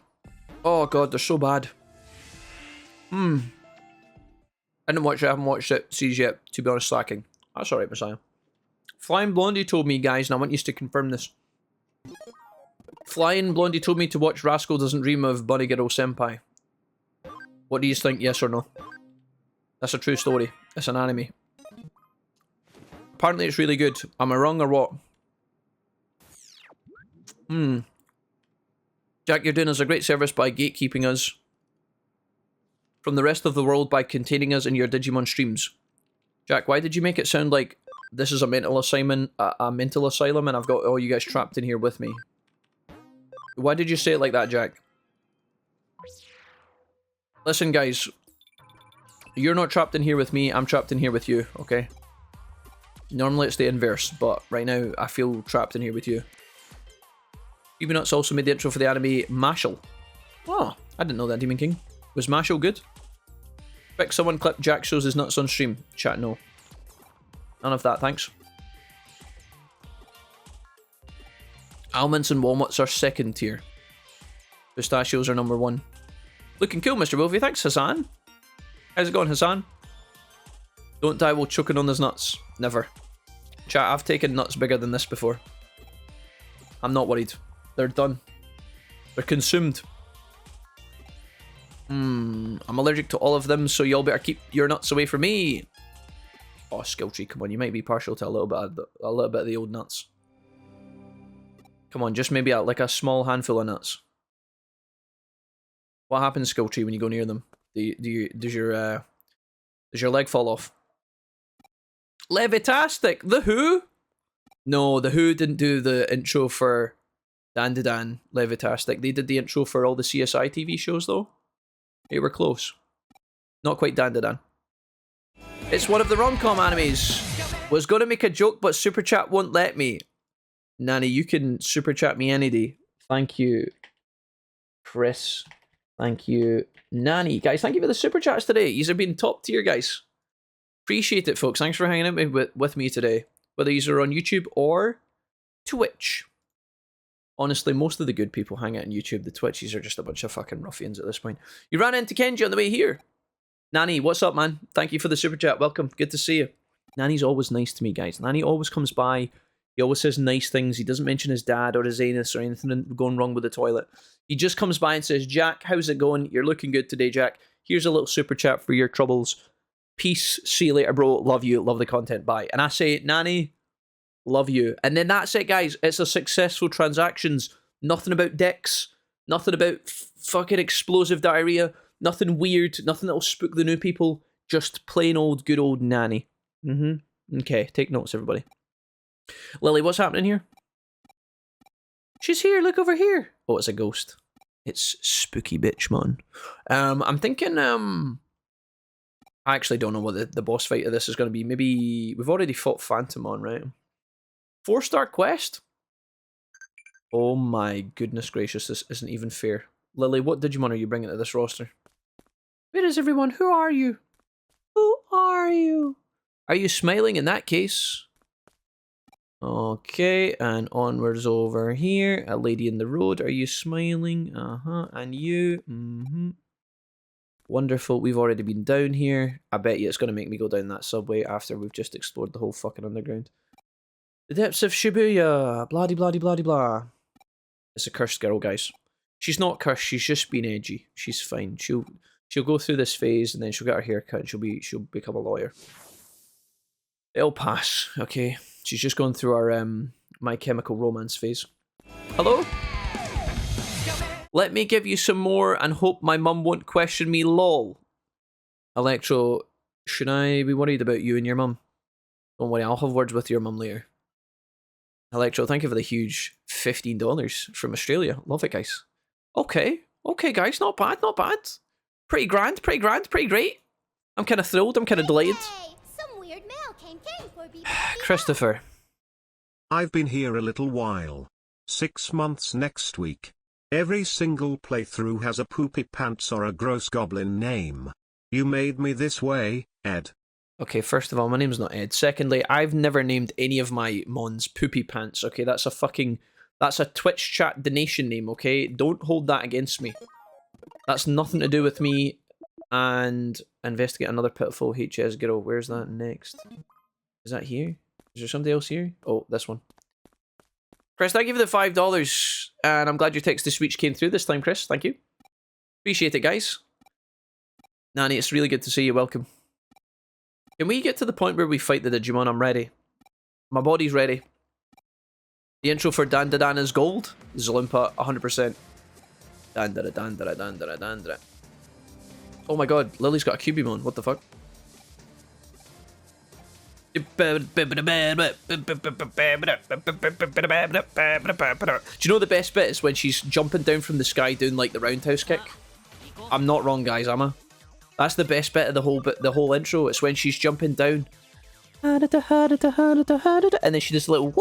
Oh god, they're so bad. I didn't watch it, I haven't watched it series yet, to be honest, slacking. That's alright, Messiah. Flying Blondie told me, guys, and I want you to confirm this. Flying Blondie told me to watch Rascal Doesn't Dream of Bunny Girl Senpai. What do you think, yes or no? That's a true story. It's an anime. Apparently it's really good. Am I wrong or what? Jack, you're doing us a great service by gatekeeping us from the rest of the world by containing us in your Digimon streams. Jack, why did you make it sound like this is a mental asylum, and I've got all you guys trapped in here with me? Why did you say it like that, Jack? Listen, guys. You're not trapped in here with me, I'm trapped in here with you, okay? Normally it's the inverse, but right now I feel trapped in here with you. Nuts also made the intro for the anime Mashal. Oh, I didn't know that, Demon King. Was Mashal good? Quick, someone clip Jack shows his nuts on stream. Chat, no. None of that, thanks. Almonds and walnuts are second tier. Pistachios are number 1. Looking cool, Mr. Wolfie. Thanks, Hassan. How's it going, Hassan? Don't die while choking on those nuts. Never. Chat, I've taken nuts bigger than this before. I'm not worried. They're done. They're consumed. I'm allergic to all of them, so y'all better keep your nuts away from me. Oh, skill tree, come on. You might be partial to a little bit of the old nuts. Come on, just maybe like a small handful of nuts. What happens, skill tree, when you go near them? Does your leg fall off? Levitastic! The Who? No, The Who didn't do the intro for Dan Levitastic. They did the intro for all the CSI TV shows, though. They were close. Not quite Dan. It's one of the rom-com animes. Was gonna make a joke, but Super Chat won't let me. Nanny, you can Super Chat me any day. Thank you, Chris. Thank you, Nanny. Guys, thank you for the Super Chats today. These have been top tier, guys. Appreciate it, folks. Thanks for hanging out with me today. Whether these are on YouTube or Twitch. Honestly, most of the good people hang out on YouTube. The Twitchies are just a bunch of fucking ruffians at this point. You ran into Kenji on the way here. Nanny, what's up, man? Thank you for the Super Chat. Welcome. Good to see you. Nanny's always nice to me, guys. Nanny always comes by, He always says nice things. He doesn't mention his dad or his anus or anything going wrong with the toilet. He just comes by and says, Jack, how's it going? You're looking good today, Jack. Here's a little super chat for your troubles. Peace. See you later, bro. Love you. Love the content. Bye. And I say, Nanny, love you. And then that's it, guys. It's a successful transactions. Nothing about dicks. Nothing about fucking explosive diarrhea. Nothing weird. Nothing that'll spook the new people. Just plain old, good old Nanny. Okay, take notes, everybody. Lily, what's happening here? She's here. Look over here. Oh, it's a ghost. It's spooky bitch, man. I'm thinking, I actually don't know what the boss fight of this is going to be. Maybe we've already fought Phantom on, right? 4-star quest? Oh my goodness gracious, this isn't even fair. Lily, what Digimon are you bringing to this roster? Where is everyone? Who are you? Who are you? Are you smiling in that case? Okay, and onwards over here. A lady in the road. Are you smiling? And you? Wonderful. We've already been down here. I bet you it's going to make me go down that subway after we've just explored the whole fucking underground. The depths of Shibuya. Blah de blah de blah de blah. It's a cursed girl, guys. She's not cursed. She's just been edgy. She's fine. She'll go through this phase and then she'll get her hair cut and she'll become a lawyer. It'll pass. Okay. She's just going through our My Chemical Romance phase. Hello? Let me give you some more and hope my mum won't question me, lol. Electro, should I be worried about you and your mum? Don't worry, I'll have words with your mum later. Electro, thank you for the huge $15 from Australia. Love it, guys. Okay, guys, not bad, not bad. Pretty grand, pretty great. I'm kind of thrilled, I'm kind of delighted. Some weird mail came for Christopher. I've been here a little while. 6 months next week. Every single playthrough has a poopy pants or a gross goblin name. You made me this way, Ed. Okay, first of all, my name's not Ed. Secondly, I've never named any of my mons Poopy Pants, okay? That's a Twitch chat donation name, okay? Don't hold that against me. That's nothing to do with me. And investigate another pitiful HS girl. Where's that next? Is that here? Is there somebody else here? Oh, this one. Chris, thank you for the $5. And I'm glad your text-to-speech came through this time, Chris. Thank you. Appreciate it, guys. Nanny, it's really good to see you. Welcome. Can we get to the point where we fight the Digimon? I'm ready. My body's ready. The intro for Dan is gold. Zlimpa, 100%. Dan. Oh my god, Lily's got a Cubimon. What the fuck? Do you know the best bit is when she's jumping down from the sky doing like the roundhouse kick? I'm not wrong, guys, am I? That's the best bit of the whole intro. It's when she's jumping down. And then she does a little...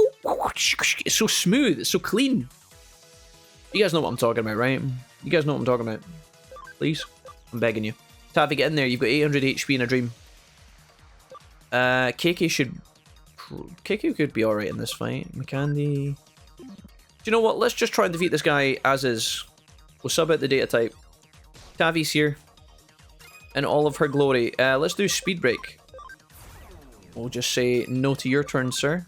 It's so smooth. It's so clean. You guys know what I'm talking about, right? You guys know what I'm talking about. Please. I'm begging you. Tavi, get in there. You've got 800 HP in a dream. Keiki could be alright in this fight. McCandy... Do you know what? Let's just try and defeat this guy as is. We'll sub out the data type. Tavi's here. In all of her glory. Let's do speed break. We'll just say no to your turn, sir.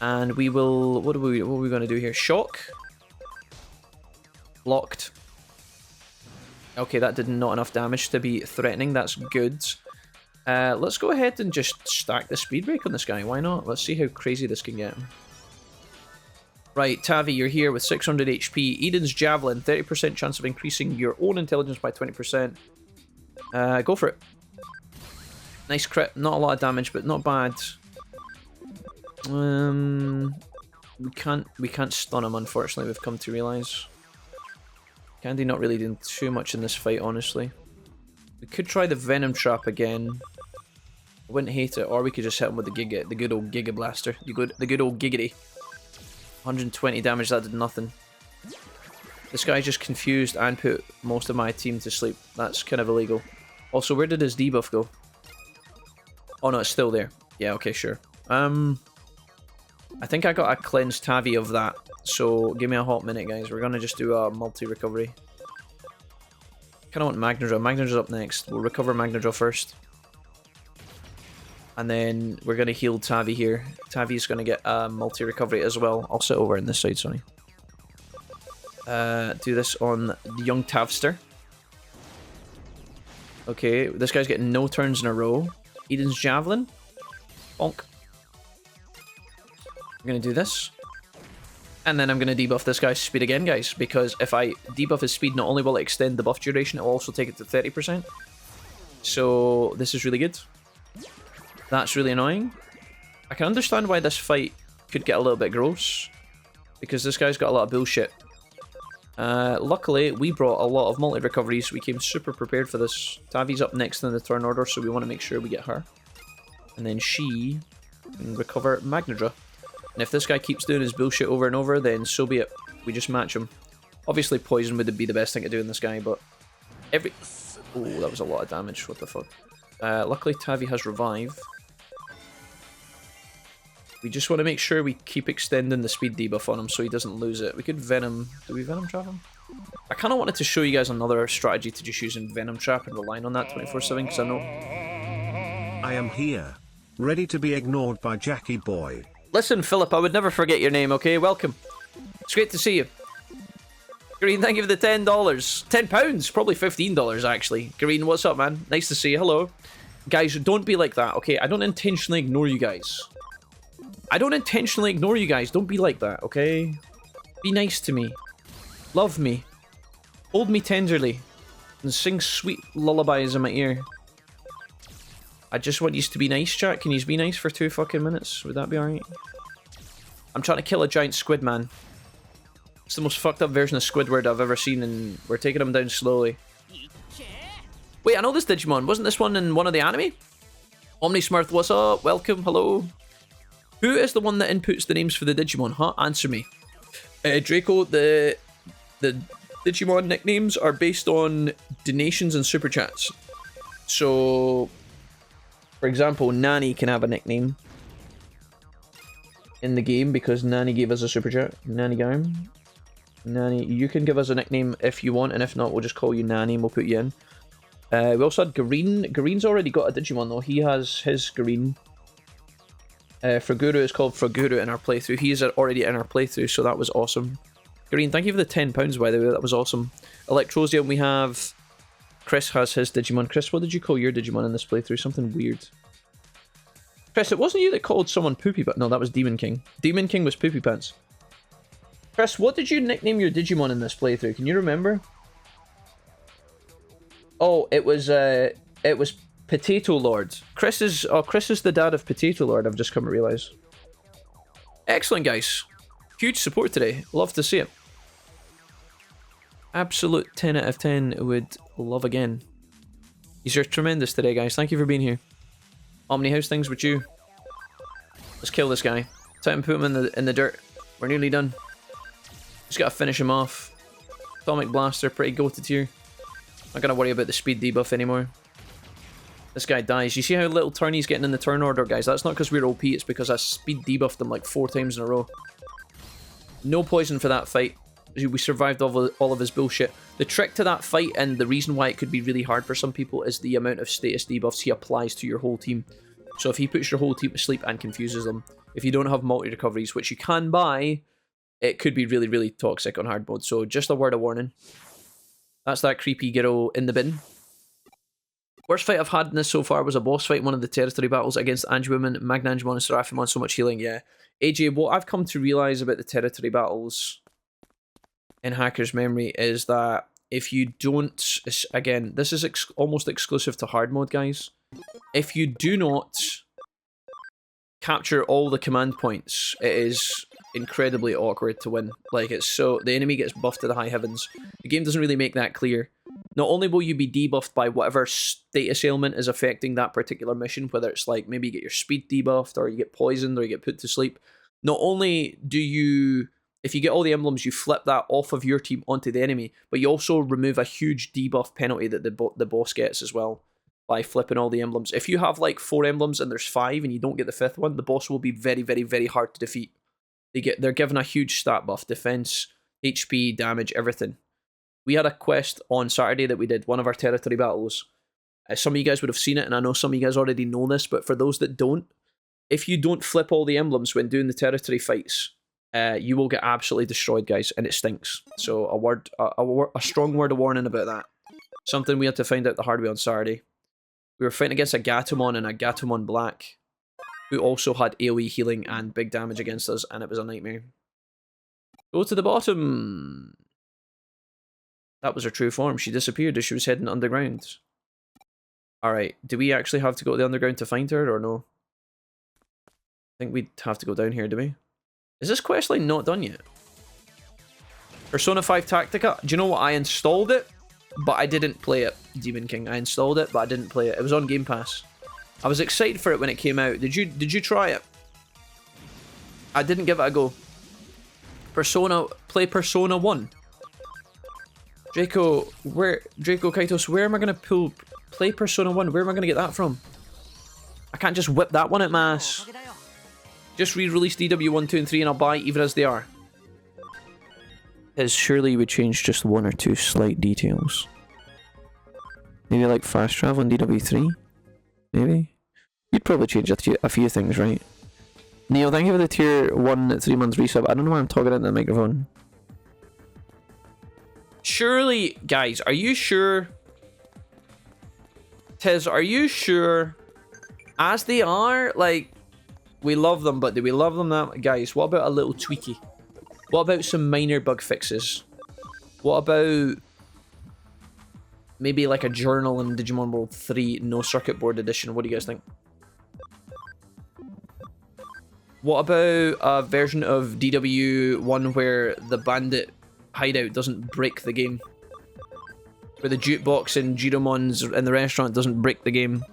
And we will... What are we going to do here? Shock. Blocked. Okay, that did not enough damage to be threatening. That's good. Let's go ahead and just stack the speed break on this guy. Why not? Let's see how crazy this can get. Right, Tavi, you're here with 600 HP. Eden's Javelin, 30% chance of increasing your own intelligence by 20%. Go for it. Nice crit. Not a lot of damage, but not bad. We can't stun him, unfortunately, we've come to realise. Candy not really doing too much in this fight, honestly. We could try the Venom Trap again. I wouldn't hate it, or we could just hit him with the good old Giga Blaster. The good old Giggity. 120 damage, that did nothing. This guy just confused and put most of my team to sleep. That's kind of illegal. Also, where did his debuff go? Oh no, it's still there. Yeah, okay, sure. I think I got a cleansed Tavi of that. So give me a hot minute, guys. We're gonna just do a multi-recovery. Kinda want Magnedraw. Magnedra's up next. We'll recover Magnedraw first. And then we're going to heal Tavi here. Tavi's going to get a multi-recovery as well. I'll sit over in this side, sorry. Do this on the young Tavster. Okay, this guy's getting no turns in a row. Eden's Javelin. Bonk. I'm going to do this. And then I'm going to debuff this guy's speed again, guys. Because if I debuff his speed, not only will it extend the buff duration, it will also take it to 30%. So this is really good. That's really annoying. I can understand why this fight could get a little bit gross. Because this guy's got a lot of bullshit. Luckily, we brought a lot of multi-recoveries. We came super prepared for this. Tavi's up next in the turn order, so we want to make sure we get her. And then she can recover Magnadra. And if this guy keeps doing his bullshit over and over, then so be it. We just match him. Obviously, poison would be the best thing to do in this guy, but every... Oh, that was a lot of damage. What the fuck? Luckily, Tavi has Revive. We just want to make sure we keep extending the speed debuff on him so he doesn't lose it. We could Venom... Do we Venom Trap him? I kind of wanted to show you guys another strategy to just using Venom Trap and relying on that 24/7, because I know... I am here, ready to be ignored by Jackie Boy. Listen, Philip, I would never forget your name, okay? Welcome. It's great to see you. Green, thank you for the $10. £10? Probably $15, actually. Green, what's up, man? Nice to see you. Hello. Guys, don't be like that, okay? I don't intentionally ignore you guys. I don't intentionally ignore you guys. Don't be like that, okay? Be nice to me. Love me. Hold me tenderly. And sing sweet lullabies in my ear. I just want you to be nice, chat. Can you be nice for 2 fucking minutes? Would that be alright? I'm trying to kill a giant squid, man. It's the most fucked up version of Squidward I've ever seen, and we're taking him down slowly. Wait, I know this Digimon. Wasn't this one in one of the anime? Omnismirth, what's up? Welcome, hello. Who is the one that inputs the names for the Digimon, huh? Answer me. Draco, the Digimon nicknames are based on donations and super chats. So, for example, Nani can have a nickname in the game because Nani gave us a super chat. Nani Garm. Nani, you can give us a nickname if you want, and if not, we'll just call you Nani and we'll put you in. We also had Green. Green's already got a Digimon though. He has his Green. Fraguru is called Fraguru in our playthrough. He's already in our playthrough, so that was awesome. Green, thank you for the £10, by the way. That was awesome. Electrosia, we have... Chris has his Digimon. Chris, what did you call your Digimon in this playthrough? Something weird. Chris, it wasn't you that called someone Poopy, but no, that was Demon King. Demon King was Poopy Pants. Chris, what did you nickname your Digimon in this playthrough? Can you remember? Oh, it was Potato Lord. Chris is the dad of Potato Lord, I've just come to realise. Excellent, guys. Huge support today. Love to see it. Absolute 10 out of 10 would love again. You're tremendous today, guys. Thank you for being here. Omni, how's things with you? Let's kill this guy. Time to put him in the dirt. We're nearly done. Just gotta finish him off. Atomic Blaster, pretty goated here. Not gonna worry about the speed debuff anymore. This guy dies. You see how little turn he's getting in the turn order, guys? That's not because we're OP, it's because I speed debuffed him like 4 times in a row. No poison for that fight. We survived all of his bullshit. The trick to that fight, and the reason why it could be really hard for some people, is the amount of status debuffs he applies to your whole team. So if he puts your whole team to sleep and confuses them, if you don't have multi-recoveries, which you can buy, it could be really, really toxic on hard mode. So just a word of warning. That's that creepy girl in the bin. Worst fight I've had in this so far was a boss fight in one of the territory battles against Angemon, Magnangemon, and Seraphimon. So much healing, yeah. AJ, what I've come to realise about the territory battles in Hacker's Memory is that if you don't... Again, this is almost exclusive to hard mode, guys. If you do not capture all the command points, it is incredibly awkward to win. Like, it's so... The enemy gets buffed to the high heavens. The game doesn't really make that clear. Not only will you be debuffed by whatever status ailment is affecting that particular mission, whether it's like maybe you get your speed debuffed, or you get poisoned, or you get put to sleep. Not only do you... If you get all the emblems, you flip that off of your team onto the enemy, but you also remove a huge debuff penalty that the boss gets as well by flipping all the emblems. If you have like 4 emblems and there's 5 and you don't get the 5th one, the boss will be very, very, very hard to defeat. They're given a huge stat buff, defense, HP, damage, everything. We had a quest on Saturday that we did, one of our territory battles, Some of you guys would have seen it, and I know some of you guys already know this, but for those that don't, if you don't flip all the emblems when doing the territory fights, you will get absolutely destroyed, guys, and it stinks. So a strong word of warning about that. Something we had to find out the hard way on Saturday. We were fighting against a Gatomon and a Gatomon Black, who also had AoE healing and big damage against us, and it was a nightmare. Go to the bottom. That was her true form. She disappeared as she was heading underground. Alright, do we actually have to go to the underground to find her, or no? I think we'd have to go down here, do we? Is this questline not done yet? Persona 5 Tactica? Do you know what? I installed it, but I didn't play it. Demon King. I installed it, but I didn't play it. It was on Game Pass. I was excited for it when it came out. Did you try it? I didn't give it a go. Play Persona 1. Draco Kaitos, where am I gonna play Persona 1? Where am I gonna get that from? I can't just whip that one at my ass. Just re-release DW 1, 2, and 3 and I'll buy even as they are. Because surely you would change just one or two slight details. Maybe like fast travel in DW3? Maybe? You'd probably change a few things, right? Neil, thank you for the tier 1 3 months resub. I don't know why I'm talking into the microphone. Surely, guys, are you sure? Tiz, are you sure? As they are, like, we love them, but do we love them that? Guys, what about a little tweaky? What about some minor bug fixes? What about maybe like a journal in Digimon World 3 no circuit board edition? What do you guys think? What about a version of DW1 where the bandit hideout doesn't break the game? Where the jukebox in Giromon's in the restaurant doesn't break the game?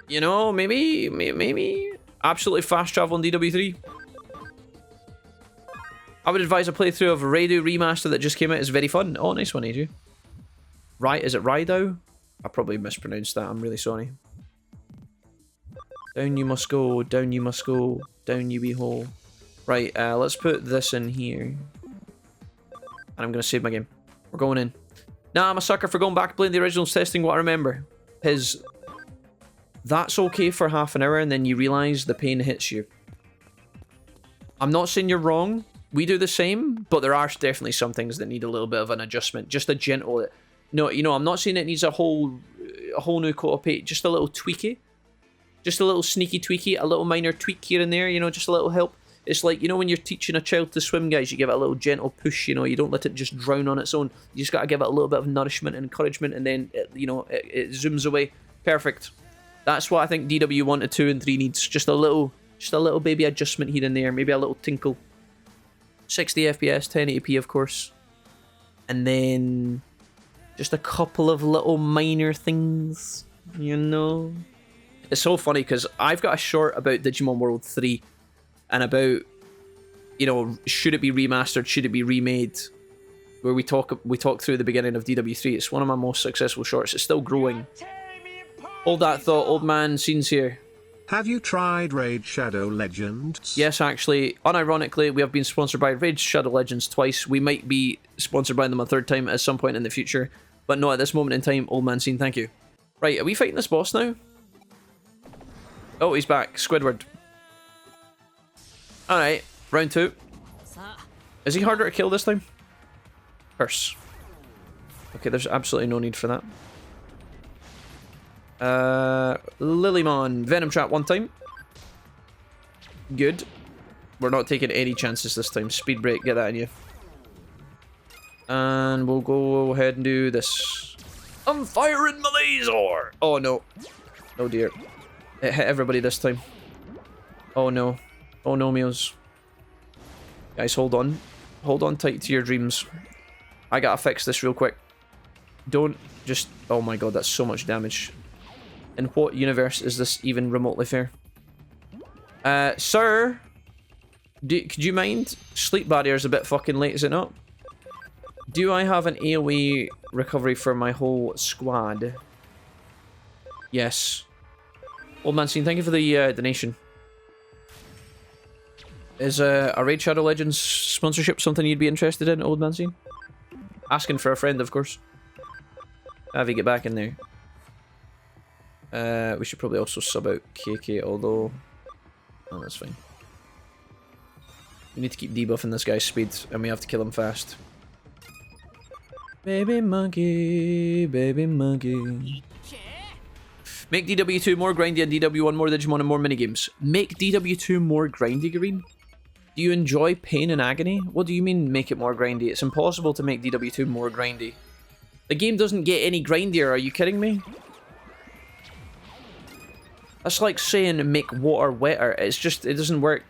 You know, maybe absolutely fast travel in DW3. I would advise a playthrough of Raidu Remaster that just came out. It's very fun. Oh, nice one, AJ. Right, is it Raidou? I probably mispronounced that. I'm really sorry. Down you must go, down you must go, down you be hole. Right, let's put this in here. And I'm going to save my game. We're going in. Nah, I'm a sucker for going back playing the originals, testing what I remember. That's okay for half an hour and then you realise the pain hits you. I'm not saying you're wrong. We do the same, but there are definitely some things that need a little bit of an adjustment. Just a gentle... No, you know, I'm not saying it needs a whole new coat of paint. Just a little tweaky. Just a little sneaky tweaky. A little minor tweak here and there, you know, just a little help. It's like, you know, when you're teaching a child to swim, guys, you give it a little gentle push, you know, you don't let it just drown on its own. You just got to give it a little bit of nourishment and encouragement, and then, you know, it zooms away. Perfect. That's what I think DW 1 to 2 and 3 needs. Just a little baby adjustment here and there. Maybe a little tinkle. 60 FPS, 1080p, of course. And then just a couple of little minor things, you know. It's so funny because I've got a short about Digimon World 3 and about, you know, should it be remastered, should it be remade, where we talk through the beginning of DW3. It's one of my most successful shorts. It's still growing. Hold that thought, old man. Scenes here. Have you tried Raid Shadow Legends? Yes, actually. Unironically, we have been sponsored by Raid Shadow Legends twice. We might be sponsored by them a third time at some point in the future, but not at this moment in time. Old man scene, thank you. Right, are we fighting this boss now? Oh, he's back. Squidward. Alright, round 2. Is he harder to kill this time? Curse. Okay, there's absolutely no need for that. Lilymon. Venom Trap one time. Good. We're not taking any chances this time. Speed break, get that in you. And we'll go ahead and do this. I'm firing my laser! Oh no. Oh dear. It hit everybody this time. Oh no. Oh no, meals. Guys, hold on. Hold on tight to your dreams. I gotta fix this real quick. Don't just... Oh my god, that's so much damage. In what universe is this even remotely fair? Sir? Could you mind? Sleep barrier's a bit fucking late, is it not? Do I have an AoE recovery for my whole squad? Yes. Old man scene, thank you for the donation. Is a Raid Shadow Legends sponsorship something you'd be interested in, old man scene? Asking for a friend, of course. Avi, get back in there. We should probably also sub out KK, although... Oh, that's fine. We need to keep debuffing this guy's speed, and we have to kill him fast. Baby monkey, baby monkey. Make DW2 more grindy and DW1 more Digimon and more minigames. Make DW2 more grindy, Green? Do you enjoy pain and agony? What do you mean make it more grindy? It's impossible to make DW2 more grindy. The game doesn't get any grindier, are you kidding me? That's like saying make water wetter. It's just, it doesn't work.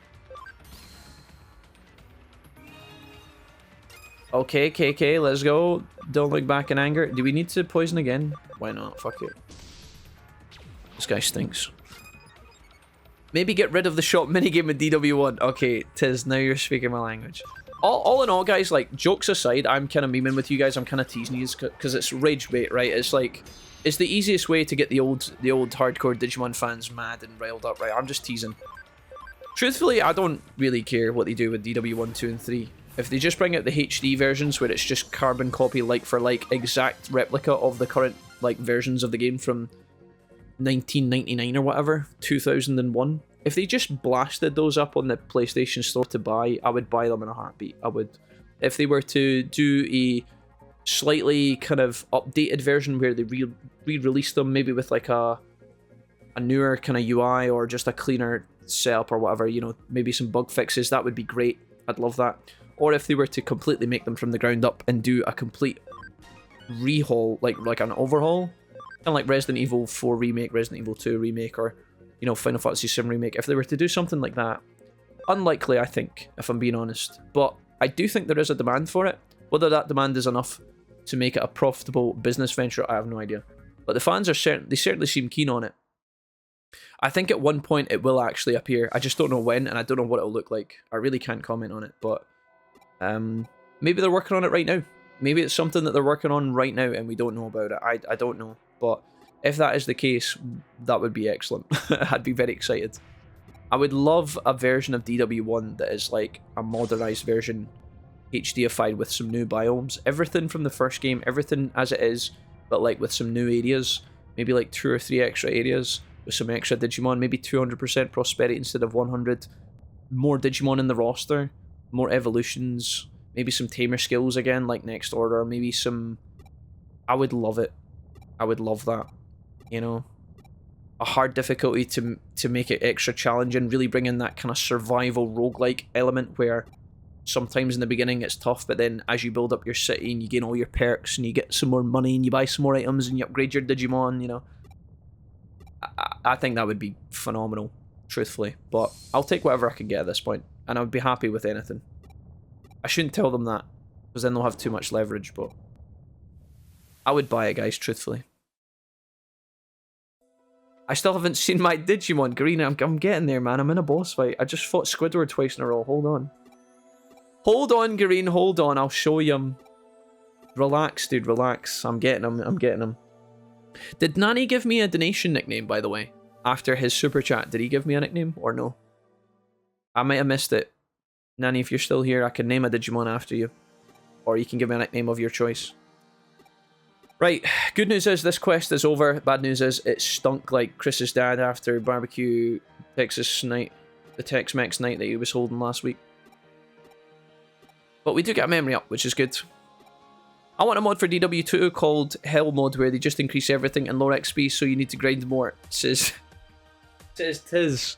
Okay, KK, let's go. Don't look back in anger. Do we need to poison again? Why not? Fuck it. This guy stinks. Maybe get rid of the shop minigame in DW1. Okay, Tiz, now you're speaking my language. All in all, guys, like, jokes aside, I'm kind of memeing with you guys. I'm kind of teasing you because it's rage bait, right? It's like, it's the easiest way to get the old hardcore Digimon fans mad and riled up, right? I'm just teasing. Truthfully, I don't really care what they do with DW1, 2, and 3. If they just bring out the HD versions where it's just carbon copy, like for like, exact replica of the current, like, versions of the game from 1999 or whatever, 2001. If they just blasted those up on the PlayStation Store to buy, I would buy them in a heartbeat. I would. If they were to do a slightly kind of updated version where they re-release them, maybe with like a newer kind of UI or just a cleaner setup or whatever, you know, maybe some bug fixes, that would be great. I'd love that. Or if they were to completely make them from the ground up and do a complete rehaul, like an overhaul, kind of like Resident Evil 4 remake, Resident Evil 2 remake, or, you know, Final Fantasy 7 remake. If they were to do something like that, unlikely, I think, if I'm being honest. But I do think there is a demand for it. Whether that demand is enough to make it a profitable business venture, I have no idea. But the fans are they certainly seem keen on it. I think at one point it will actually appear. I just don't know when, and I don't know what it'll look like. I really can't comment on it, but maybe they're working on it right now. Maybe it's something that they're working on right now and we don't know about it. I don't know. But if that is the case, that would be excellent. I'd be very excited. I would love a version of DW1 that is like a modernized version, HDified with some new biomes. Everything from the first game, everything as it is, but like with some new areas. Maybe like 2 or 3 extra areas with some extra Digimon. Maybe 200% prosperity instead of 100. More Digimon in the roster. More evolutions. Maybe some tamer skills again, like Next Order. Maybe some... I would love it. I would love that. You know? A hard difficulty to make it extra challenging. Really bring in that kind of survival roguelike element where sometimes in the beginning it's tough, but then as you build up your city and you gain all your perks and you get some more money and you buy some more items and you upgrade your Digimon, you know? I think that would be phenomenal, truthfully. But I'll take whatever I can get at this point, and I would be happy with anything. I shouldn't tell them that, because then they'll have too much leverage, but I would buy it, guys, truthfully. I still haven't seen my Digimon. Green, I'm getting there, man. I'm in a boss fight. I just fought Squidward twice in a row. Hold on. Hold on, Green. Hold on. I'll show you him. Relax, dude. Relax. I'm getting him. I'm getting him. Did Nani give me a donation nickname, by the way? After his super chat, did he give me a nickname or no? I might have missed it. Nani, if you're still here, I can name a Digimon after you. Or you can give me a nickname of your choice. Right, good news is this quest is over. Bad news is it stunk like Chris's dad after barbecue Texas night. The Tex-Mex night that he was holding last week. But we do get a memory up, which is good. I want a mod for DW2 called Hell Mod, where they just increase everything and lower XP, so you need to grind more. Says Tiz.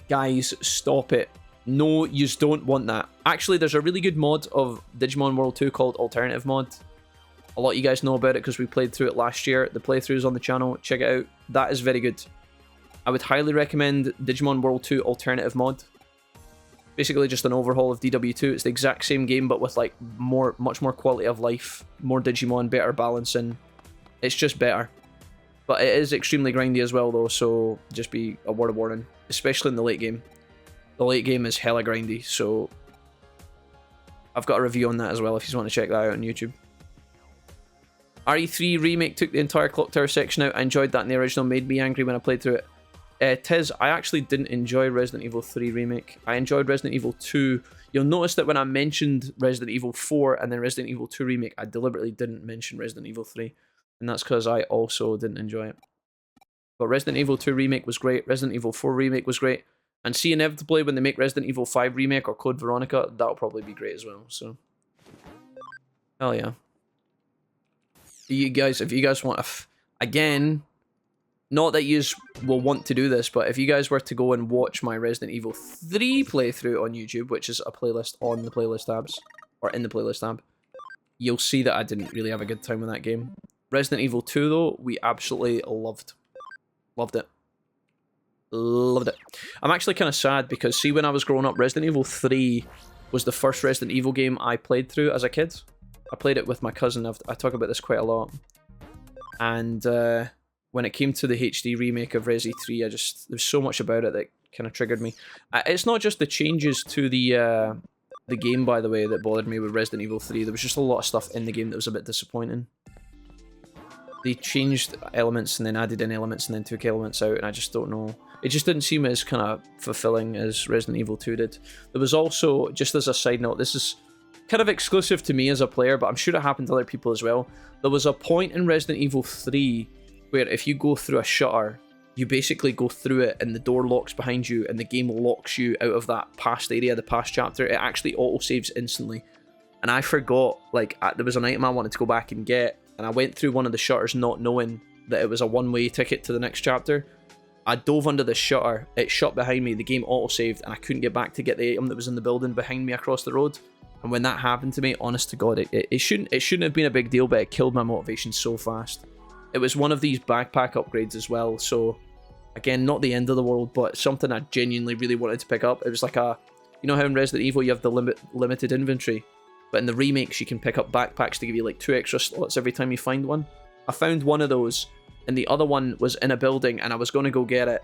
Guys, stop it. No, you don't want that. Actually, there's a really good mod of Digimon World 2 called Alternative Mod. A lot of you guys know about it because we played through it last year. The playthrough is on the channel. Check it out. That is very good. I would highly recommend Digimon World 2 Alternative Mod. Basically just an overhaul of DW2. It's the exact same game, but with like much more quality of life, more Digimon, better balancing. It's just better. But it is extremely grindy as well, though, so just be a word of warning, especially in the late game. The late game is hella grindy, so I've got a review on that as well if you want to check that out on YouTube. RE3 Remake took the entire Clock Tower section out. I enjoyed that in the original, made me angry when I played through it. Tiz, I actually didn't enjoy Resident Evil 3 Remake. I enjoyed Resident Evil 2. You'll notice that when I mentioned Resident Evil 4 and then Resident Evil 2 Remake, I deliberately didn't mention Resident Evil 3. and that's because I also didn't enjoy it. But Resident Evil 2 Remake was great, Resident Evil 4 Remake was great, and see, inevitably when they make Resident Evil 5 Remake or Code Veronica, that'll probably be great as well, so... Hell yeah. You guys, if you guys want to... Again, not that you will want to do this, but if you guys were to go and watch my Resident Evil 3 playthrough on YouTube, which is a playlist on the playlist tabs, or in the playlist tab, you'll see that I didn't really have a good time with that game. Resident Evil 2, though, we absolutely loved. Loved it. Loved it. I'm actually kind of sad because, see, when I was growing up, Resident Evil 3 was the first Resident Evil game I played through as a kid. I played it with my cousin. I talk about this quite a lot. And when it came to the HD remake of Resi 3, there's so much about it that kind of triggered me. It's not just the changes to the game, by the way, that bothered me with Resident Evil 3. There was just a lot of stuff in the game that was a bit disappointing. They changed elements and then added in elements and then took elements out, and I just don't know. It just didn't seem as kind of fulfilling as Resident Evil 2 did. There was also, just as a side note, this is kind of exclusive to me as a player, but I'm sure it happened to other people as well. There was a point in Resident Evil 3 where if you go through a shutter, you basically go through it and the door locks behind you and the game locks you out of that past area, the past chapter. It actually auto-saves instantly. And I forgot, like, there was an item I wanted to go back and get, and I went through one of the shutters not knowing that it was a one-way ticket to the next chapter. I dove under the shutter, it shut behind me, the game auto-saved, and I couldn't get back to get the item that was in the building behind me across the road. And when that happened to me, honest to God, it shouldn't have been a big deal, but it killed my motivation so fast. It was one of these backpack upgrades as well, so again, not the end of the world, but something I genuinely really wanted to pick up. It was like a, you know how in Resident Evil you have the limited inventory, but in the remakes you can pick up backpacks to give you like 2 extra slots every time you find one. I found one of those, and the other one was in a building, and I was going to go get it,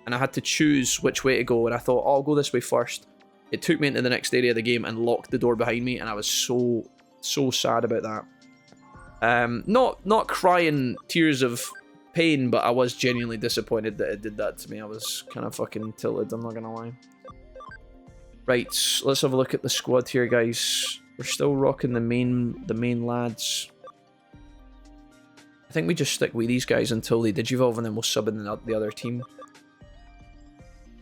and I had to choose which way to go, and I thought, oh, I'll go this way first. It took me into the next area of the game and locked the door behind me, and I was so sad about that. Not crying tears of pain, but I was genuinely disappointed that it did that to me. I was kind of fucking tilted, I'm not gonna lie. Right, let's have a look at the squad here, guys. We're still rocking the main lads. I think we just stick with these guys until they digivolve, and then we'll sub in the other team.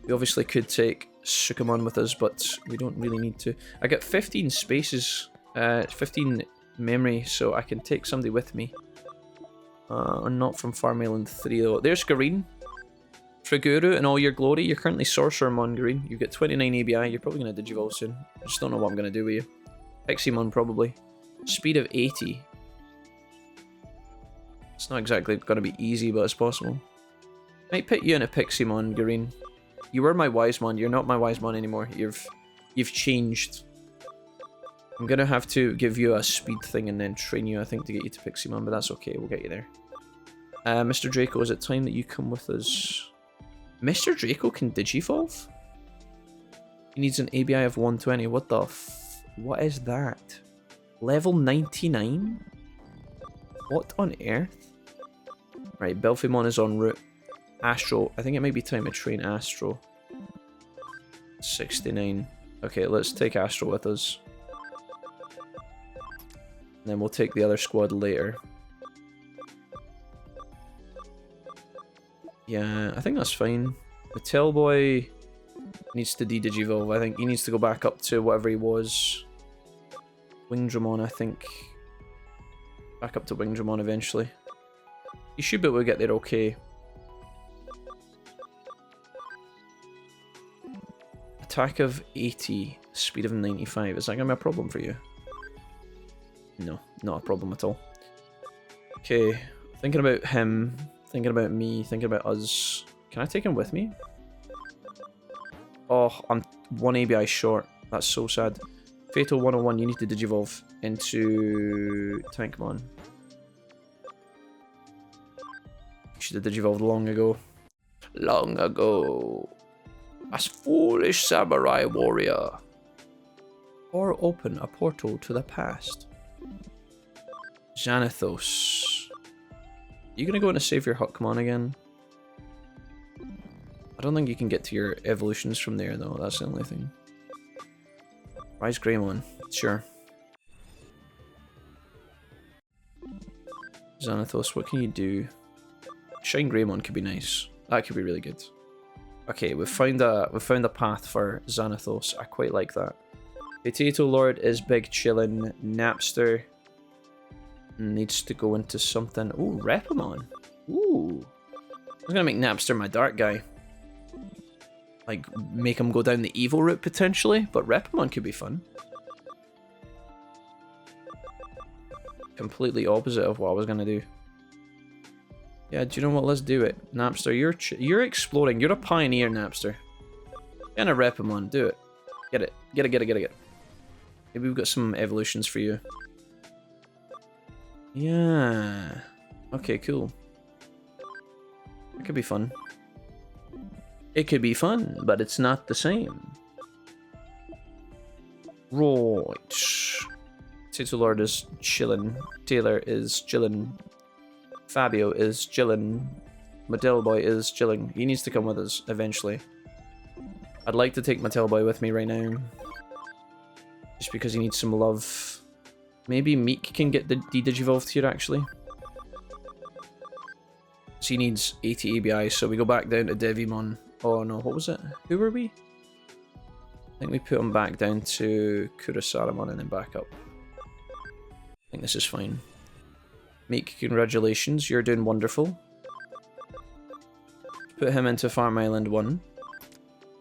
We obviously could take Sukamon with us, but we don't really need to. I got 15 spaces, 15 memory, so I can take somebody with me. Not from Farm Island 3 though. There's Gareen. Triguru in all your glory. You're currently Sorcerermon, Gareen. You get 29 ABI. You're probably going to digivolve soon. I just don't know what I'm going to do with you. Pixiemon probably. Speed of 80. It's not exactly going to be easy, but it's possible. Might put you in a Pixiemon, Gareen. You were my Wisemon. You're not my Wisemon anymore. You've changed. I'm going to have to give you a speed thing and then train you, I think, to get you to Pixiemon, but that's okay. We'll get you there. Mr. Draco, is it time that you come with us? Mr. Draco can digivolve? He needs an ABI of 120. What the what is that? Level 99? What on earth? Right, Belphimon is en route. Astro. I think it might be time to train Astro. 69. Okay, let's take Astro with us. And then we'll take the other squad later. Yeah, I think that's fine. The Tailboy needs to de-digivolve. I think he needs to go back up to whatever he was. Wingdramon, I think. Back up to Wingdramon eventually. He should be able to get there okay. Attack of 80, speed of 95. Is that going to be a problem for you? No, not a problem at all. Okay, thinking about him, thinking about me, thinking about us. Can I take him with me? Oh, I'm 1 ABI short. That's so sad. Fatal 101, you need to digivolve into Tankmon. You should have digivolved long ago. Long ago. As foolish samurai warrior. Or open a portal to the past. Xanathos. You gonna go in to save your Huckmon again? I don't think you can get to your evolutions from there though, that's the only thing. Rise Greymon, sure. Xanathos, what can you do? Shine Greymon could be nice. That could be really good. Okay, we've found a path for Xanathos. I quite like that. Potato Lord is big chillin'. Napster needs to go into something. Ooh, Repamon. Ooh. I was gonna make Napster my dark guy. Like, make him go down the evil route potentially, but Repamon could be fun. Completely opposite of what I was gonna do. Yeah, do you know what? Let's do it. Napster, you're exploring. You're a pioneer, Napster. And a Repamon, do it. Get it. Get it, get it, get it, get it. Maybe we've got some evolutions for you. Yeah. Okay, cool. It could be fun. It could be fun, but it's not the same. Right. Potato Lord is chillin'. Taylor is chillin'. Fabio is chillin'. Mattel Boy is chilling. He needs to come with us eventually. I'd like to take Mattel Boy with me right now. Just because he needs some love. Maybe Meek can get the de-digivolved here actually. So he needs 80 ABI, so we go back down to Devimon. Oh no, what was it? Who were we? I think we put him back down to Kurosaramon and then back up. I think this is fine. Meek, congratulations, you're doing wonderful. Put him into Farm Island 1.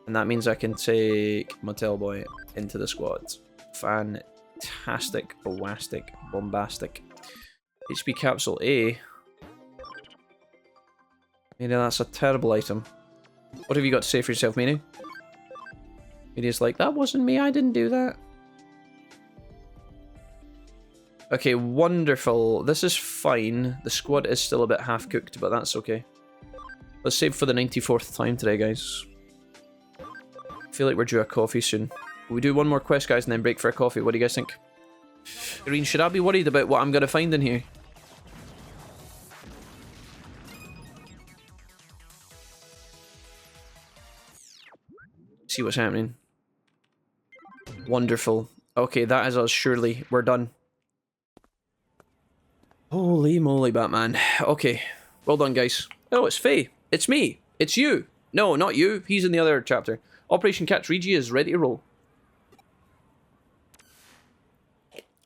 And that means I can take Mattel Boy into the squad. Fantastic, boastic, bombastic. HP Capsule A. Maybe that's a terrible item. What have you got to say for yourself, Minu? Media's like, that wasn't me, I didn't do that. Okay, wonderful. This is fine. The squad is still a bit half-cooked, but that's okay. Let's save for the 94th time today, guys. I feel like we're due a coffee soon. We do one more quest, guys, and then break for a coffee. What do you guys think? Green, should I be worried about what I'm going to find in here? See what's happening. Wonderful. Okay, that is us, surely. We're done. Holy moly, Batman. Okay. Well done, guys. Oh, it's Faye. It's me. It's you. No, not you. He's in the other chapter. Operation Catch RYUJI is ready to roll.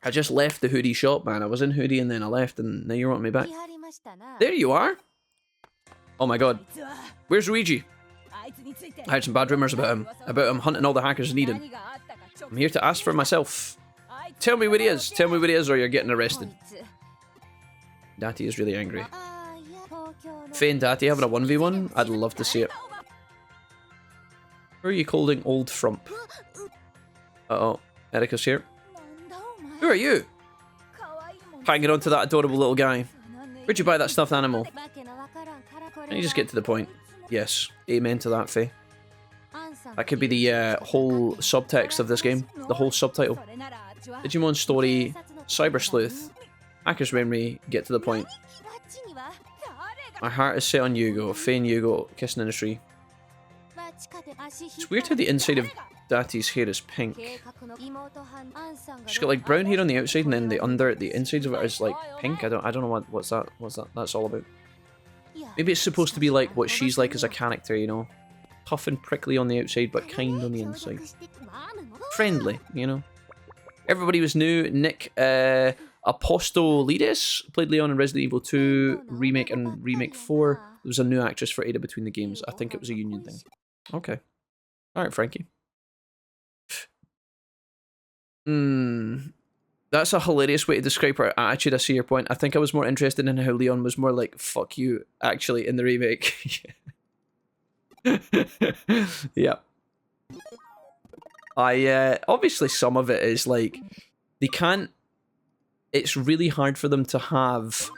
I just left the hoodie shop, man. I was in hoodie and then I left and now you're wanting me back. There you are. Oh my god. Where's RYUJI? I heard some bad rumors about him hunting all the hackers needed. I'm here to ask for myself. Tell me where he is. Tell me where he is or you're getting arrested. Dati is really angry. Faye and Dati having a 1v1? I'd love to see it. Who are you calling old frump? Uh-oh. Erika's here. Who are you? Hanging on to that adorable little guy. Where'd you buy that stuffed animal? Can you just get to the point? Yes. Amen to that, Faye. That could be the whole subtext of this game. The whole subtitle. Digimon Story, Cyber Sleuth, Hacker's Memory, get to the point. My heart is set on Yugo. Faye and Yugo kissing in a tree. It's weird how the inside of Dati's hair is pink. She's got like brown hair on the outside and then the insides of it is like pink. I don't know what's that's all about. Maybe it's supposed to be like what she's like as a character, you know. Tough and prickly on the outside but kind on the inside. Friendly, you know. Everybody was new. Nick Apostolides played Leon in Resident Evil 2 Remake and Remake 4. There was a new actress for Ada between the games. I think it was a union thing. Okay. Alright, Frankie. That's a hilarious way to describe her attitude. I see your point. I think I was more interested in how Leon was more like, fuck you, actually, in the remake. Yeah. Obviously some of it is like, they can't, it's really hard for them to have,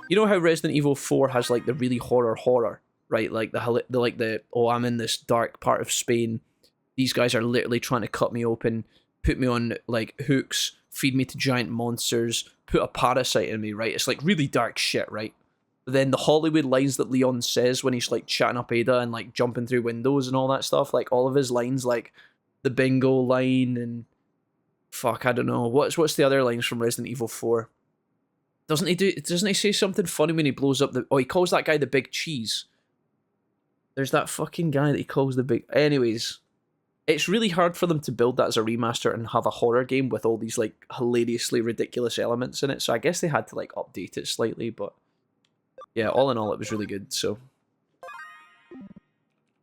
you know how Resident Evil 4 has like the really horror, right? Like the oh, I'm in this dark part of Spain. These guys are literally trying to cut me open, put me on like hooks, feed me to giant monsters, put a parasite in me, right? It's like really dark shit, right? But then the Hollywood lines that Leon says when he's like chatting up Ada and like jumping through windows and all that stuff, like all of his lines, like the bingo line and fuck, I don't know. What's the other lines from Resident Evil 4? Doesn't he say something funny when he blows up the... Oh, he calls that guy the Big Cheese. There's that fucking guy that he calls the Big... Anyways, it's really hard for them to build that as a remaster and have a horror game with all these, like, hilariously ridiculous elements in it. So I guess they had to, like, update it slightly, but... Yeah, all in all, it was really good, so...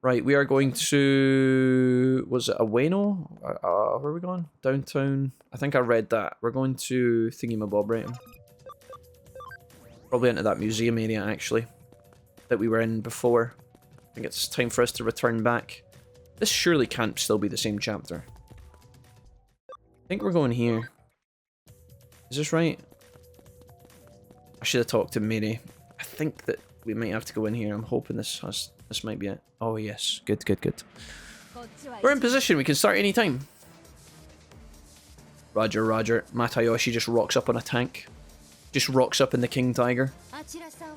Right, we are going to... Was it Ueno? Where are we going? Downtown? I think I read that. We're going to Thingamabob, right? Probably into that museum area, actually. That we were in before. I think it's time for us to return back. This surely can't still be the same chapter. I think we're going here. Is this right? I should have talked to Mary. I think that we might have to go in here. I'm hoping this might be it. Oh yes, good. We're in position, we can start any time. Roger. Matayoshi just rocks up on a tank. Just rocks up in the King Tiger.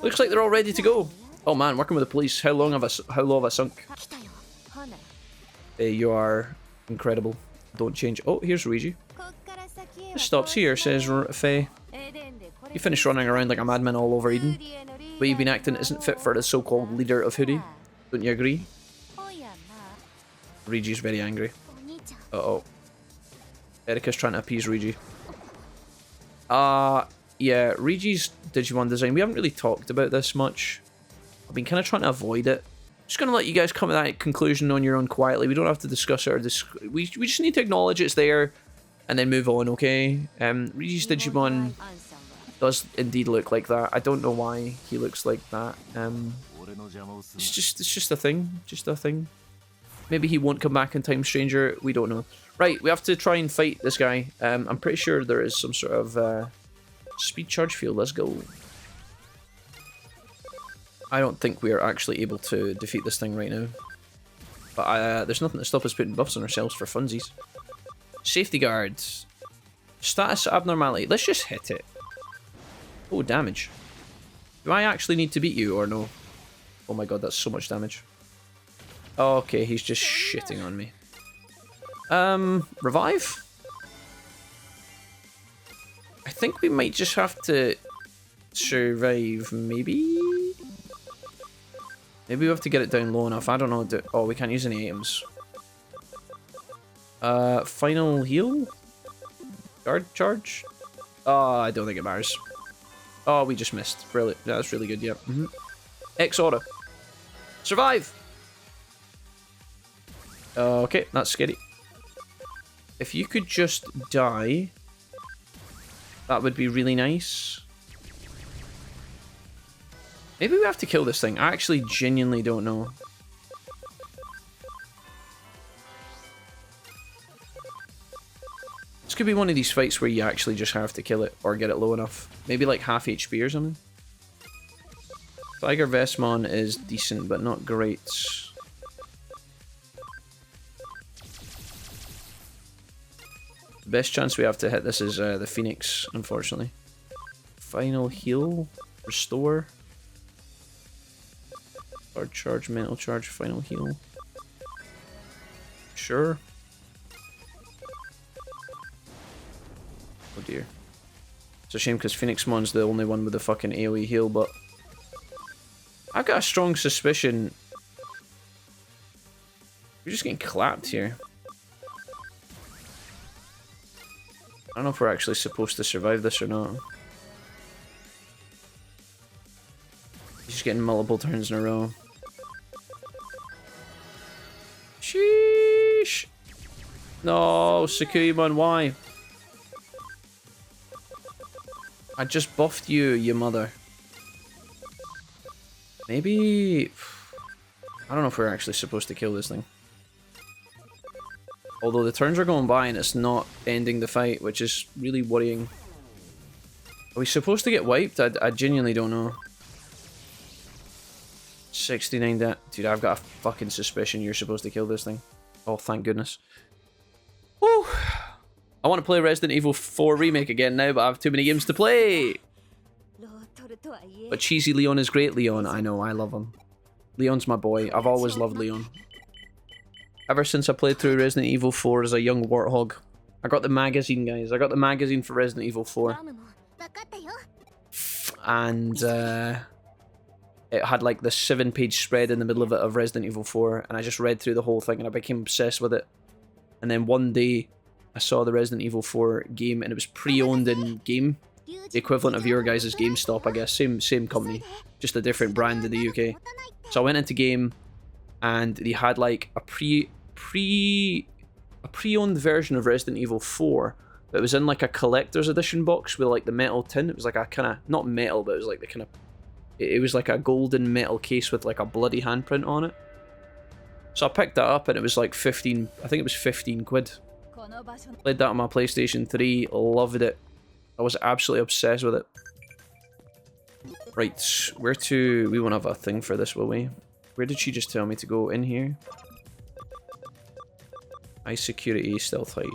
Looks like they're all ready to go. Oh man, working with the police. How low have I sunk? You are incredible. Don't change. Oh, here's Ryuji. This stops here, says Faye. You finished running around like a madman all over Eden. The way you've been acting isn't fit for the so-called leader of Hoodie. Don't you agree? Ryuji's very angry. Uh-oh. Erika's trying to appease Ryuji. Yeah, Ryuji's Digimon design. We haven't really talked about this much. I've been kind of trying to avoid it. Just going to let you guys come to that conclusion on your own quietly. We don't have to discuss it or we just need to acknowledge it's there and then move on, okay? Ryuji's Digimon does indeed look like that. I don't know why he looks like that. It's just a thing. Just a thing. Maybe he won't come back in Time Stranger. We don't know. Right, we have to try and fight this guy. I'm pretty sure there is some sort of speed charge field. Let's go. I don't think we are actually able to defeat this thing right now. But there's nothing to stop us putting buffs on ourselves for funsies. Safety guards. Status abnormality. Let's just hit it. Oh, damage. Do I actually need to beat you or no? Oh my god, that's so much damage. Okay, he's just shitting on me. Revive? I think we might just have to survive, maybe? Maybe we have to get it down low enough. I don't know. Oh, we can't use any items. Final heal? Guard charge? Oh, I don't think it matters. Oh, we just missed. Brilliant. Yeah, that's really good, yeah. X auto. Survive! Okay, that's scary. If you could just die, that would be really nice. Maybe we have to kill this thing. I actually genuinely don't know. This could be one of these fights where you actually just have to kill it or get it low enough. Maybe like half HP or something. Tiger Vestmon is decent, but not great. The best chance we have to hit this is the Phoenix, unfortunately. Final heal. Restore. Hard charge, mental charge, final heal. Sure. Oh dear. It's a shame because Phoenixmon's the only one with the fucking AoE heal, but I've got a strong suspicion we're just getting clapped here. I don't know if we're actually supposed to survive this or not. He's just getting multiple turns in a row. Sheesh! No, Sakuyamon, why? I just buffed you, you mother. Maybe... I don't know if we're actually supposed to kill this thing. Although the turns are going by and it's not ending the fight, which is really worrying. Are we supposed to get wiped? I genuinely don't know. 69 dude, I've got a fucking suspicion you're supposed to kill this thing. Oh, thank goodness. Woo! I want to play Resident Evil 4 Remake again now, but I have too many games to play! But cheesy Leon is great, Leon. I know, I love him. Leon's my boy. I've always loved Leon. Ever since I played through Resident Evil 4 as a young warthog. I got the magazine, guys. I got the magazine for Resident Evil 4. and it had like the 7-page spread in the middle of it of Resident Evil 4, and I just read through the whole thing and I became obsessed with it. And then one day I saw the Resident Evil 4 game, and it was pre-owned in game, the equivalent of your guys' GameStop, I guess, same company, just a different brand in the UK. So I went into game, and they had like a pre-owned version of Resident Evil 4, but it was in like a collector's edition box with like the metal tin. It was like a kind of, not metal, but it was like the kind of, it was like a golden metal case with like a bloody handprint on it. So I picked that up, and it was like 15, I think it was 15 quid. Played that on my PlayStation 3, loved it. I was absolutely obsessed with it. Right, where to, we won't have a thing for this, will we? Where did she just tell me to go? In here? High security, stealth hide.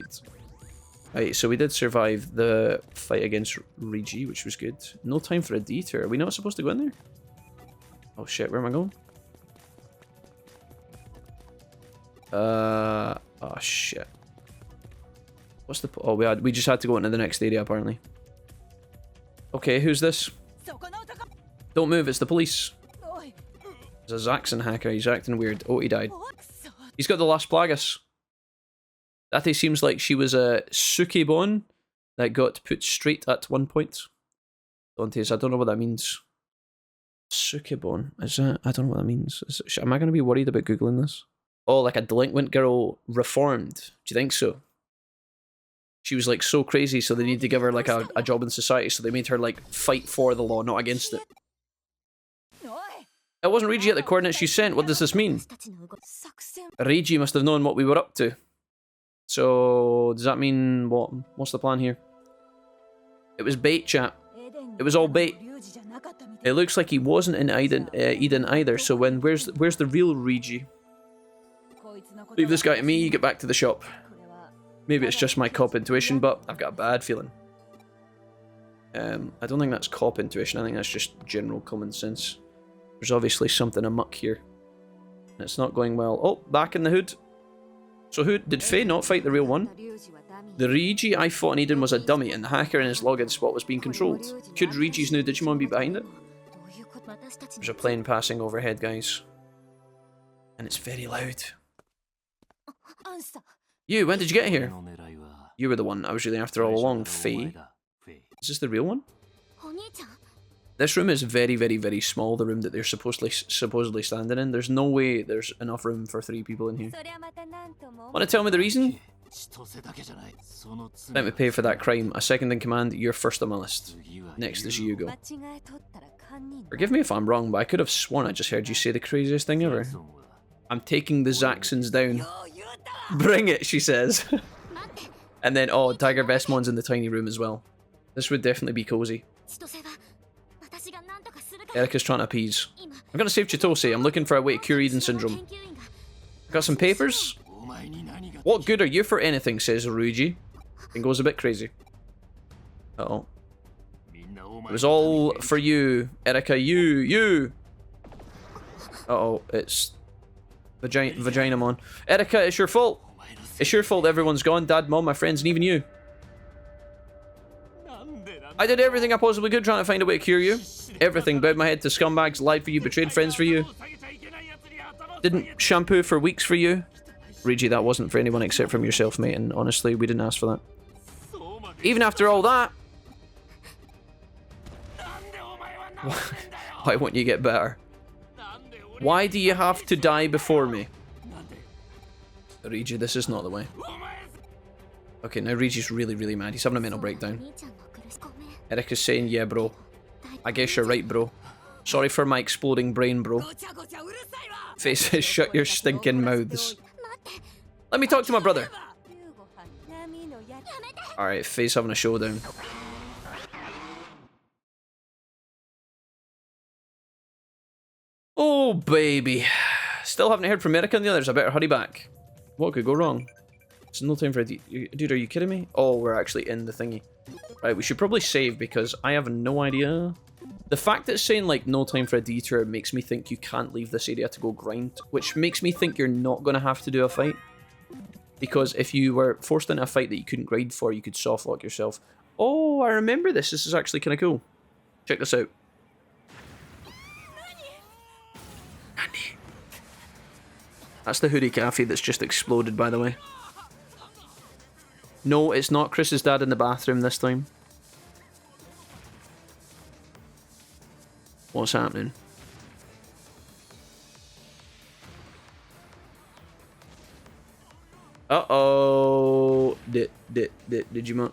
Right, so we did survive the fight against RYUJI, which was good. No time for a detour. Are we not supposed to go in there? Oh shit, where am I going? Oh shit. What's the... Oh, we just had to go into the next area, apparently. Okay, who's this? Don't move, it's the police. There's a Zaxxon hacker, he's acting weird. Oh, he died. He's got the last Plagas. That seems like she was a Sukebon that got put straight at one point. Dante's, I don't know what that means. Sukebon, is that? I don't know what that means. Am I going to be worried about Googling this? Oh, like a delinquent girl reformed. Do you think so? She was like so crazy, so they need to give her like a job in society, so they made her like fight for the law, not against it. It wasn't RYUJI at the coordinates you sent. What does this mean? RYUJI must have known what we were up to. So, does that mean what? What's the plan here? It was bait, chat. It was all bait. It looks like he wasn't in Eden either, so where's the real RYUJI? Leave this guy to me, get back to the shop. Maybe it's just my cop intuition, but I've got a bad feeling. I don't think that's cop intuition, I think that's just general common sense. There's obviously something amuck here. And it's not going well. Oh, back in the hood. So who did Faye not fight the real one? The RYUJI I fought in Eden was a dummy, and the hacker in his login spot was being controlled. Could RYUJI'S new Digimon be behind it? There's a plane passing overhead, guys. And it's very loud. You, when did you get here? You were the one I was really after all along, Faye. Is this the real one? This room is very, very, very small, the room that they're supposedly standing in. There's no way there's enough room for 3 people in here. Want to tell me the reason? Let me pay for that crime. A second in command, you're first on my list. Next is Hugo. Forgive me if I'm wrong, but I could have sworn I just heard you say the craziest thing ever. I'm taking the Zaxxons down. Bring it, she says. And then, oh, Tiger Vestmon's in the tiny room as well. This would definitely be cozy. Erica's trying to appease. I'm gonna save Chitose. I'm looking for a way to cure Eden Syndrome. Got some papers? What good are you for anything, says RYUJI. And goes a bit crazy. Uh-oh. It was all for you, Erica. You! Uh-oh, it's... Vaginamon. Erica, it's your fault. It's your fault everyone's gone. Dad, Mom, my friends, and even you. I did everything I possibly could trying to find a way to cure you. Everything. Bowed my head to scumbags, lied for you, betrayed friends for you. Didn't shampoo for weeks for you. RYUJI, that wasn't for anyone except from yourself, mate, and honestly, we didn't ask for that. Even after all that... Why won't you get better? Why do you have to die before me? RYUJI, this is not the way. Okay, now RYUJI's really, really mad. He's having a mental breakdown. Erica's saying, yeah, bro. I guess you're right, bro. Sorry for my exploding brain, bro. Faye says, shut your stinking mouths. Let me talk to my brother. Alright, Faye's having a showdown. Oh, baby. Still haven't heard from Erica and the others. I better hurry back. What could go wrong? It's no time for a dude, are you kidding me? Oh, we're actually in the thingy. Right, we should probably save because I have no idea. The fact that it's saying, like, no time for a detour makes me think you can't leave this area to go grind, which makes me think you're not going to have to do a fight. Because if you were forced into a fight that you couldn't grind for, you could softlock yourself. Oh, I remember this. This is actually kind of cool. Check this out. That's the Hoodie Cafe that's just exploded, by the way. No, it's not Chris's dad in the bathroom this time. What's happening? Uh-oh. Digimon.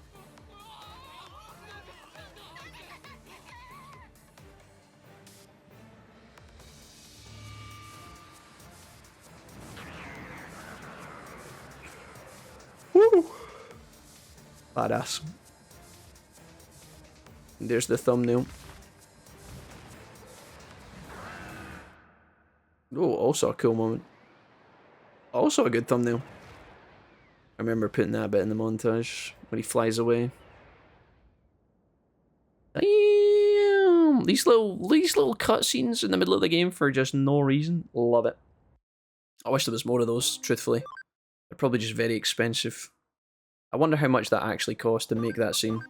Woo! Badass. There's the thumbnail. Oh, also a cool moment. Also a good thumbnail. I remember putting that bit in the montage when he flies away. Damn! These little cutscenes in the middle of the game for just no reason. Love it. I wish there was more of those, truthfully. They're probably just very expensive. I wonder how much that actually cost to make that scene.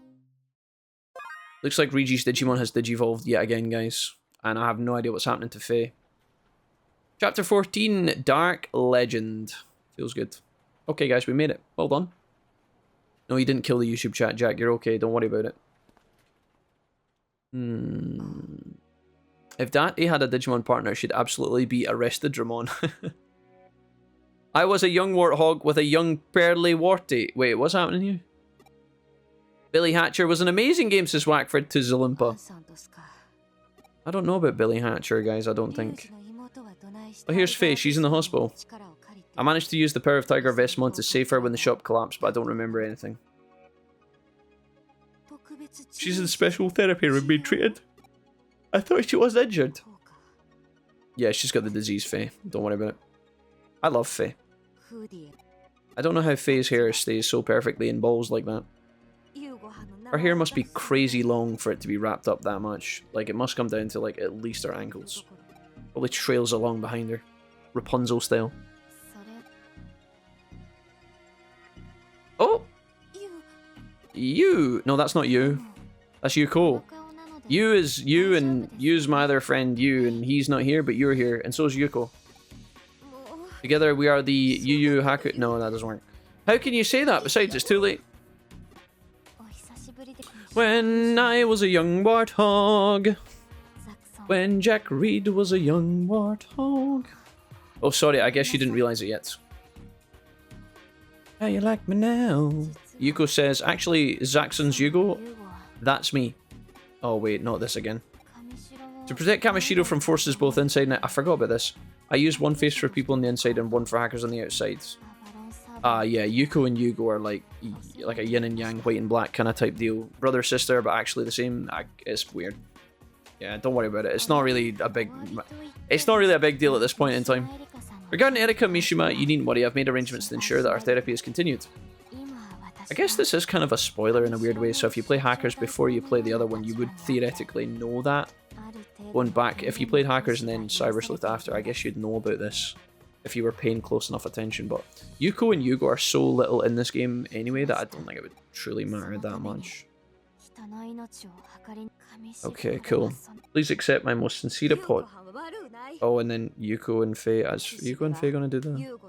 Looks like RYUJI'S Digimon has digivolved yet again, guys. And I have no idea what's happening to Faye. Chapter 14, Dark Legend. Feels good. Okay, guys, we made it. Well done. No, you didn't kill the YouTube chat, Jack. You're okay. Don't worry about it. If Dante had a Digimon partner, she'd absolutely be arrested, Ramon. I was a young warthog with a young pearly warty. Wait, what's happening here? Billy Hatcher was an amazing game, says Wackford to Zalimpa. I don't know about Billy Hatcher, guys, I don't think. Oh, here's Faye. She's in the hospital. I managed to use the power of Tiger Vestmon to save her when the shop collapsed, but I don't remember anything. She's in special therapy room being treated. I thought she was injured. Yeah, she's got the disease, Faye. Don't worry about it. I love Faye. I don't know how Faye's hair stays so perfectly in balls like that. Her hair must be crazy long for it to be wrapped up that much. Like, it must come down to, like, at least her ankles. Probably trails along behind her. Rapunzel style. Oh! You! No, that's not you. That's Yuko. You is you, and you's my other friend, you, and he's not here, but you're here, and so is Yuko. Together we are the Yu Haku. No, that doesn't work. How can you say that? Besides, it's too late. When I was a young warthog. When Jack Reed was a young warthog. Oh, sorry, I guess you didn't realize it yet. How you like me now? Yuko says, actually, Zaxxon's Yugo, that's me. Oh, wait, not this again. To protect Kamishiro from forces both inside and out. I forgot about this. I use one face for people on the inside and one for hackers on the outside. Yeah, Yuko and Yugo are like a yin and yang, white and black kind of type deal. Brother, sister, but actually the same. It's weird. Yeah, don't worry about it. It's not really a big deal at this point in time. Regarding Erika Mishima, you needn't worry. I've made arrangements to ensure that our therapy is continued. I guess this is kind of a spoiler in a weird way, so if you play Hackers before you play the other one, you would theoretically know that. Going back, if you played Hackers and then Cyber Sleuth after, I guess you'd know about this if you were paying close enough attention, but Yuko and Yugo are so little in this game anyway that I don't think it would truly matter that much. Okay, cool. Please accept my most sincere apology. Oh, and then Yuko and Faye. Is Yuko and Faye gonna do that?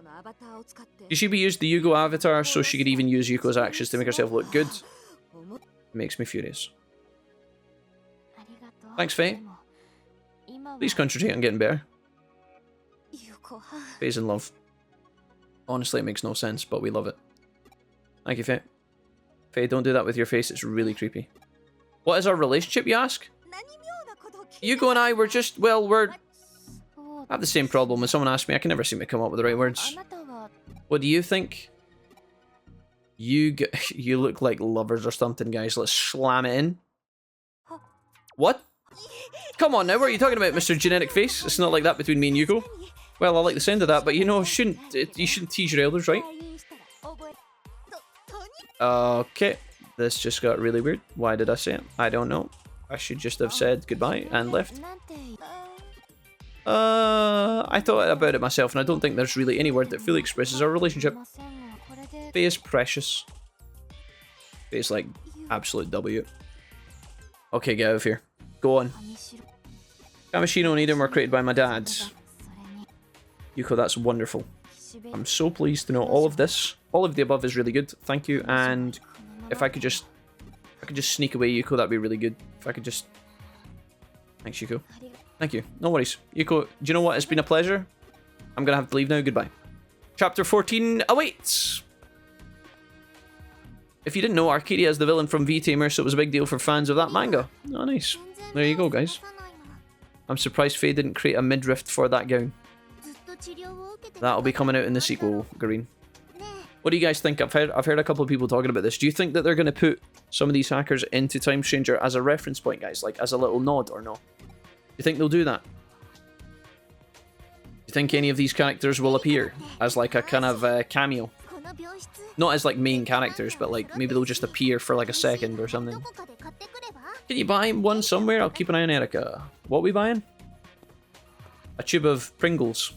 Yoshibi used the Yugo avatar so she could even use Yuko's actions to make herself look good. It makes me furious. Thanks, Faye. Please concentrate on getting better. Faye's in love. Honestly, it makes no sense, but we love it. Thank you, Faye. Faye, don't do that with your face. It's really creepy. What is our relationship, you ask? Yuko and I were just, well, I have the same problem when someone asks me. I can never seem to come up with the right words. What do you think? You look like lovers or something, guys. Let's slam it in. What? Come on now, what are you talking about, Mr. Genetic Face? It's not like that between me and Yuko. Well, I like the sound of that, but you know, you shouldn't tease your elders, right? Okay, this just got really weird. Why did I say it? I don't know. I should just have said goodbye and left. I thought about it myself, and I don't think there's really any word that fully expresses our relationship. Faye is precious. Faye is like absolute W. Okay, get out of here. Go on. Kamishiro and Eden were created by my dad. Yuko, that's wonderful. I'm so pleased to know all of this. All of the above is really good. Thank you. And if I could just sneak away Yuko, that'd be really good. If I could just... Thanks, Yuko. Thank you. No worries. Yuko, do you know what? It's been a pleasure. I'm gonna have to leave now. Goodbye. Chapter 14 awaits! If you didn't know, Arcadia is the villain from V-Tamer, so it was a big deal for fans of that manga. Oh, nice. There you go, guys. I'm surprised Faye didn't create a midriff for that gown. That'll be coming out in the sequel, Green. What do you guys think? I've heard a couple of people talking about this. Do you think that they're going to put some of these hackers into Time Stranger as a reference point, guys? Like, as a little nod, or no? Do you think they'll do that? Do you think any of these characters will appear as, like, a kind of cameo? Not as, like, main characters, but, like, maybe they'll just appear for, like, a second or something. Can you buy one somewhere? I'll keep an eye on Erica. What are we buying? A tube of Pringles.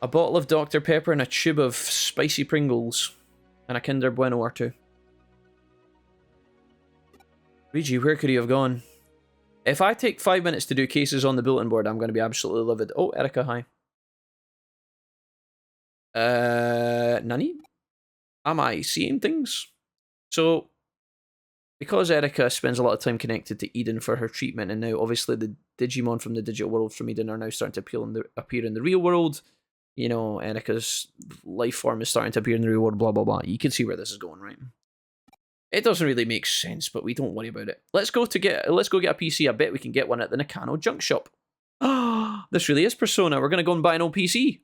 A bottle of Dr. Pepper and a tube of spicy Pringles. And a Kinder Bueno or two. Ryuji, where could he have gone? If I take 5 minutes to do cases on the bulletin board, I'm going to be absolutely livid. Oh, Erica, hi. Nani? Am I seeing things? So, because Erica spends a lot of time connected to Eden for her treatment, and now obviously the Digimon from the digital world from Eden are now starting to appear in the real world. You know, Erica's life form is starting to appear in the real world, blah, blah, blah. You can see where this is going, right? It doesn't really make sense, but we don't worry about it. Let's go get a PC. I bet we can get one at the Nakano junk shop. Ah, this really is Persona. We're going to go and buy an old PC.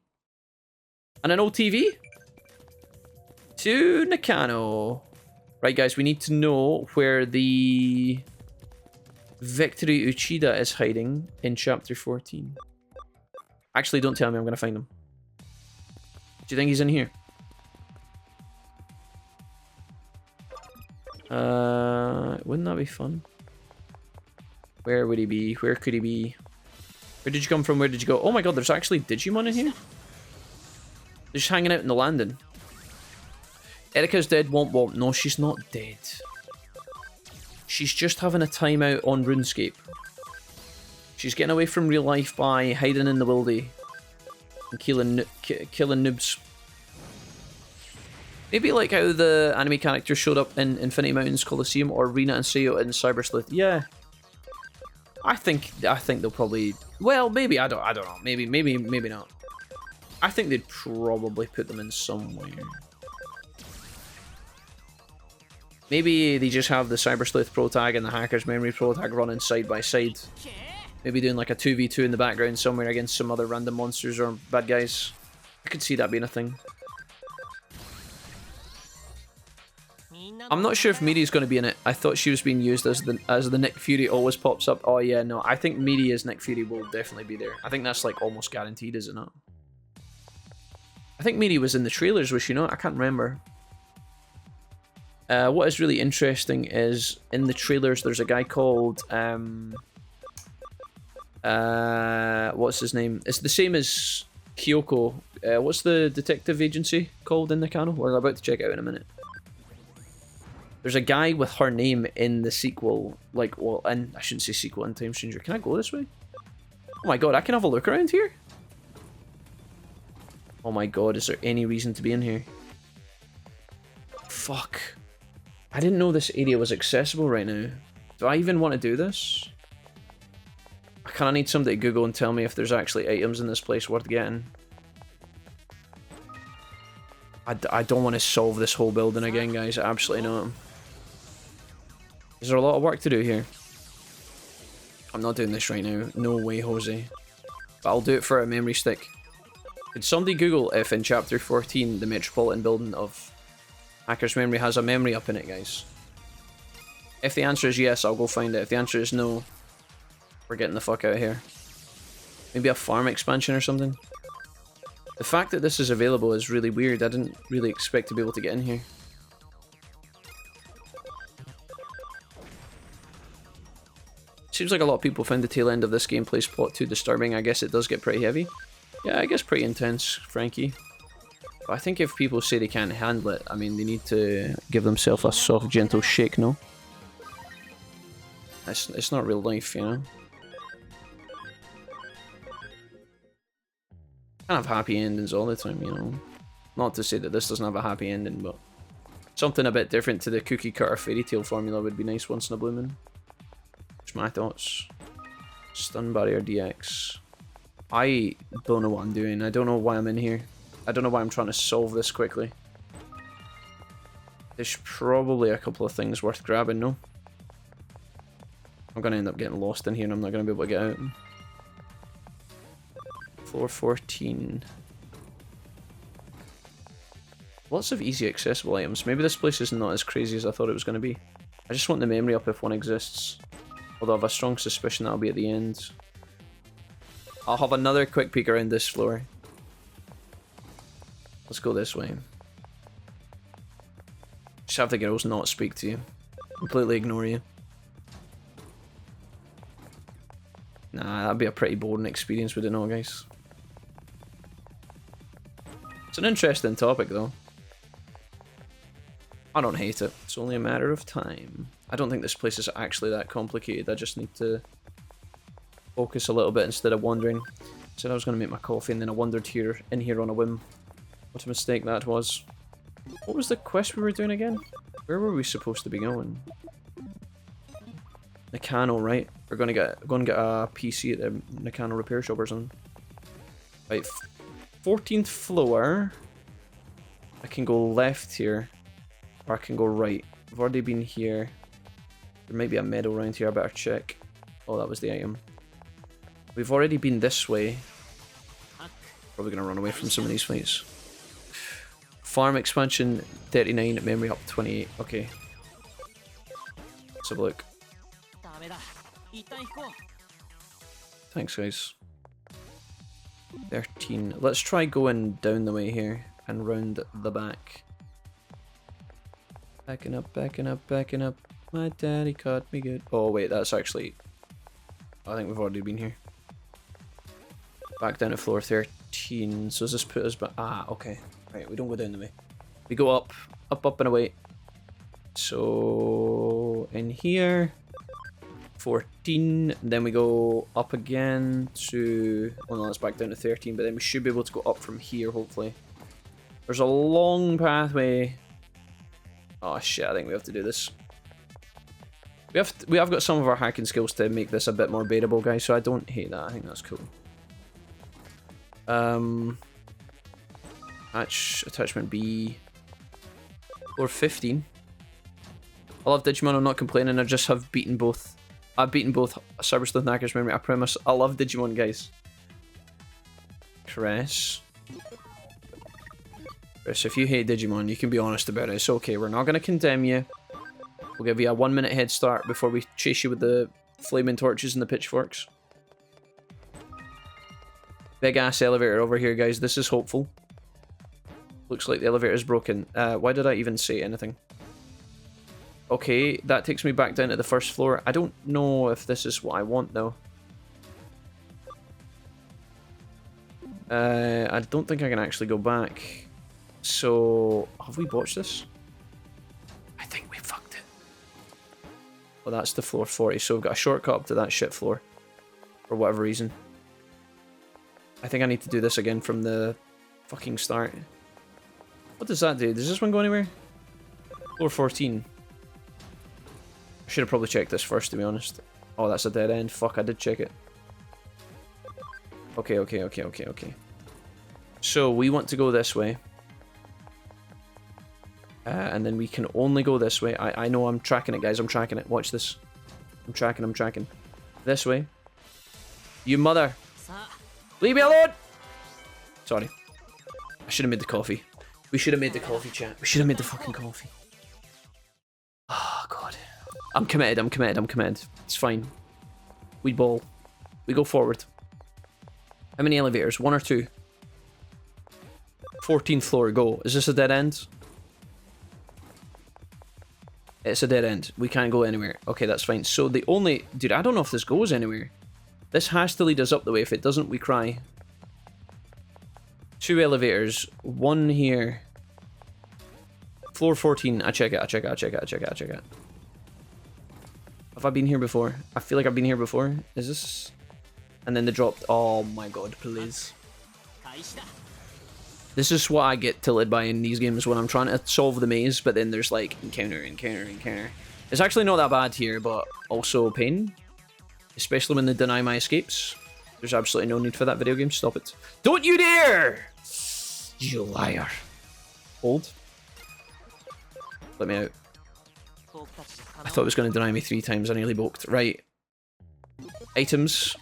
And an old TV. To Nakano. Right, guys, we need to know where the Victory Uchida is hiding in Chapter 14. Actually, don't tell me. I'm going to find him. Do you think he's in here? Wouldn't that be fun? Where would he be? Where could he be? Where did you come from? Where did you go? Oh my god, there's actually Digimon in here? They're just hanging out in the landing. Erica's dead, womp womp. No, she's not dead. She's just having a timeout on RuneScape. She's getting away from real life by hiding in the wildy. And killing noobs. Maybe like how the anime characters showed up in Infinity Mountains Coliseum or Rina and Seiyo in Cyber Sleuth. Yeah. I think they'll probably... Well, maybe. I don't know. Maybe not. I think they'd probably put them in somewhere. Maybe they just have the Cyber Sleuth Pro Tag and the Hacker's Memory Pro Tag running side by side. Maybe doing like a 2v2 in the background somewhere against some other random monsters or bad guys. I could see that being a thing. I'm not sure if Miri's going to be in it. I thought she was being used as the Nick Fury always pops up. Oh yeah, no. I think Miri as Nick Fury will definitely be there. I think that's like almost guaranteed, is it not? I think Miri was in the trailers, was she not? I can't remember. What is really interesting is in the trailers there's a guy called what's his name? It's the same as Kyoko. What's the detective agency called in Nakano? We're about to check it out in a minute. There's a guy with her name in the sequel, like, well, and I shouldn't say sequel in Time Stranger. Can I go this way? Oh my god, I can have a look around here? Oh my god, is there any reason to be in here? Fuck. I didn't know this area was accessible right now. Do I even want to do this? I kind of need somebody to Google and tell me if there's actually items in this place worth getting. I don't want to solve this whole building again, guys. Absolutely not. Is there a lot of work to do here? I'm not doing this right now. No way, Jose. But I'll do it for a memory stick. Could somebody Google if in Chapter 14 the Metropolitan Building of Hacker's Memory has a memory up in it, guys? If the answer is yes, I'll go find it. If the answer is no, we're getting the fuck out of here. Maybe a farm expansion or something? The fact that this is available is really weird. I didn't really expect to be able to get in here. Seems like a lot of people found the tail end of this gameplay plot too disturbing. I guess it does get pretty heavy. Yeah, I guess pretty intense, Frankie. But I think if people say they can't handle it, I mean, they need to give themselves a soft, gentle shake, no? It's not real life, you know? Can't have happy endings all the time, you know. Not to say that this doesn't have a happy ending, but something a bit different to the cookie cutter fairy tale formula would be nice once in a blue moon. Just my thoughts. Stun barrier DX. I don't know what I'm doing. I don't know why I'm in here. I don't know why I'm trying to solve this quickly. There's probably a couple of things worth grabbing, no? I'm going to end up getting lost in here and I'm not going to be able to get out. Floor 14. Lots of easy accessible items. Maybe this place is not as crazy as I thought it was going to be. I just want the memory up if one exists. Although I have a strong suspicion that'll be at the end. I'll have another quick peek around this floor. Let's go this way. Just have the girls not speak to you. Completely ignore you. Nah, that'd be a pretty boring experience, would it not, guys? It's an interesting topic, though. I don't hate it. It's only a matter of time. I don't think this place is actually that complicated. I just need to focus a little bit instead of wandering. I said I was going to make my coffee and then I wandered in here on a whim. What a mistake that was. What was the quest we were doing again? Where were we supposed to be going? Nakano, right? We're going to get a PC at the Nakano repair shop or something. Right, 14th floor. I can go left here. Or I can go right. I've already been here. There might be a medal around here, I better check. Oh, that was the item. We've already been this way. Probably gonna run away from some of these fights. Farm expansion 39, memory up 28. Okay. Let's have a look. Thanks, guys. 13. Let's try going down the way here and round the back. Backing up, backing up, backing up. My daddy caught me good. Oh, wait, that's actually... I think we've already been here. Back down to floor 13. So does this put us back? Ah, okay. Right, we don't go down the way. We go up, up and away. So, in here. 14. Then we go up again to... Well, no, that's back down to 13. But then we should be able to go up from here, hopefully. There's a long pathway. Oh shit, I think we have to do this. We have got some of our hacking skills to make this a bit more beatable, guys, so I don't hate that. I think that's cool. Attachment B. Or 15. I love Digimon, I'm not complaining, I just have beaten both. I've beaten both Cyber Sleuth and Hacker's Memory, I promise. I love Digimon, guys. Chris, if you hate Digimon, you can be honest about it. It's okay. We're not going to condemn you. We'll give you a 1 minute head start before we chase you with the flaming torches and the pitchforks. Big ass elevator over here, guys. This is hopeful. Looks like the elevator's broken. Why did I even say anything? Okay, that takes me back down to the first floor. I don't know if this is what I want, though. I don't think I can actually go back. So, have we botched this? I think we fucked it. Well, that's the floor 40, so we've got a shortcut up to that shit floor. For whatever reason. I think I need to do this again from the fucking start. What does that do? Does this one go anywhere? Floor 14. I should have probably checked this first, to be honest. Oh, that's a dead end. Fuck, I did check it. Okay. So, we want to go this way. And then we can only go this way. I know I'm tracking it, guys. I'm tracking it. Watch this. I'm tracking. This way. You mother. Leave me alone! Sorry. I should have made the coffee. We should have made the coffee, chat. We should have made the fucking coffee. Oh, God. I'm committed. It's fine. We ball. We go forward. How many elevators? 1 or 2? 14th floor, go. Is this a dead end? It's a dead end. We can't go anywhere. Okay, that's fine. So the only... Dude, I don't know if this goes anywhere. This has to lead us up the way. If it doesn't, we cry. 2 elevators. 1 here. Floor 14. I check it. Have I been here before? I feel like I've been here before. Is this... And then they dropped... Oh my god, please. This is what I get tilted by in these games when I'm trying to solve the maze, but then there's like encounter, encounter, encounter. It's actually not that bad here, but also pain. Especially when they deny my escapes. There's absolutely no need for that video game. Stop it. Don't you dare! You liar. Hold. Let me out. I thought it was going to deny me 3 times. I nearly balked. Right. Items.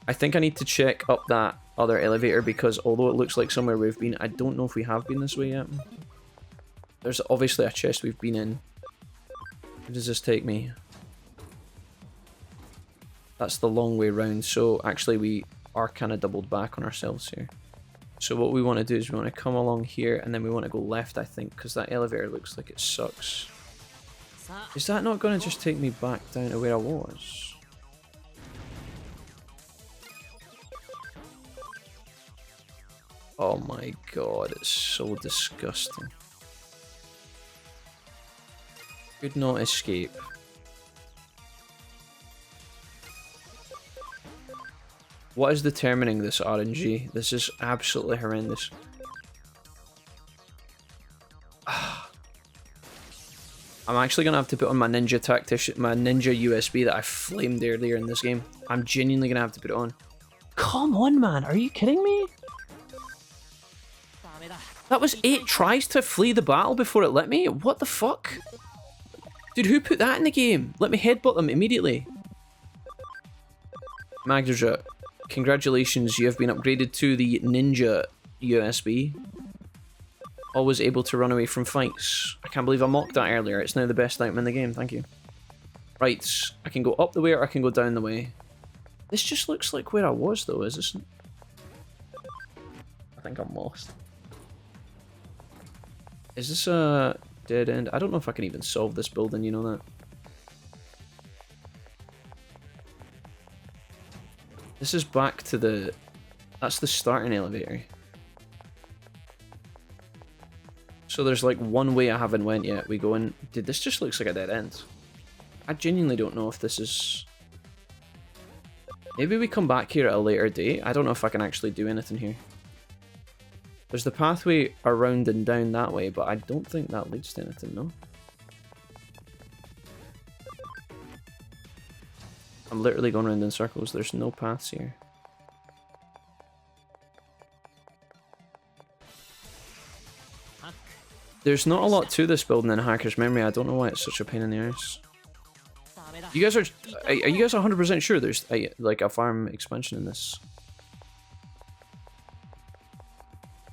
I think I need to check up that other elevator because although it looks like somewhere we've been, I don't know if we have been this way yet. There's obviously a chest we've been in. Where does this take me? That's the long way round, so actually we are kind of doubled back on ourselves here. So what we want to do is we want to come along here and then we want to go left, I think, because that elevator looks like it sucks. Is that not going to just take me back down to where I was? Oh my god, it's so disgusting. Could not escape. What is determining this RNG? This is absolutely horrendous. I'm actually gonna have to put on my ninja tactician, my ninja USB that I flamed earlier in this game. I'm genuinely gonna have to put it on. Come on, man! Are you kidding me? That was 8 tries to flee the battle before it let me? What the fuck? Dude, who put that in the game? Let me headbutt them immediately. Magdrja, congratulations, you have been upgraded to the Ninja USB. Always able to run away from fights. I can't believe I mocked that earlier. It's now the best item in the game, thank you. Right, I can go up the way or I can go down the way. This just looks like where I was though, is this? I think I'm lost. Is this a dead end? I don't know if I can even solve this building, you know that? This is back to the... That's the starting elevator. So there's like one way I haven't went yet. We go in... Dude, this just looks like a dead end. I genuinely don't know if this is... Maybe we come back here at a later date. I don't know if I can actually do anything here. There's the pathway around and down that way, but I don't think that leads to anything, no? I'm literally going around in circles. There's no paths here. There's not a lot to this building in Hacker's Memory. I don't know why it's such a pain in the arse. You guys are you guys 100% sure there's like a farm expansion in this?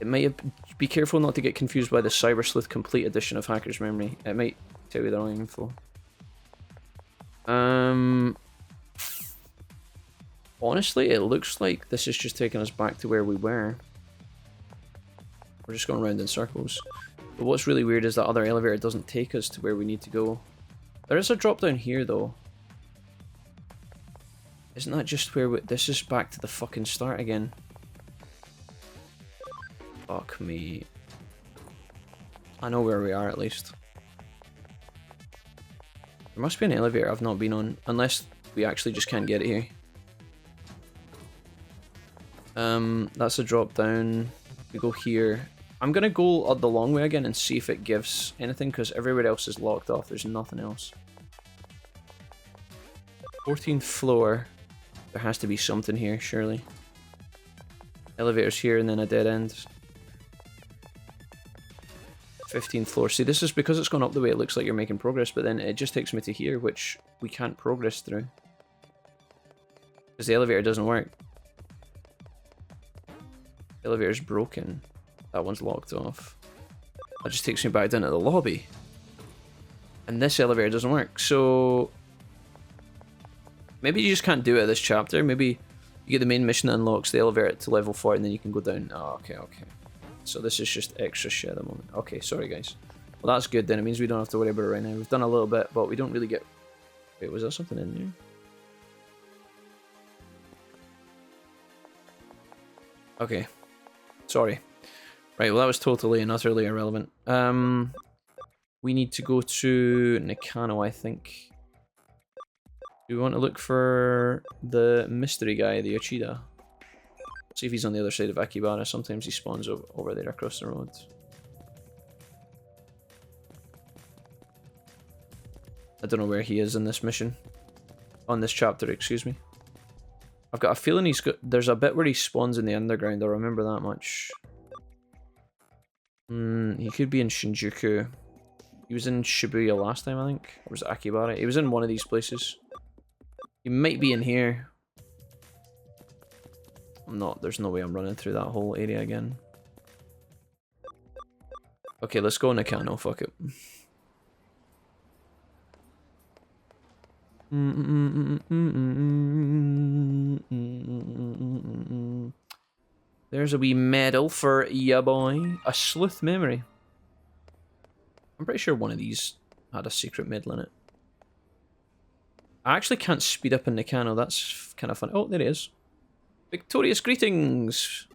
It might be careful not to get confused by the Cyber Sleuth Complete Edition of Hacker's Memory. It might tell you the wrong info. Honestly, it looks like this is just taking us back to where we were. We're just going around in circles. But what's really weird is that other elevator doesn't take us to where we need to go. There is a drop down here though. Isn't that just where this is back to the fucking start again? Fuck me. I know where we are at least. There must be an elevator I've not been on, unless we actually just can't get it here. That's a drop down. We go here. I'm gonna go the long way again and see if it gives anything, because everywhere else is locked off. There's nothing else. 14th floor. There has to be something here, surely. Elevator's here and then a dead end. 15th floor. See, this is because it's gone up the way, it looks like you're making progress, but then it just takes me to here, which we can't progress through. Because the elevator doesn't work. The elevator's broken. That one's locked off. That just takes me back down to the lobby. And this elevator doesn't work, so... Maybe you just can't do it this chapter. Maybe you get the main mission that unlocks the elevator to level 4 and then you can go down. Oh, okay, okay. So this is just extra shit at the moment. Okay, sorry guys. Well, that's good then. It means we don't have to worry about it right now. We've done a little bit, but we don't really get... Wait, was there something in there? Okay. Sorry. Right, well that was totally and utterly irrelevant. We need to go to Nakano, I think. Do we want to look for the mystery guy, the Uchida? See if he's on the other side of Akibara. Sometimes he spawns over there across the road. I don't know where he is in this mission. On this chapter, excuse me. I've got a feeling there's a bit where he spawns in the underground, I remember that much. He could be in Shinjuku. He was in Shibuya last time, I think. Or was it Akibara? He was in one of these places. He might be in here. I'm not, there's no way I'm running through that whole area again. Okay, let's go Nakano, fuck it. There's a wee medal for ya boy. A sleuth memory. I'm pretty sure one of these had a secret medal in it. I actually can't speed up in Nakano, that's kind of fun. Oh, there it is. Victorious greetings!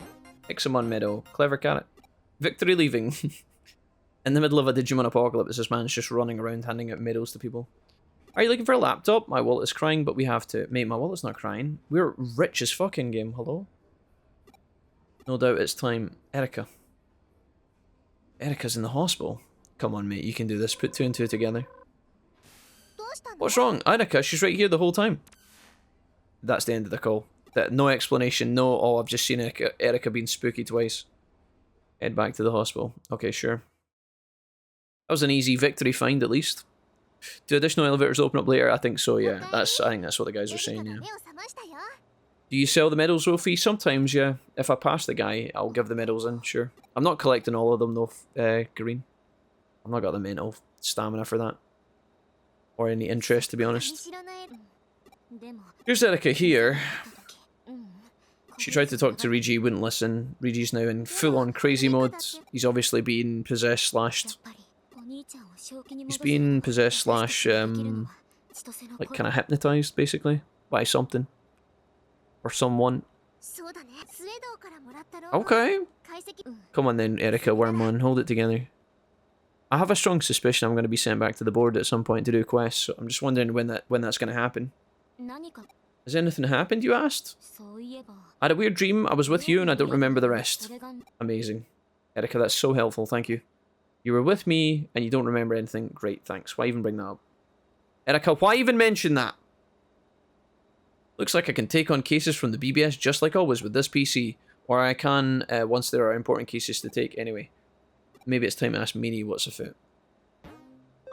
Pixamon medal. Clever carrot. Victory leaving. In the middle of a Digimon apocalypse, this man's just running around handing out medals to people. Are you looking for a laptop? My wallet is crying, but we have to. Mate, my wallet's not crying. We're rich as fuck in game, hello? No doubt it's time. Erika. Erika's in the hospital. Come on, mate, you can do this. Put 2 and 2 together. What's wrong? Erika, she's right here the whole time. That's the end of the call. No explanation, no, oh, I've just seen Erika being spooky twice. Head back to the hospital. Okay, sure. That was an easy victory find, at least. Do additional elevators open up later? I think so, yeah. I think that's what the guys are saying, yeah. Do you sell the medals, Sophie? Sometimes, yeah. If I pass the guy, I'll give the medals in, sure. I'm not collecting all of them, though, Green. I've not got the mental stamina for that. Or any interest, to be honest. Here's Erika here. She tried to talk to Ryuji, wouldn't listen. Ryuji's now in full-on crazy mode. He's obviously being possessed slashed. He's being possessed slash, like, kind of hypnotized, basically, by something. Or someone. Okay. Come on then, Erika, Wormmon, hold it together. I have a strong suspicion I'm going to be sent back to the board at some point to do quests, so I'm just wondering when that's going to happen. Has anything happened, you asked? I had a weird dream, I was with you, and I don't remember the rest. Amazing. Erika, that's so helpful, thank you. You were with me, and you don't remember anything. Great, thanks. Why even bring that up? Erika, why even mention that? Looks like I can take on cases from the BBS just like always with this PC. Or I can, once there are important cases to take. Anyway, maybe it's time to ask Meanie what's afoot.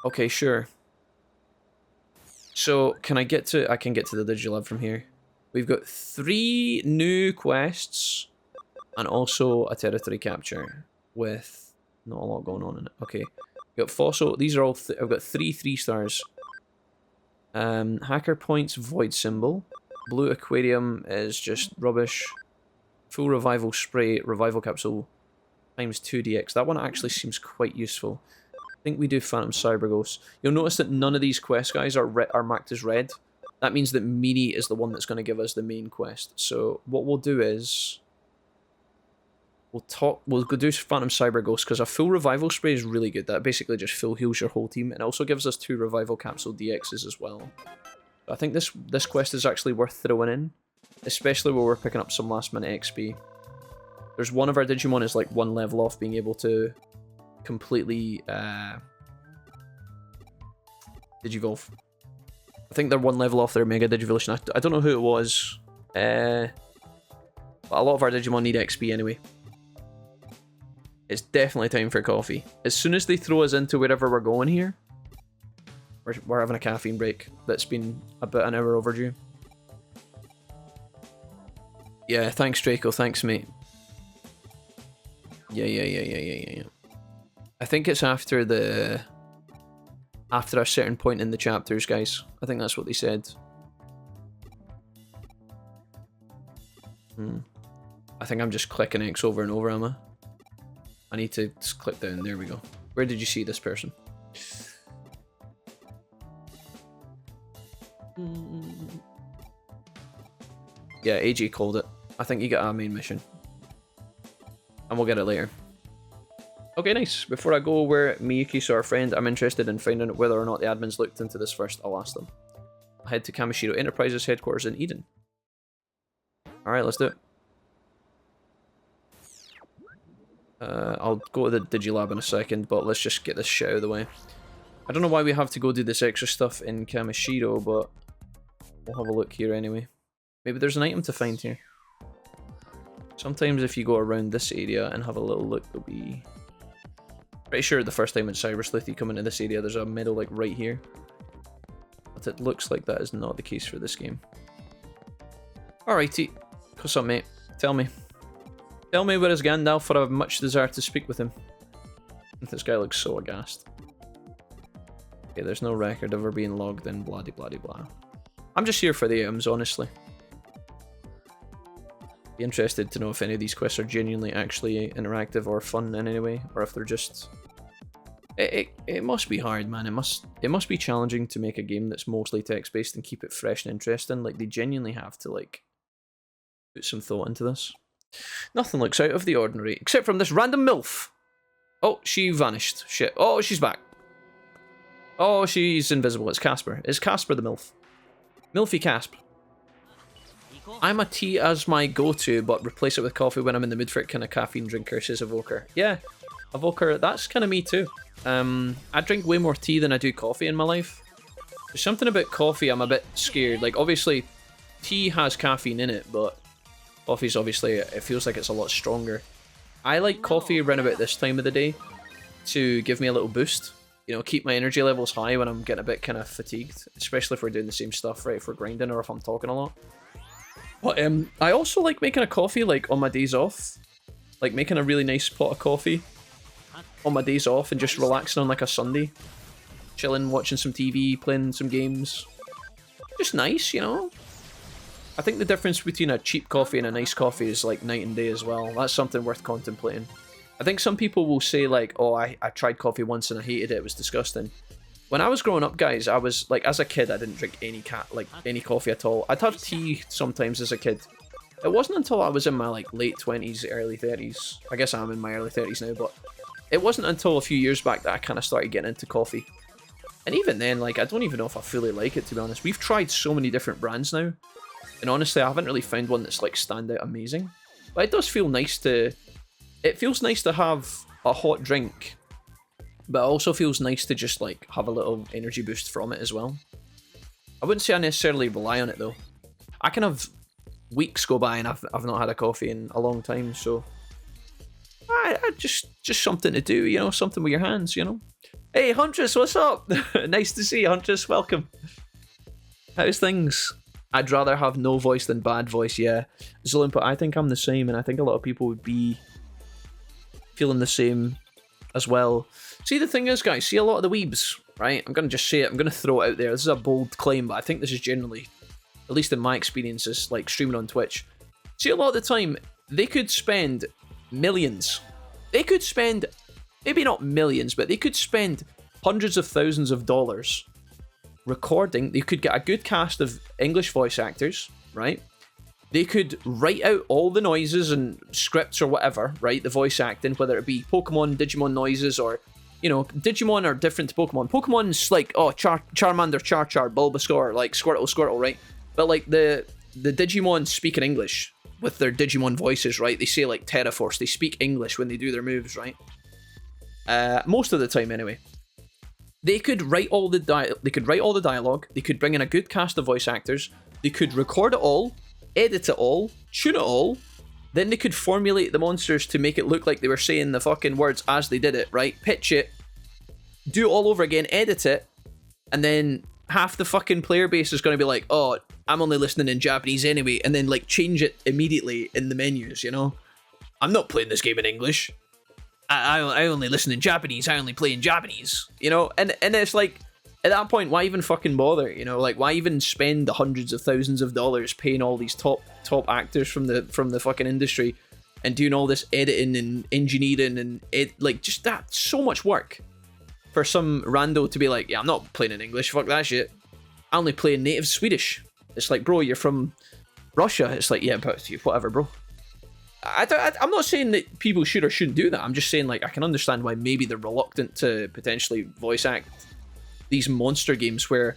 Okay, sure. So, can I get to... I can get to the Digilab from here. We've got 3 new quests, and also a territory capture with... Not a lot going on in it. Okay. We've got Fossil. These are all... I've got 3 3-stars. Hacker Points, Void Symbol. Blue Aquarium is just rubbish. Full Revival Spray, Revival Capsule times 2dx. That one actually seems quite useful. I think we do Phantom Cyber Ghost. You'll notice that none of these quest guys are marked as red. That means that Meanie is the one that's going to give us the main quest. So what we'll do is... We'll go do Phantom Cyber Ghost, because a full Revival Spray is really good. That basically just full heals your whole team, and also gives us 2 Revival Capsule DXs as well. I think this quest is actually worth throwing in, especially where we're picking up some last minute XP. There's one of our Digimon is like 1 level off being able to completely Digivolve. I think they're 1 level off their Mega Digivolution. I don't know who it was, but a lot of our Digimon need XP anyway. It's definitely time for coffee. As soon as they throw us into wherever we're going here, we're having a caffeine break that's been about an hour overdue. Yeah, thanks Draco, thanks mate. Yeah. I think it's after a certain point in the chapters, guys. I think that's what they said. I think I'm just clicking X over and over, am I? I need to just click down. There we go. Where did you see this person? Yeah, AG called it. I think you got our main mission. And we'll get it later. Okay, nice. Before I go where Miyuki saw our friend, I'm interested in finding out whether or not the admins looked into this first. I'll ask them. I'll head to Kamishiro Enterprises headquarters in Eden. Alright, let's do it. I'll go to the Digilab in a second, but let's just get this shit out of the way. I don't know why we have to go do this extra stuff in Kamishiro, but we'll have a look here anyway. Maybe there's an item to find here. Sometimes if you go around this area and have a little look, there'll be... Pretty sure the first time in Cyber Sleuth you come into this area, there's a medal like right here. But it looks like that is not the case for this game. Alrighty. What's up, mate? Tell me. Tell me where is Gandalf, for I have much desire to speak with him. This guy looks so aghast. Okay, there's no record of her being logged in, blah de blah de blah. I'm just here for the items, honestly. Be interested to know if any of these quests are genuinely actually interactive or fun in any way, or if they're just... It must be hard, man. It must be challenging to make a game that's mostly text-based and keep it fresh and interesting. Like, they genuinely have to, like, put some thought into this. Nothing looks out of the ordinary, except from this random MILF. Oh, she vanished. Shit. Oh, she's back. Oh, she's invisible. It's Casper. It's Casper the MILF. Milfy Casp. I'm a tea as my go-to, but replace it with coffee when I'm in the mood for it. Kind of caffeine drinker, says Evoker. Yeah, Evoker, that's kind of me too. I drink way more tea than I do coffee in my life. There's something about coffee I'm a bit scared. Like, obviously, tea has caffeine in it, but coffee's obviously, it feels like it's a lot stronger. I like coffee around about this time of the day to give me a little boost. You know, keep my energy levels high when I'm getting a bit kind of fatigued, especially if we're doing the same stuff, right, if we're grinding or if I'm talking a lot. But I also like making a coffee, like, on my days off. Like, making a really nice pot of coffee on my days off and just relaxing on, like, a Sunday. Chilling, watching some TV, playing some games. Just nice, you know? I think the difference between a cheap coffee and a nice coffee is, like, night and day as well. That's something worth contemplating. I think some people will say, like, oh, I tried coffee once and I hated it, it was disgusting. When I was growing up, guys, I was, like, as a kid, I didn't drink any coffee at all. I'd have tea sometimes as a kid. It wasn't until I was in my, like, late 20s, early 30s. I guess I'm in my early 30s now, but it wasn't until a few years back that I kind of started getting into coffee. And even then, like, I don't even know if I fully like it, to be honest. We've tried so many different brands now, and honestly, I haven't really found one that's, like, stand out amazing. But it does feel nice to... It feels nice to have a hot drink, but it also feels nice to just, like, have a little energy boost from it as well. I wouldn't say I necessarily rely on it, though. I can have weeks go by and I've not had a coffee in a long time, so... I just something to do, you know, something with your hands, you know? Hey, Huntress, what's up? Nice to see you, Huntress, welcome. How's things? I'd rather have no voice than bad voice, yeah. Zolimpa, I think I'm the same, and I think a lot of people would be feeling the same as well. See, the thing is, guys, see a lot of the weebs, right? I'm going to just say it, I'm going to throw it out there. This is a bold claim, but I think this is generally, at least in my experiences, like streaming on Twitch. See, a lot of the time, they could spend millions. They could spend, maybe not millions, but they could spend hundreds of thousands of dollars recording. They could get a good cast of English voice actors, right? They could write out all the noises and scripts or whatever, right? The voice acting, whether it be Pokemon, Digimon noises, or, you know, Digimon are different to Pokemon. Pokemon's like, oh, Charmander, Char, Bulbasaur, like Squirtle, right? But like the Digimon speak in English with their Digimon voices, right? They say like Terraforce, they speak English when they do their moves, right? Most of the time, anyway. They could write all the dialogue. They could bring in a good cast of voice actors. They could record it all, edit it all, tune it all. Then they could formulate the monsters to make it look like they were saying the fucking words as they did it, right? Pitch it, do it all over again, edit it, and then half the fucking player base is going to be like, oh, I'm only listening in Japanese anyway, and then like change it immediately in the menus, you know? I'm not playing this game in English. I only listen in Japanese, I only play in Japanese, you know? And it's like, at that point, why even fucking bother, you know? Like, why even spend the hundreds of thousands of dollars paying all these top actors from the fucking industry and doing all this editing and engineering and like, just that, so much work for some rando to be like, yeah, I'm not playing in English, fuck that shit. I only play in native Swedish. It's like, bro, you're from Russia. It's like, yeah, but whatever, bro. I'm not saying that people should or shouldn't do that. I'm just saying, like, I can understand why maybe they're reluctant to potentially voice act these monster games where,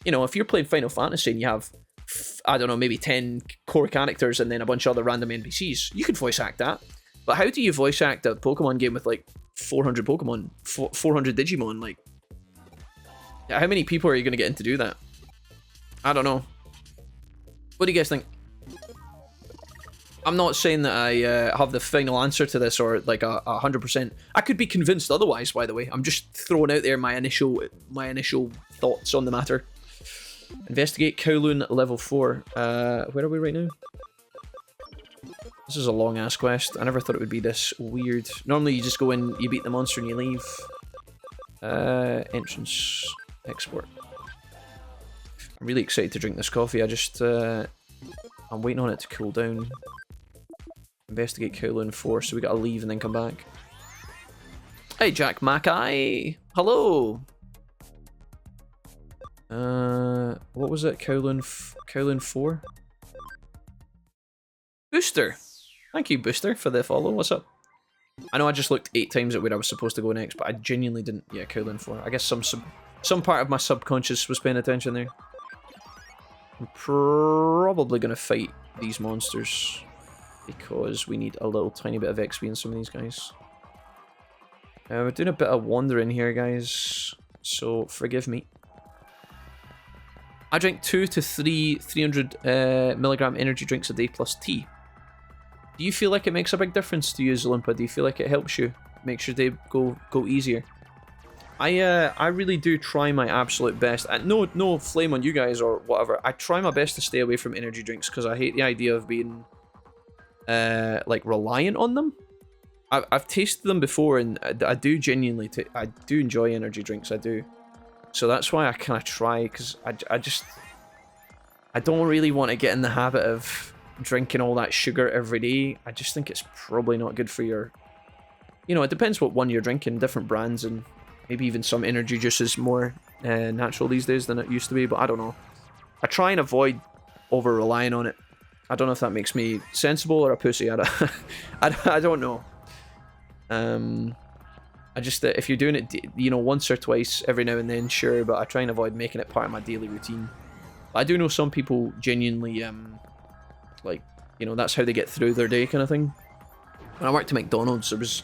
you know, if you're playing Final Fantasy and you have, I don't know, maybe 10 core characters and then a bunch of other random NPCs, you could voice act that. But how do you voice act a Pokemon game with like 400 Pokemon, 400 Digimon? Like, how many people are you going to get in to do that? I don't know. What do you guys think? I'm not saying that I have the final answer to this or like 100%. I could be convinced otherwise, by the way. I'm just throwing out there my initial thoughts on the matter. Investigate Kowloon level 4. Where are we right now? This is a long ass quest. I never thought it would be this weird. Normally you just go in, you beat the monster and you leave. Entrance, export. I'm really excited to drink this coffee. I'm waiting on it to cool down. Investigate Kowloon 4, so we gotta leave and then come back. Hey Jack Mackay! Hello! What was it? Kowloon 4? Booster! Thank you, Booster, for the follow. What's up? I know I just looked 8 times at where I was supposed to go next, but I genuinely didn't. Yeah, Kowloon 4. I guess some part of my subconscious was paying attention there. I'm probably gonna fight these monsters because we need a little tiny bit of XP in some of these guys. We're doing a bit of wandering here, guys, so forgive me. I drink 2 to 3 300 milligram energy drinks a day plus tea. Do you feel like it makes a big difference to use Olympia? Do you feel like it helps you? Makes your day go easier? I really do try my absolute best. No flame on you guys or whatever. I try my best to stay away from energy drinks because I hate the idea of being like reliant on them. I've tasted them before and I do genuinely I do enjoy energy drinks. I do. So that's why I kind of try, because I don't really want to get in the habit of drinking all that sugar every day. I just think it's probably not good for your... You know, it depends what one you're drinking, different brands, and maybe even some energy juice is more natural these days than it used to be, but I don't know. I try and avoid over-relying on it. I don't know if that makes me sensible or a pussy. I don't know. I just, if you're doing it, you know, once or twice every now and then, sure, but I try and avoid making it part of my daily routine. But I do know some people genuinely, like, you know, that's how they get through their day kind of thing. When I worked at McDonald's, there was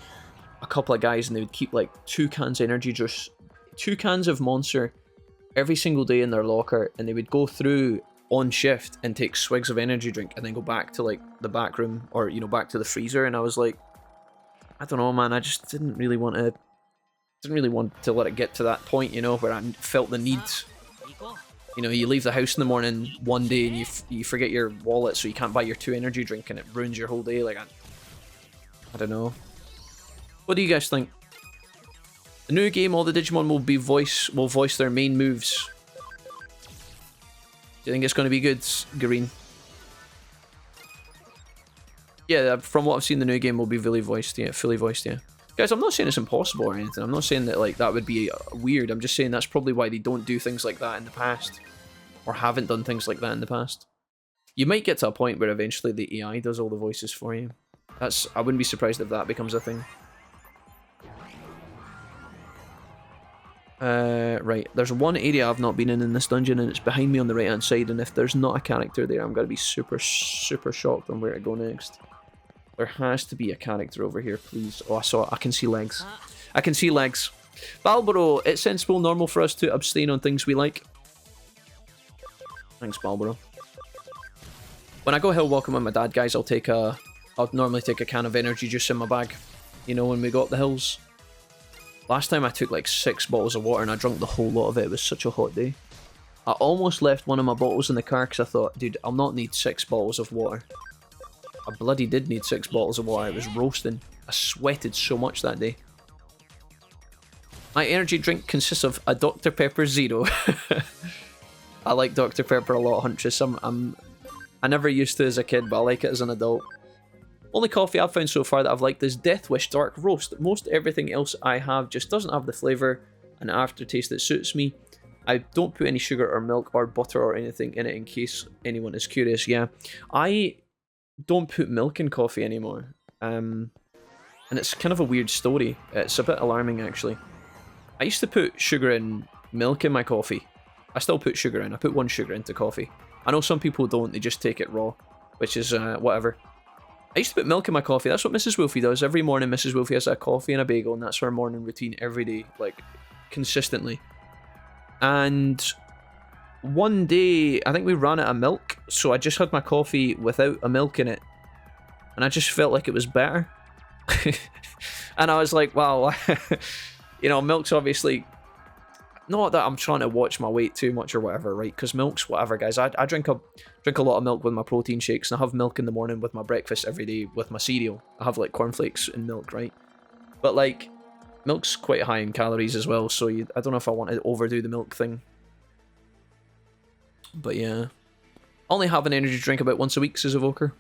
a couple of guys and they would keep like 2 cans of energy juice, 2 cans of Monster every single day in their locker, and they would go through on shift and take swigs of energy drink and then go back to like the back room or, you know, back to the freezer. And I was like, I don't know, man, I just didn't really want to let it get to that point, you know, where I felt the need. You know, you leave the house in the morning one day and you forget your wallet, so you can't buy your 2 energy drink and it ruins your whole day. Like, I don't know. What do you guys think? The new game, all the Digimon will voice their main moves. Do you think it's going to be good, Green? Yeah, from what I've seen, the new game will be fully voiced, yeah. Guys, I'm not saying it's impossible or anything. I'm not saying that like that would be weird. I'm just saying that's probably why they don't do things like that in the past. Or haven't done things like that in the past. You might get to a point where eventually the AI does all the voices for you. I wouldn't be surprised if that becomes a thing. Right, there's one area I've not been in this dungeon, and it's behind me on the right hand side, and if there's not a character there, I'm going to be super shocked on where to go next. There has to be a character over here, please. Oh, I can see legs. I can see legs. Balboro, it's sensible, normal for us to abstain on things we like. Thanks, Balboro. When I go hill walking with my dad, guys, I'll normally take a can of energy juice in my bag. You know, when we go up the hills. Last time I took like 6 bottles of water and I drank the whole lot of it. It was such a hot day. I almost left one of my bottles in the car because I thought, dude, I'll not need 6 bottles of water. I bloody did need 6 bottles of water. It was roasting. I sweated so much that day. My energy drink consists of a Dr. Pepper Zero. I like Dr. Pepper a lot, Huntress. I never used to as a kid, but I like it as an adult. Only coffee I've found so far that I've liked is Death Wish Dark Roast. Most everything else I have just doesn't have the flavour and aftertaste that suits me. I don't put any sugar or milk or butter or anything in it in case anyone is curious. Yeah, I don't put milk in coffee anymore. And it's kind of a weird story. It's a bit alarming, actually. I used to put sugar and milk in my coffee. I still put sugar in. I put 1 sugar into coffee. I know some people don't. They just take it raw, which is whatever. I used to put milk in my coffee. That's what Mrs. Wolfie does. Every morning, Mrs. Wolfie has a coffee and a bagel, and that's her morning routine every day, like, consistently. And one day, I think we ran out of milk, so I just had my coffee without a milk in it. And I just felt like it was better. And I was like, wow, you know, milk's obviously... Not that I'm trying to watch my weight too much or whatever, right? Because milk's whatever, guys. I drink a lot of milk with my protein shakes, and I have milk in the morning with my breakfast every day with my cereal. I have, like, cornflakes and milk, right? But, like, milk's quite high in calories as well, so I don't know if I want to overdo the milk thing. But, yeah. I only have an energy drink about once a week, says Evoker.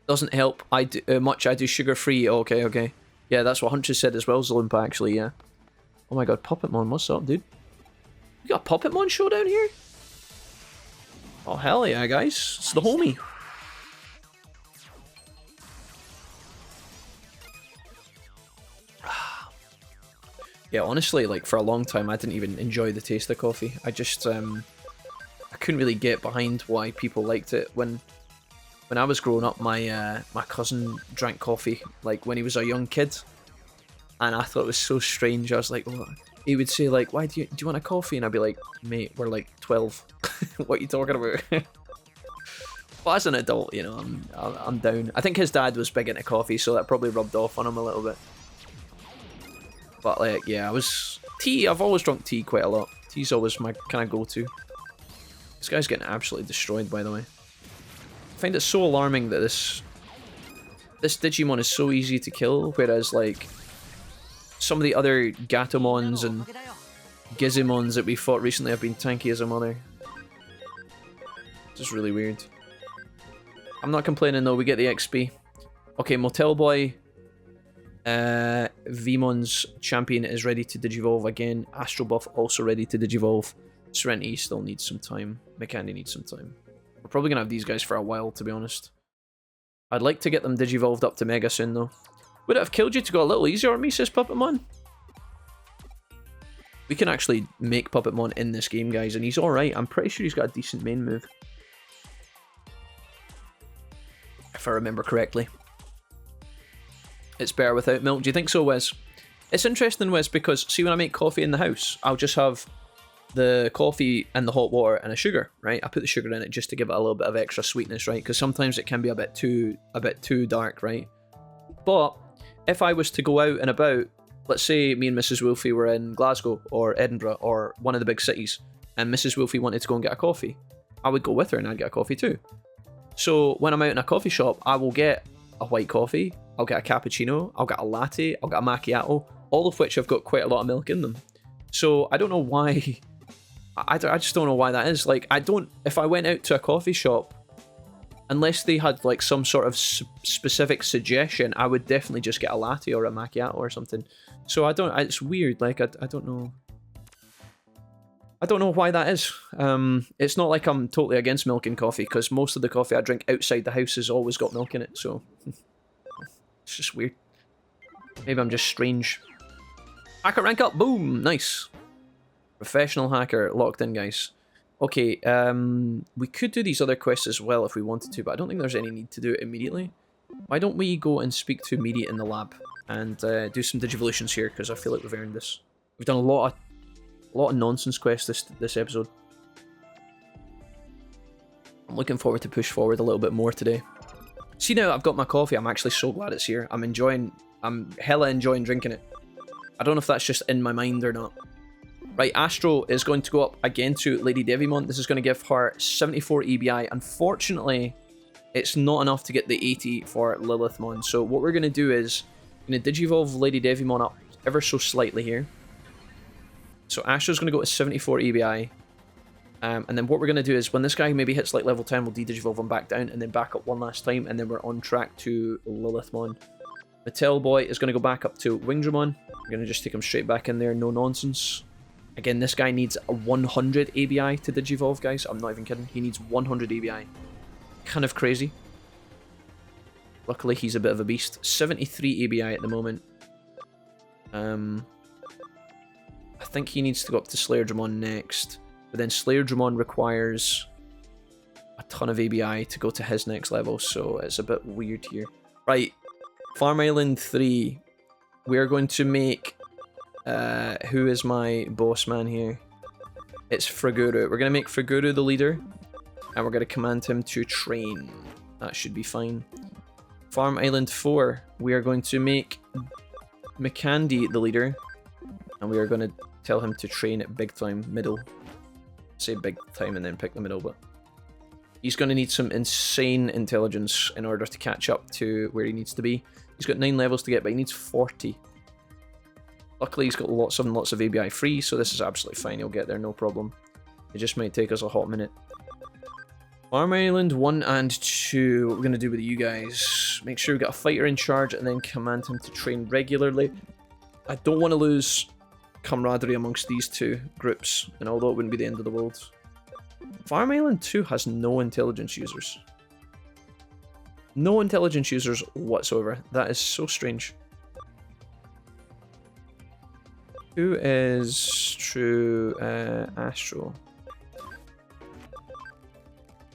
Doesn't help I do, much. I do sugar-free. Okay, okay. Yeah, that's what Huntress said as well, Zalumpa, actually, yeah. Oh my god, Puppetmon, what's up, dude? You got a Puppetmon show down here? Oh, hell yeah, guys. It's the homie. Yeah, honestly, like, for a long time, I didn't even enjoy the taste of coffee. I just, I couldn't really get behind why people liked it. When I was growing up, my cousin drank coffee, like, when he was a young kid. And I thought it was so strange. I was like, what? He would say, like, why do you want a coffee? And I'd be like, mate, we're like 12. What are you talking about? But as an adult, you know, I'm down. I think his dad was big into coffee, so that probably rubbed off on him a little bit. But, like, yeah, I've always drunk tea quite a lot. Tea's always my kind of go-to. This guy's getting absolutely destroyed, by the way. I find it so alarming that this Digimon is so easy to kill, whereas, like, some of the other Gatomons and Gizimons that we fought recently have been tanky as a mother. It's just really weird. I'm not complaining though, we get the XP. Okay, Motel Boy. Veemon's champion is ready to digivolve again. Astro Buff also ready to digivolve. Serenity still needs some time. Mikandi needs some time. We're probably gonna have these guys for a while, to be honest. I'd like to get them digivolved up to Mega soon though. Would it have killed you to go a little easier on me, says Puppetmon? We can actually make Puppetmon in this game, guys, and he's alright. I'm pretty sure he's got a decent main move. If I remember correctly. It's better without milk. Do you think so, Wes? It's interesting, Wes, because see when I make coffee in the house, I'll just have the coffee and the hot water and a sugar, right? I put the sugar in it just to give it a little bit of extra sweetness, right? Because sometimes it can be a bit too dark, right? But if I was to go out and about, let's say me and Mrs. Wolfie were in Glasgow or Edinburgh or one of the big cities, and Mrs. Wolfie wanted to go and get a coffee, I would go with her and I'd get a coffee too. So when I'm out in a coffee shop, I will get a white coffee, I'll get a cappuccino, I'll get a latte, I'll get a macchiato, all of which have got quite a lot of milk in them. So I don't know why, I just don't know why that is. Like, if I went out to a coffee shop, unless they had like some sort of specific suggestion, I would definitely just get a latte or a macchiato or something. So it's weird, like I don't know. I don't know why that is. It's not like I'm totally against milk in coffee, because most of the coffee I drink outside the house has always got milk in it, so it's just weird. Maybe I'm just strange. Hacker rank up, boom, nice. Professional hacker locked in, guys. Okay, we could do these other quests as well if we wanted to, but I don't think there's any need to do it immediately. Why don't we go and speak to Immediate in the lab and do some digivolutions here, because I feel like we've earned this. We've done a lot of nonsense quests this episode. I'm looking forward to push forward a little bit more today. See, now I've got my coffee, I'm actually so glad it's here. I'm hella enjoying drinking it. I don't know if that's just in my mind or not. Right, Astro is going to go up again to Lady Devimon. This is going to give her 74 EBI. Unfortunately, it's not enough to get the 80 for Lilithmon. So what we're going to do is, I'm going to digivolve Lady Devimon up ever so slightly here. So Astro's going to go to 74 EBI. And then what we're going to do is, when this guy maybe hits like level 10, we'll de-digivolve him back down and then back up one last time. And then we're on track to Lilithmon. Mattel Boy is going to go back up to Wingdramon. We're going to just take him straight back in there, no nonsense. Again, this guy needs a 100 ABI to digivolve, guys. I'm not even kidding. He needs 100 ABI. Kind of crazy. Luckily, he's a bit of a beast. 73 ABI at the moment. I think he needs to go up to Slayer Dramon next. But then Slayer Dramon requires a ton of ABI to go to his next level, so it's a bit weird here. Right, Farm Island 3. We're going to make... who is my boss man here? It's Fraguru. We're going to make Fraguru the leader, and we're going to command him to train. That should be fine. Farm Island 4. We are going to make Mikandi the leader, and we are going to tell him to train at big time, middle. Say big time and then pick the middle, but he's going to need some insane intelligence in order to catch up to where he needs to be. He's got 9 levels to get, but he needs 40. Luckily, he's got lots and lots of ABI free, so this is absolutely fine. He'll get there, no problem. It just might take us a hot minute. Farm Island 1 and 2. What we're going to do with you guys. Make sure we got a fighter in charge and then command him to train regularly. I don't want to lose camaraderie amongst these two groups, and although it wouldn't be the end of the world. Farm Island 2 has no intelligence users. No intelligence users whatsoever. That is so strange. Who is true Astro?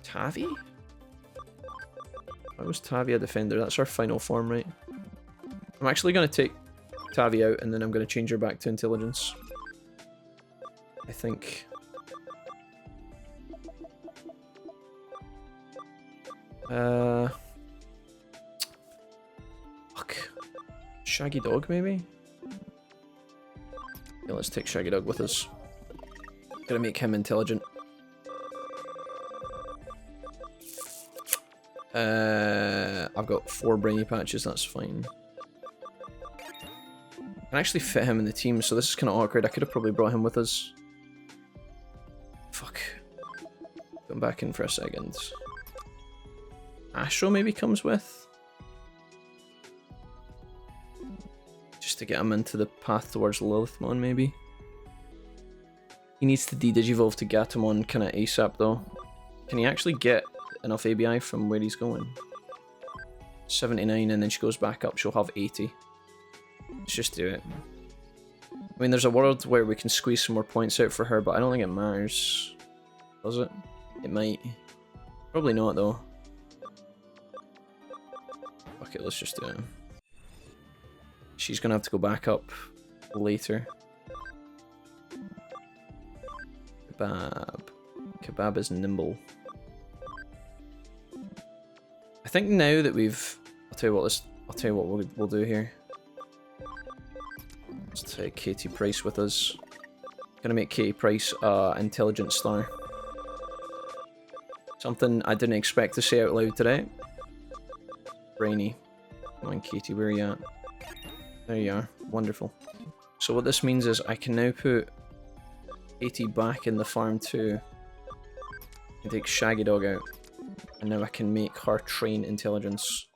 Tavi? Why was Tavi a defender? That's our final form, right? I'm actually going to take Tavi out and then I'm going to change her back to intelligence. I think. Fuck. Shaggy Dog, maybe? Yeah, let's take Shaggy Dog with us. Gotta make him intelligent. I've got 4 brainy patches, that's fine. I can actually fit him in the team, so this is kind of awkward. I could have probably brought him with us. Fuck. Going back in for a second. Astro maybe comes with? Just to get him into the path towards Lilithmon, maybe. He needs to de-digivolve to Gatomon kind of ASAP, though. Can he actually get enough ABI from where he's going? 79, and then she goes back up, she'll have 80. Let's just do it. I mean, there's a world where we can squeeze some more points out for her, but I don't think it matters. Does it? It might. Probably not, though. Okay, let's just do it. She's gonna have to go back up later. Kebab. Kebab is nimble. I think now that we've... I'll tell you what we'll do here. Let's take Katie Price with us. Gonna make Katie Price intelligent star. Something I didn't expect to say out loud today. Brainy. Come on, Katie, where are you at? There you are. Wonderful. So what this means is I can now put Katie back in the farm too. And take Shaggy Dog out. And now I can make her train intelligence.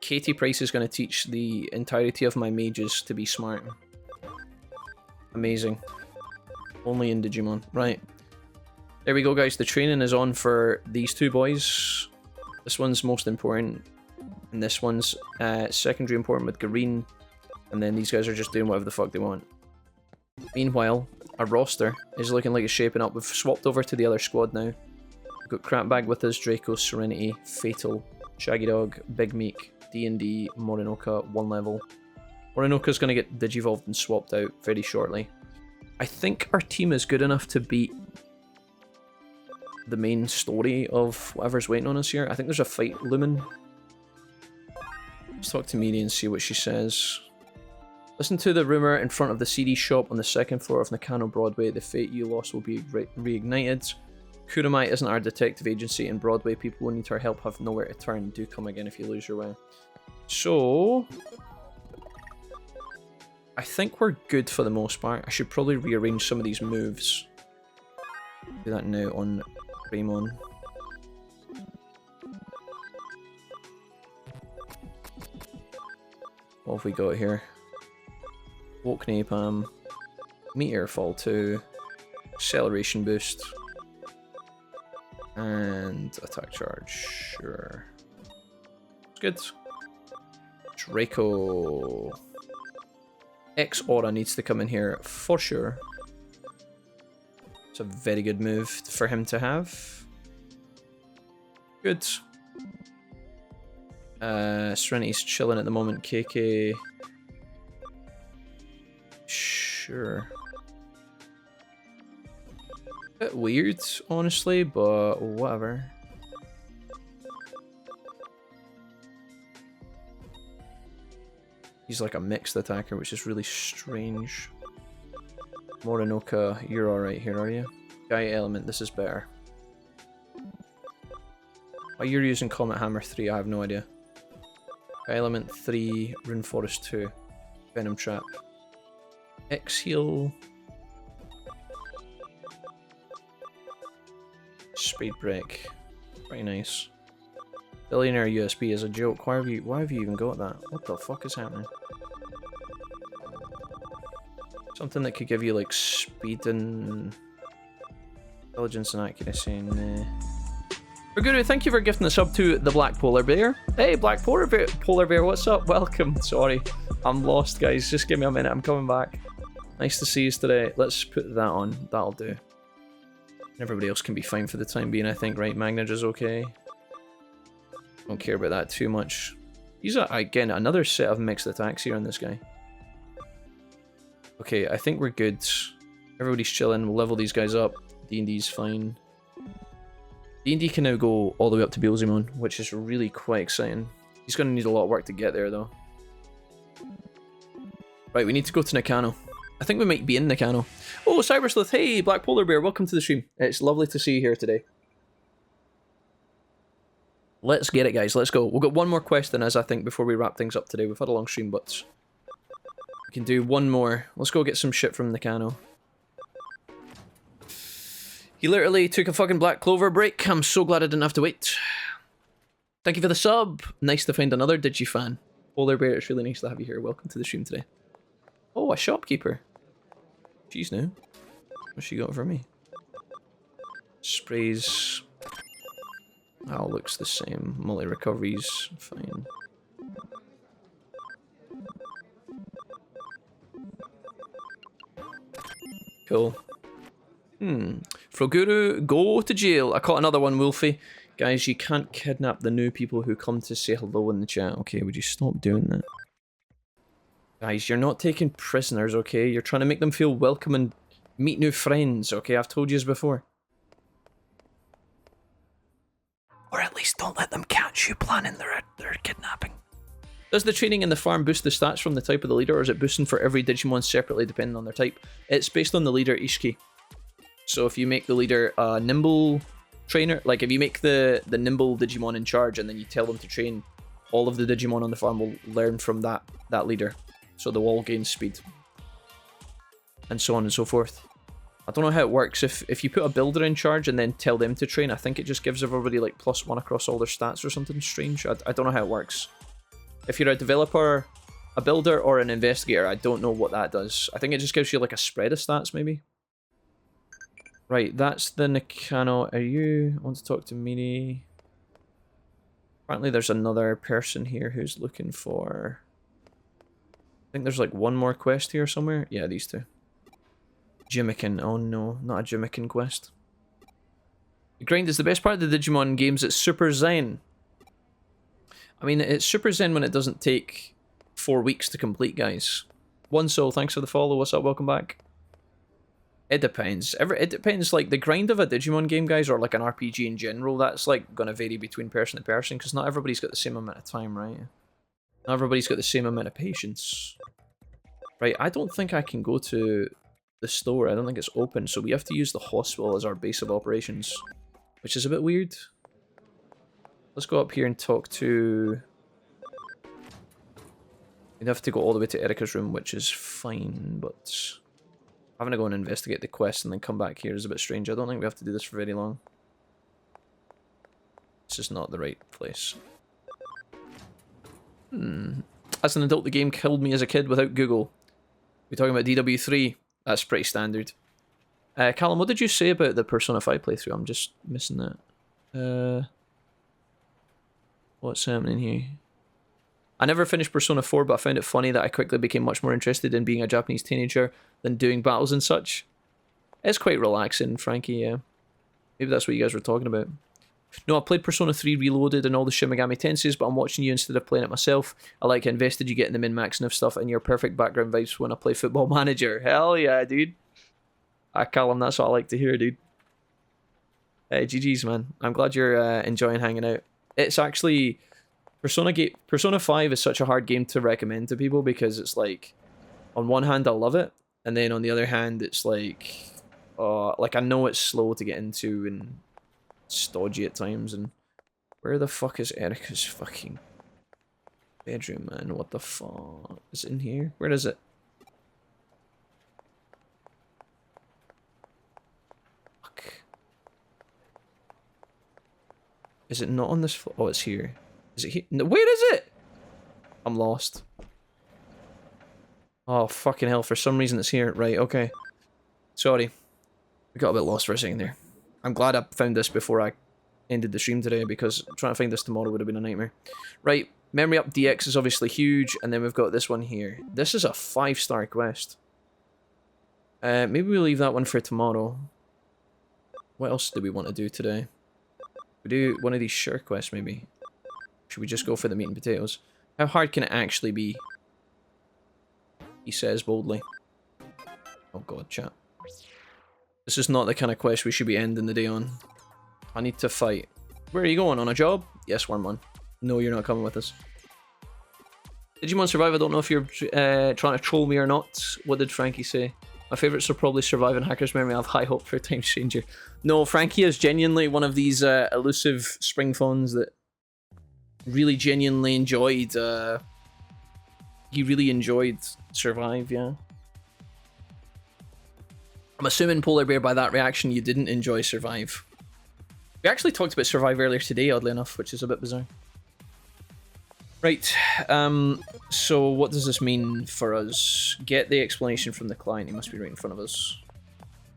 Katie Price is going to teach the entirety of my mages to be smart. Amazing. Only in Digimon. Right. There we go, guys. The training is on for these two boys. This one's most important. And this one's secondary important with Gareen. And then these guys are just doing whatever the fuck they want. Meanwhile, our roster is looking like it's shaping up. We've swapped over to the other squad now. We've got Crapbag with us, Draco, Serenity, Fatal, Shaggy Dog, Big Meek, D&D, Morinoka, 1 level. Morinoka's going to get digivolved and swapped out very shortly. I think our team is good enough to beat the main story of whatever's waiting on us here. I think there's a fight looming. Let's talk to Miri and see what she says. Listen to the rumour in front of the CD shop on the 2nd floor of Nakano Broadway. The fate you lost will be reignited. Kurumai isn't our detective agency, and Broadway people who need our help have nowhere to turn. Do come again if you lose your way. So... I think we're good for the most part. I should probably rearrange some of these moves. Do that now on Raymon. What have we got here? Woke Napalm, Meteor Fall 2, Acceleration Boost, and Attack Charge. Sure. It's good. Draco. X-Aura needs to come in here for sure. It's a very good move for him to have. Good. Serenity's chilling at the moment. KK. Sure. Bit weird, honestly, but whatever. He's like a mixed attacker, which is really strange. Morinoka, you're alright here, are you? Guy Element, this is better. Why you're using Comet Hammer 3, I have no idea. Guy Element 3, Rune Forest 2. Venom Trap. X-Heal. Speed Break. Very nice. Billionaire USB is a joke. Why have you even got that? What the fuck is happening? Something that could give you like speed and intelligence and accuracy. Nah. Guru, thank you for gifting the sub to the Black Polar Bear. Hey, Black Polar Bear, what's up? Welcome. Sorry, I'm lost, guys. Just give me a minute. I'm coming back. Nice to see you today. Let's put that on. That'll do. Everybody else can be fine for the time being, I think, right? Magnage is okay. Don't care about that too much. He's, again, another set of mixed attacks here on this guy. Okay, I think we're good. Everybody's chilling. We'll level these guys up. D&D's fine. D&D can now go all the way up to Beelzemon, which is really quite exciting. He's going to need a lot of work to get there, though. Right, we need to go to Nakano. I think we might be in Nakano. Oh, Cyber Sleuth. Hey, Black Polar Bear. Welcome to the stream. It's lovely to see you here today. Let's get it, guys. Let's go. We've got one more quest in us, I think, before we wrap things up today. We've had a long stream, but we can do one more. Let's go get some shit from Nakano. He literally took a fucking Black Clover break. I'm so glad I didn't have to wait. Thank you for the sub. Nice to find another Digi fan. Polar Bear, it's really nice to have you here. Welcome to the stream today. Oh, a shopkeeper. She's new. What's she got for me? Sprays. Oh, looks the same. Multi-recoveries. Fine. Cool. Froguru, go to jail. I caught another one, Wolfie. Guys, you can't kidnap the new people who come to say hello in the chat. Okay, would you stop doing that? Guys, you're not taking prisoners, okay? You're trying to make them feel welcome and meet new friends, okay? I've told you this before. Or at least don't let them catch you planning their kidnapping. Does the training in the farm boost the stats from the type of the leader, or is it boosting for every Digimon separately depending on their type? It's based on the leader Ishiki. So if you make the leader a nimble trainer, like if you make the nimble Digimon in charge and then you tell them to train, all of the Digimon on the farm will learn from that leader. So they'll all gain speed. And so on and so forth. I don't know how it works. If you put a builder in charge and then tell them to train, I think it just gives everybody like +1 across all their stats or something strange. I don't know how it works. If you're a developer, a builder, or an investigator, I don't know what that does. I think it just gives you like a spread of stats maybe. Right, that's the Nakano. Are you... I want to talk to Miri. Apparently there's another person here who's looking for... I think there's like one more quest here somewhere. Yeah, these two. Jimikin. Oh no, not a Jimikin quest. The grind is the best part of the Digimon games. It's Super Zen. I mean, it's Super Zen when it doesn't take 4 weeks to complete, guys. One Soul, thanks for the follow. What's up? Welcome back. It depends. It depends, like, the grind of a Digimon game, guys, or like an RPG in general, that's, like, gonna vary between person to person, because not everybody's got the same amount of time, right? Not everybody's got the same amount of patience. Right, I don't think I can go to the store. I don't think it's open, so we have to use the hospital as our base of operations, which is a bit weird. Let's go up here and talk to... We'd have to go all the way to Erika's room, which is fine, but... I'm gonna go and investigate the quest and then come back here is a bit strange. I don't think we have to do this for very long. This is not the right place. As an adult, the game killed me as a kid without Google. We're talking about DW3. That's pretty standard. Callum, what did you say about the Persona 5 playthrough? I'm just missing that. What's happening here? I never finished Persona 4, but I found it funny that I quickly became much more interested in being a Japanese teenager than doing battles and such. It's quite relaxing, Frankie, yeah. Maybe that's what you guys were talking about. No, I played Persona 3 Reloaded and all the Shin Megami Tenses, but I'm watching you instead of playing it myself. I like how invested you get in the min-max and stuff, and your perfect background vibes when I play Football Manager. Hell yeah, dude. Callum, that's what I like to hear, dude. GG's, man. I'm glad you're enjoying hanging out. It's actually... Persona 5 is such a hard game to recommend to people because it's like... On one hand, I love it, and then on the other hand, it's like... I know it's slow to get into and stodgy at times, and... Where the fuck is Erica's fucking... bedroom, man? What the fuck? Is it in here? Where is it? Is it not on this floor? Oh, it's here. Is it here? No, where is it? I'm lost. Oh, fucking hell. For some reason it's here. Right, okay. Sorry. We got a bit lost for a second there. I'm glad I found this before I ended the stream today, because trying to find this tomorrow would have been a nightmare. Right, Memory Up DX is obviously huge, and then we've got this one here. This is a 5-star quest. Maybe we'll leave that one for tomorrow. What else do we want to do today? We do one of these share quests, maybe. Should we just go for the meat and potatoes? How hard can it actually be? He says boldly. Oh god, chat. This is not the kind of quest we should be ending the day on. I need to fight. Where are you going? On a job? Yes, Wormon. No, you're not coming with us. Digimon Survive, I don't know if you're trying to troll me or not. What did Frankie say? My favourites are probably Survive and Hacker's Memory. I have high hope for Time Stranger. No, Frankie is genuinely one of these elusive spring phones that really genuinely enjoyed... he really enjoyed Survive, yeah. I'm assuming, Polar Bear, by that reaction, you didn't enjoy Survive. We actually talked about Survive earlier today, oddly enough, which is a bit bizarre. Right, so what does this mean for us? Get the explanation from the client, he must be right in front of us.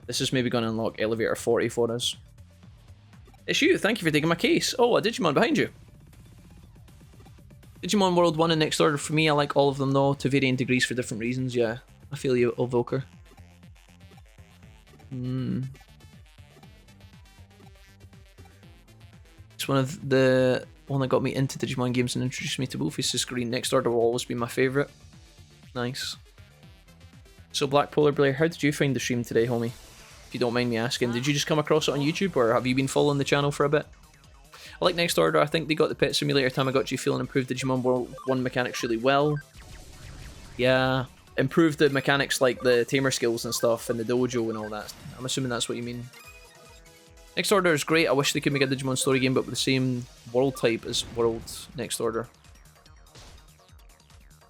This is maybe going to unlock Elevator 40 for us. It's you, thank you for taking my case. Oh, a Digimon behind you. Digimon World 1 and Next Order for me, I like all of them though, to varying degrees for different reasons, yeah. I feel you, Evoker. It's one that got me into Digimon games and introduced me to both. It's Green. Next Order will always be my favourite. Nice. So Black Polar Bear, how did you find the stream today, homie? If you don't mind me asking, did you just come across it on YouTube, or have you been following the channel for a bit? I like Next Order. I think they got the Pet Simulator Tamagotchi feel and improved Digimon World 1 mechanics really well. Yeah. Improved the mechanics like the tamer skills and stuff and the dojo and all that. I'm assuming that's what you mean. Next Order is great. I wish they could make a Digimon Story game but with the same world type as World Next Order.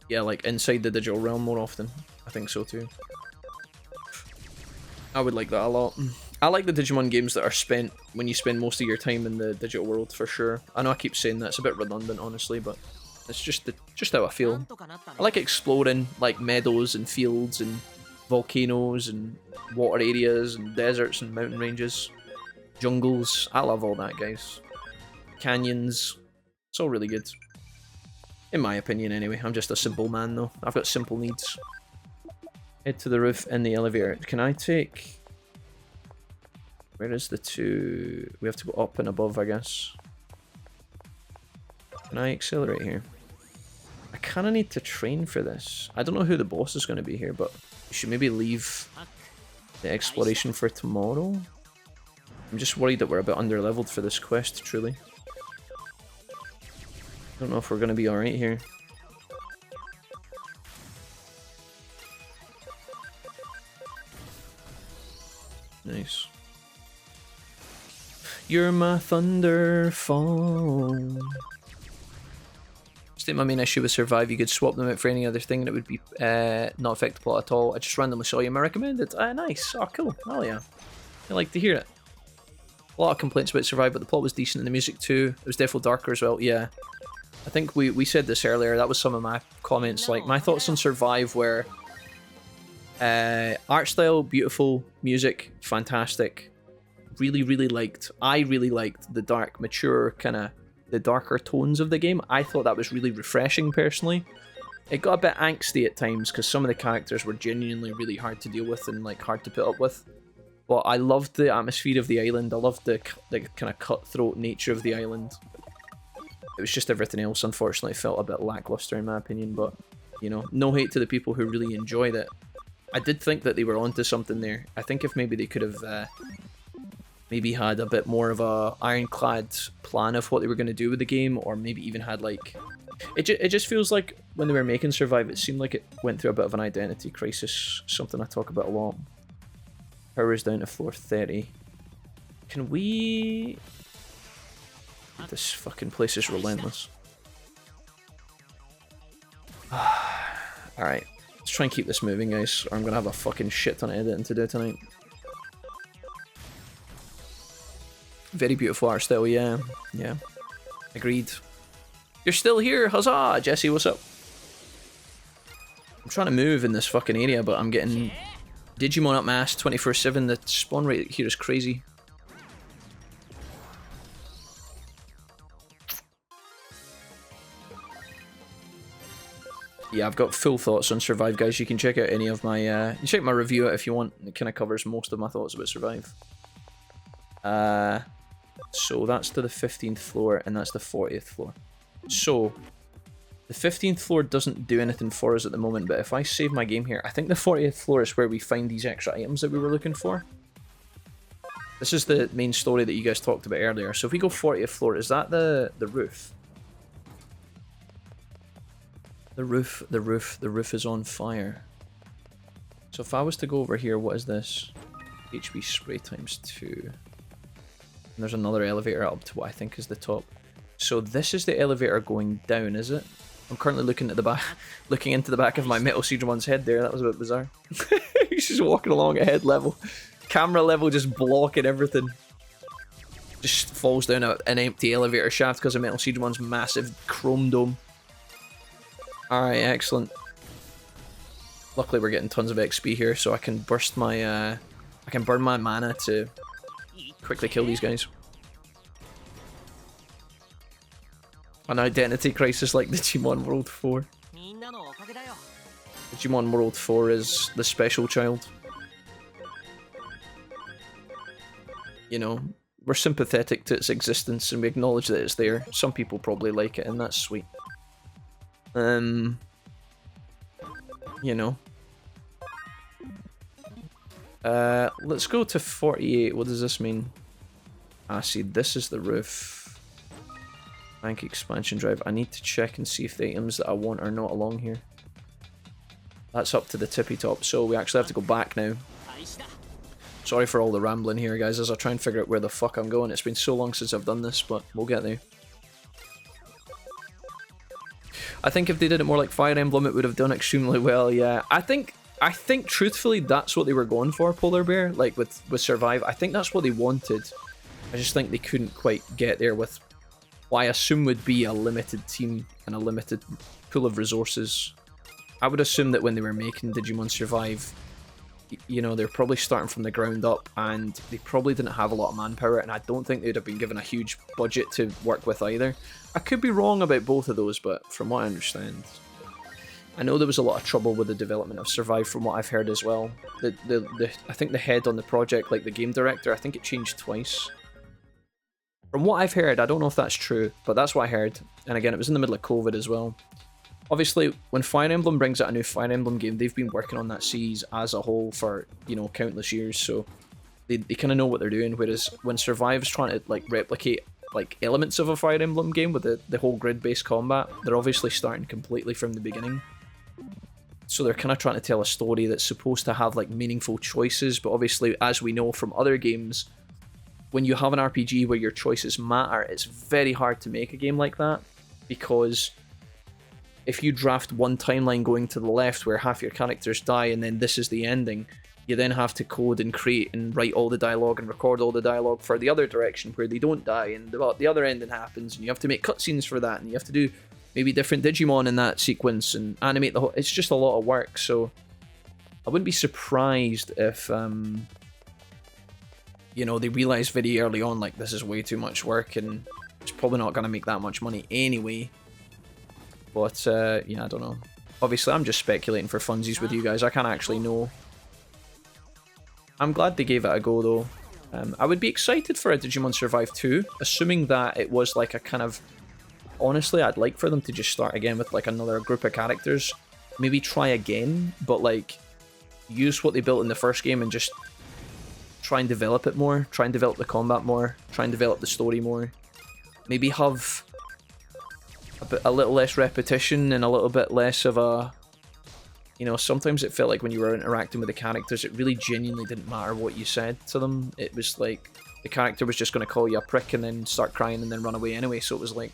Yeah, like inside the digital realm more often. I think so too. I would like that a lot. I like the Digimon games that are spent when you spend most of your time in the digital world, for sure. I know I keep saying that, it's a bit redundant, honestly, but it's just how I feel. I like exploring, like, meadows and fields and volcanoes and water areas and deserts and mountain ranges. Jungles. I love all that, guys. Canyons. It's all really good. In my opinion, anyway. I'm just a simple man, though. I've got simple needs. Head to the roof in the elevator. Can I take... Where is the two... We have to go up and above, I guess. Can I accelerate here? I kind of need to train for this. I don't know who the boss is going to be here, but we should maybe leave the exploration for tomorrow. I'm just worried that we're a bit under-leveled for this quest, truly. I don't know if we're going to be alright here. Nice. You're my thunderfall. State my main issue with Survive, you could swap them out for any other thing and it would be not affect the plot at all. I just randomly saw you, I recommend it. Nice. Oh, cool. Oh, yeah. I like to hear it. A lot of complaints about Survive, but the plot was decent and the music too. It was definitely darker as well. Yeah. I think we said this earlier. That was some of my comments. Like, my thoughts on Survive were... art style, beautiful. Music, fantastic. I really liked the dark, mature, kind of the darker tones of the game. I thought that was really refreshing, personally. It got a bit angsty at times, because some of the characters were genuinely really hard to deal with and, like, hard to put up with. But I loved the atmosphere of the island. I loved the kind of cutthroat nature of the island. It was just everything else, unfortunately, felt a bit lackluster in my opinion. But, you know, no hate to the people who really enjoyed it. I did think that they were onto something there. I think if maybe they could have maybe had a bit more of a ironclad plan of what they were going to do with the game, or maybe even had like... It just feels like when they were making Survive, it seemed like it went through a bit of an identity crisis, something I talk about a lot. Power's down to floor 30. Can we... This fucking place is relentless. Alright, let's try and keep this moving, guys, or I'm gonna have a fucking shit ton of editing to do tonight. Very beautiful art style, yeah. Yeah. Agreed. You're still here, huzzah! Jesse, what's up? I'm trying to move in this fucking area, but I'm getting Digimon up my ass 24/7. The spawn rate here is crazy. Yeah, I've got full thoughts on Survive, guys. You can check out any of my... you can check my review out if you want. It kind of covers most of my thoughts about Survive. So that's to the 15th floor, and that's the 40th floor. So, the 15th floor doesn't do anything for us at the moment, but if I save my game here, I think the 40th floor is where we find these extra items that we were looking for. This is the main story that you guys talked about earlier. So if we go 40th floor, is that the roof? The roof is on fire. So if I was to go over here, what is this? HP spray ×2. And there's another elevator up to what I think is the top. So this is the elevator going down, is it? I'm currently looking at the back, looking into the back of my Metal Siege-One's head there. That was a bit bizarre. He's just walking along at head level. Camera level just blocking everything. Just falls down an empty elevator shaft because of Metal Siege-One's massive chrome dome. Alright, excellent. Luckily we're getting tons of XP here, so I can burst my, I can burn my mana to quickly kill these guys. An identity crisis like Digimon World 4. Digimon World 4 is the special child. You know, we're sympathetic to its existence and we acknowledge that it's there. Some people probably like it and that's sweet. You know. Let's go to 48. What does this mean? Ah, see, this is the roof. Bank expansion drive. I need to check and see if the items that I want are not along here. That's up to the tippy top, so we actually have to go back now. Sorry for all the rambling here, guys, as I try and figure out where the fuck I'm going. It's been so long since I've done this, but we'll get there. I think if they did it more like Fire Emblem, it would have done extremely well, yeah. I think truthfully that's what they were going for, Polar Bear, like with Survive. I think that's what they wanted. I just think they couldn't quite get there with what I assume would be a limited team and a limited pool of resources. I would assume that when they were making Digimon Survive, you know, they're probably starting from the ground up and they probably didn't have a lot of manpower, and I don't think they'd have been given a huge budget to work with either. I could be wrong about both of those, but from what I understand, I know there was a lot of trouble with the development of Survive from what I've heard as well. I think the head on the project, like the game director, I think it changed twice. From what I've heard, I don't know if that's true, but that's what I heard. And again, it was in the middle of COVID as well. Obviously, when Fire Emblem brings out a new Fire Emblem game, they've been working on that series as a whole for, you know, countless years, so they kind of know what they're doing, whereas when Survive's trying to, like, replicate, like, elements of a Fire Emblem game with the whole grid-based combat, they're obviously starting completely from the beginning. So they're kind of trying to tell a story that's supposed to have, like, meaningful choices, but obviously, as we know from other games, when you have an RPG where your choices matter, it's very hard to make a game like that, because if you draft one timeline going to the left where half your characters die and then this is the ending, you then have to code and create and write all the dialogue and record all the dialogue for the other direction where they don't die and the other ending happens, and you have to make cutscenes for that, and you have to do maybe different Digimon in that sequence and animate the whole... It's just a lot of work, so I wouldn't be surprised if... you know, they realized very early on, like, this is way too much work and it's probably not going to make that much money anyway. But, yeah, I don't know. Obviously, I'm just speculating for funsies with you guys. I can't actually know. I'm glad they gave it a go though. I would be excited for a Digimon Survive 2, assuming that it was like a kind of... Honestly, I'd like for them to just start again with like another group of characters. Maybe try again, but like use what they built in the first game and just try and develop it more. Try and develop the combat more. Try and develop the story more. Maybe have a little less repetition and a little bit less of a... You know, sometimes it felt like when you were interacting with the characters, it really genuinely didn't matter what you said to them. It was like the character was just going to call you a prick and then start crying and then run away anyway. So it was like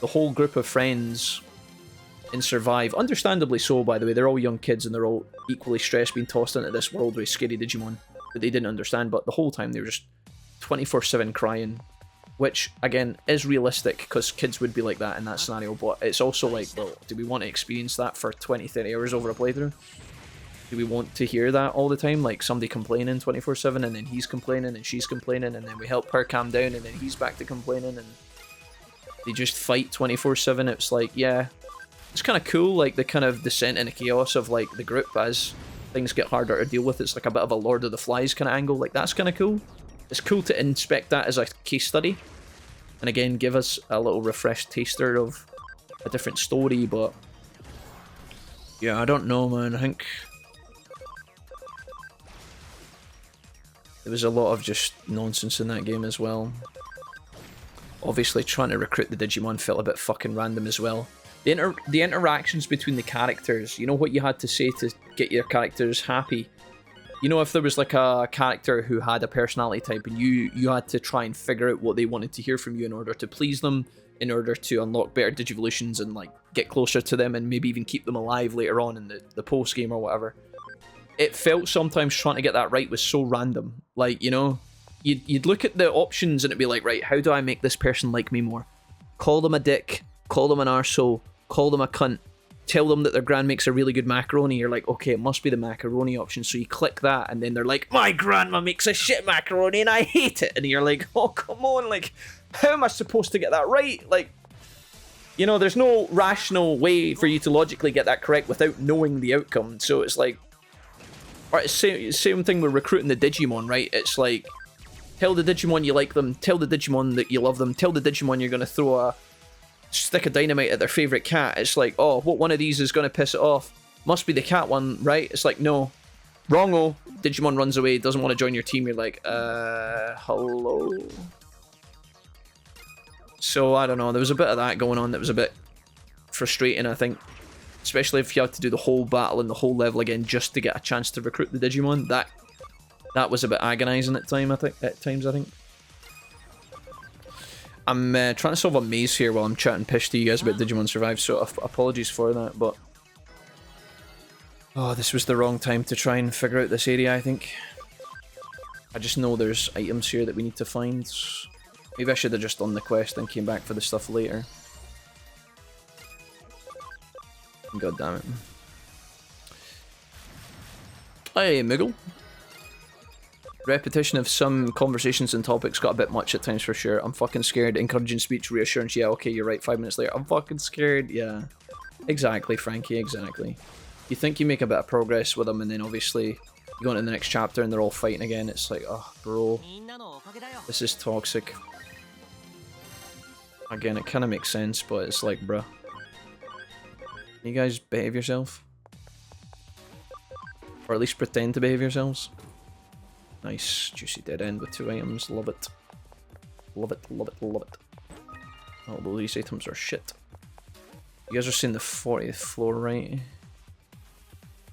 the whole group of friends in Survive, understandably so, by the way. They're all young kids and they're all equally stressed being tossed into this world with scary Digimon that they didn't understand. But the whole time they were just 24/7 crying, which again is realistic because kids would be like that in that scenario, but it's also like, well, do we want to experience that for 20-30 hours over a playthrough? Do we want to hear that all the time, like somebody complaining 24/7 and then he's complaining and she's complaining and then we help her calm down and then he's back to complaining and they just fight 24/7? It's like, yeah, it's kind of cool, like the kind of descent into chaos of like the group as things get harder to deal with. It's like a bit of a Lord of the Flies kind of angle, like that's kind of cool. It's cool to inspect that as a case study, and again, give us a little refreshed taster of a different story, but yeah, I don't know, man. I think there was a lot of just nonsense in that game as well. Obviously, trying to recruit the Digimon felt a bit fucking random as well. The interactions between the characters, you know what you had to say to get your characters happy? You know, if there was like a character who had a personality type and you had to try and figure out what they wanted to hear from you in order to please them, in order to unlock better Digivolutions and like get closer to them and maybe even keep them alive later on in the post-game or whatever. It felt sometimes trying to get that right was so random. Like, you know, you'd look at the options and it'd be like, right, how do I make this person like me more? Call them a dick, call them an arsehole, call them a cunt, tell them that their gran makes a really good macaroni. You're like, okay, it must be the macaroni option. So you click that, and then they're like, my grandma makes a shit macaroni and I hate it. And you're like, oh, come on, like, how am I supposed to get that right? Like, you know, there's no rational way for you to logically get that correct without knowing the outcome. So it's like, alright, same thing with recruiting the Digimon, right? It's like, tell the Digimon you like them, tell the Digimon that you love them, tell the Digimon you're going to throw a stick of dynamite at their favorite cat. It's like, oh, what one of these is going to piss it off? Must be the cat one, right? It's like, no. Wrong-o. Digimon runs away, doesn't want to join your team. You're like, hello? So, I don't know. There was a bit of that going on that was a bit frustrating, I think. Especially if you had to do the whole battle and the whole level again just to get a chance to recruit the Digimon. That was a bit agonizing at times, I think. I'm trying to solve a maze here while I'm chatting pish to you guys about Digimon Survive, so apologies for that, but... Oh, this was the wrong time to try and figure out this area, I think. I just know there's items here that we need to find. Maybe I should have just done the quest and came back for the stuff later. God damn it. Hey, Moogle. Repetition of some conversations and topics got a bit much at times for sure. I'm fucking scared. Encouraging speech, reassurance. Yeah, okay, you're right. 5 minutes later. I'm fucking scared. Yeah. Exactly, Frankie. Exactly. You think you make a bit of progress with them and then obviously you go into the next chapter and they're all fighting again. It's like, oh, bro. This is toxic. Again, it kind of makes sense, but it's like, bruh. Can you guys behave yourself? Or at least pretend to behave yourselves? Nice, juicy dead end with 2 items. Love it. Love it, love it, love it. Although these items are shit. You guys are seeing the 40th floor, right?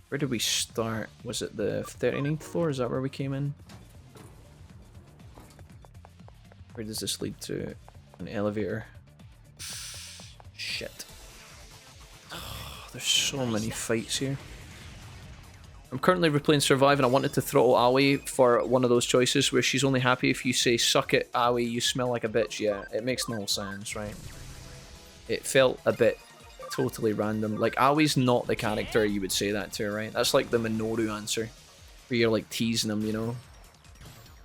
Where did we start? Was it the 39th floor? Is that where we came in? Where does this lead to? An elevator. Shit. Oh, there's so many fights here. I'm currently replaying Survive and I wanted to throttle Aoi for one of those choices where she's only happy if you say, suck it, Aoi, you smell like a bitch. Yeah, it makes no sense, right? It felt a bit totally random. Like, Aoi's not the character you would say that to, right? That's like the Minoru answer, where you're like teasing them, you know?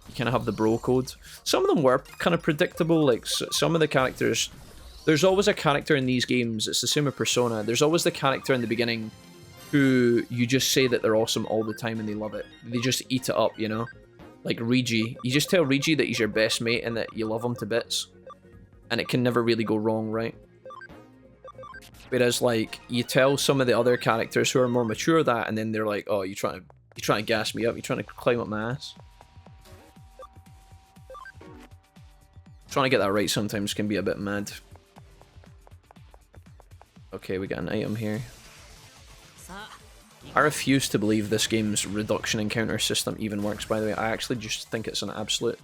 You kind of have the bro code. Some of them were kind of predictable, like some of the characters... There's always a character in these games, it's the same with Persona, there's always the character in the beginning who you just say that they're awesome all the time and they love it. They just eat it up, you know? Like Ryuji. You just tell Ryuji that he's your best mate and that you love him to bits. And it can never really go wrong, right? Whereas, like, you tell some of the other characters who are more mature that, and then they're like, oh, you're trying to gas me up, you're trying to climb up my ass. Trying to get that right sometimes can be a bit mad. Okay, we got an item here. I refuse to believe this game's reduction encounter system even works, by the way. I actually just think it's an absolute...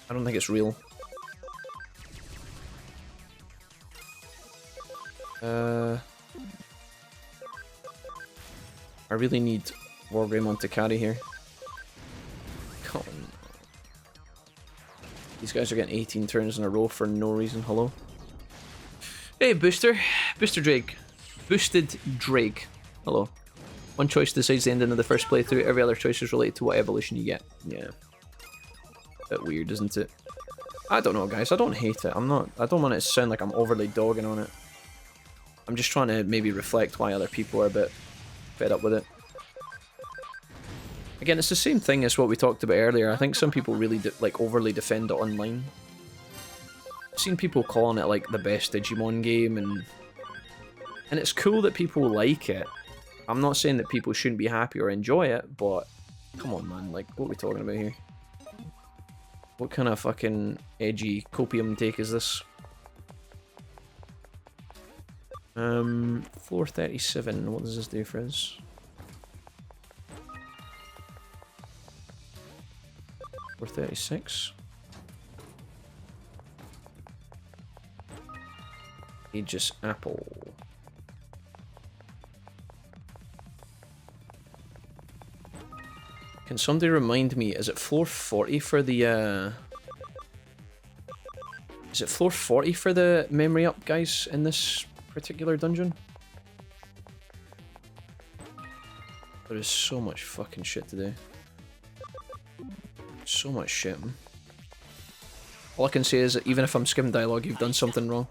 I don't think it's real. I really need Wargreymon to carry here. Come on. These guys are getting 18 turns in a row for no reason. Hello? Hey, Booster. Booster Drake. Boosted Drake. Hello. One choice decides the ending of the first playthrough. Every other choice is related to what evolution you get. Yeah. Bit weird, isn't it? I don't know, guys. I don't hate it. I don't want it to sound like I'm overly dogging on it. I'm just trying to maybe reflect why other people are a bit fed up with it. Again, it's the same thing as what we talked about earlier. I think some people really like overly defend it online. I've seen people calling it like the best Digimon game, and it's cool that people like it. I'm not saying that people shouldn't be happy or enjoy it, but come on, man. Like, what are we talking about here? What kind of fucking edgy copium take is this? Floor 37, what does this do for us? Floor 36. Aegis Apple. Can somebody remind me, is it floor 40 for the, is it floor 40 for the memory up guys in this particular dungeon? There is so much fucking shit to do. So much shit. All I can say is that even if I'm skipping dialogue, you've done something wrong.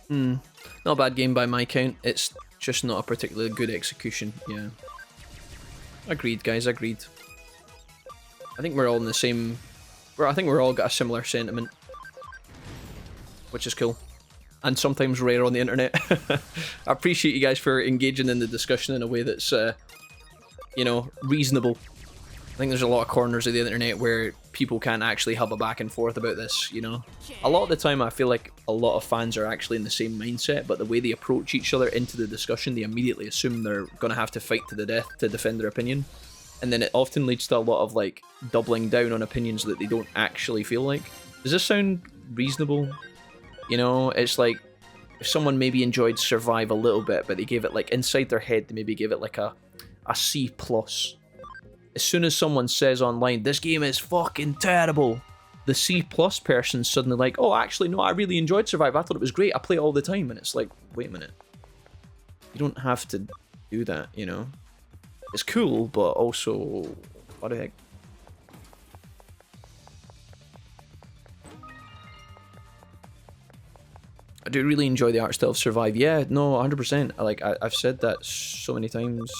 Not a bad game by my count. It's just not a particularly good execution. Yeah. Agreed, guys. Agreed. I think we're all in the same... I think we're all got a similar sentiment. Which is cool. And sometimes rare on the internet. I appreciate you guys for engaging in the discussion in a way that's, you know, reasonable. I think there's a lot of corners of the internet where people can't actually have a back and forth about this, you know. A lot of the time I feel like a lot of fans are actually in the same mindset, but the way they approach each other into the discussion, they immediately assume they're going to have to fight to the death to defend their opinion. And then it often leads to a lot of, like, doubling down on opinions that they don't actually feel like. Does this sound reasonable? You know, it's like, if someone maybe enjoyed Survive a little bit, but they gave it, like, inside their head, they maybe gave it, like, a C+. As soon as someone says online, this game is fucking terrible, the C+ person's suddenly like, oh, actually, no, I really enjoyed Survive. I thought it was great. I play it all the time. And it's like, wait a minute. You don't have to do that, you know? It's cool, but also, what the heck? I do really enjoy the art style of Survive. Yeah, no, 100%. Like, I've said that so many times.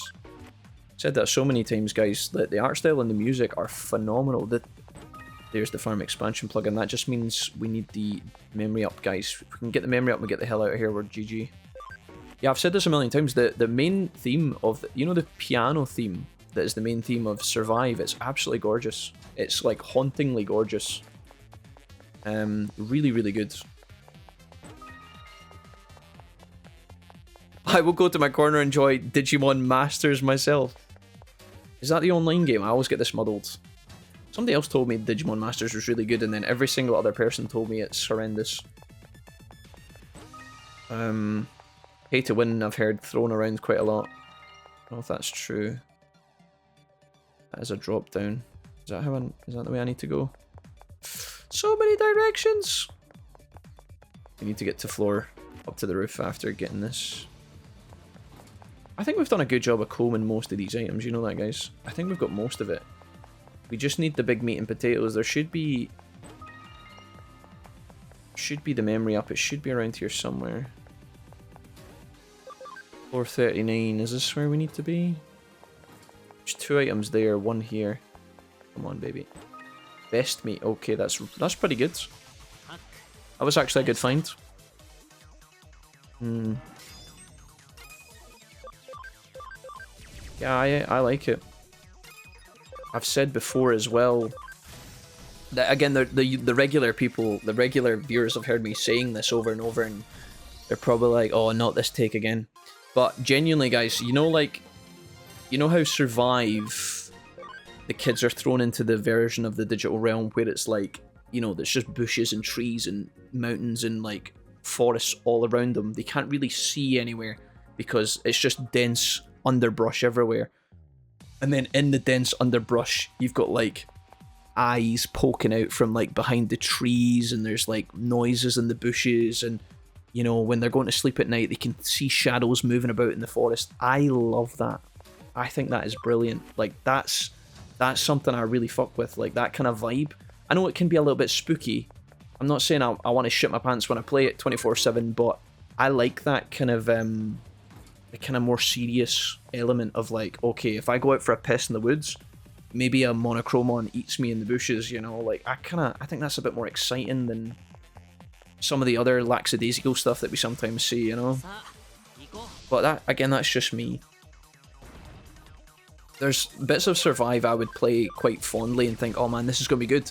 Said that so many times, guys, that the art style and the music are phenomenal. There's the farm expansion plugin. That just means we need the memory up, guys. If we can get the memory up and get the hell out of here, we're GG. Yeah, I've said this a million times. The main theme of, you know, the piano theme that is the main theme of Survive, it's absolutely gorgeous. It's, like, hauntingly gorgeous. Really, really good. I will go to my corner and enjoy Digimon Masters myself. Is that the online game? I always get this muddled. Somebody else told me Digimon Masters was really good, and then every single other person told me it's horrendous. Pay to win, I've heard thrown around quite a lot. I don't know if that's true. That is a drop down. Is that the way I need to go? So many directions! We need to get to floor up to the roof after getting this. I think we've done a good job of combing most of these items, you know that, guys? I think we've got most of it. We just need the big meat and potatoes. There should be... Should be the memory up. It should be around here somewhere. 439. Is this where we need to be? There's 2 items there, 1 here. Come on, baby. Best meat. Okay, that's pretty good. That was actually a good find. Yeah, I like it. I've said before as well that, again, the regular people, the regular viewers have heard me saying this over and over, and they're probably like, oh, not this take again. But genuinely, guys, you know, like, you know how Survive, the kids are thrown into the version of the digital realm where it's like, you know, there's just bushes and trees and mountains and like forests all around them. They can't really see anywhere because it's just dense underbrush everywhere. And then in the dense underbrush, you've got like eyes poking out from like behind the trees, and there's like noises in the bushes, and you know, when they're going to sleep at night, they can see shadows moving about in the forest. I love that. I think that is brilliant. Like, that's something I really fuck with, like that kind of vibe. I know it can be a little bit spooky. I'm not saying I want to shit my pants when I play it 24/7, but I like that kind of the kind of more serious element of like, okay, if I go out for a piss in the woods, maybe a monochromon eats me in the bushes, you know, like I think that's a bit more exciting than some of the other lackadaisical stuff that we sometimes see, you know. But that, again, that's just me. There's bits of Survive I would play quite fondly and think, oh man, this is going to be good.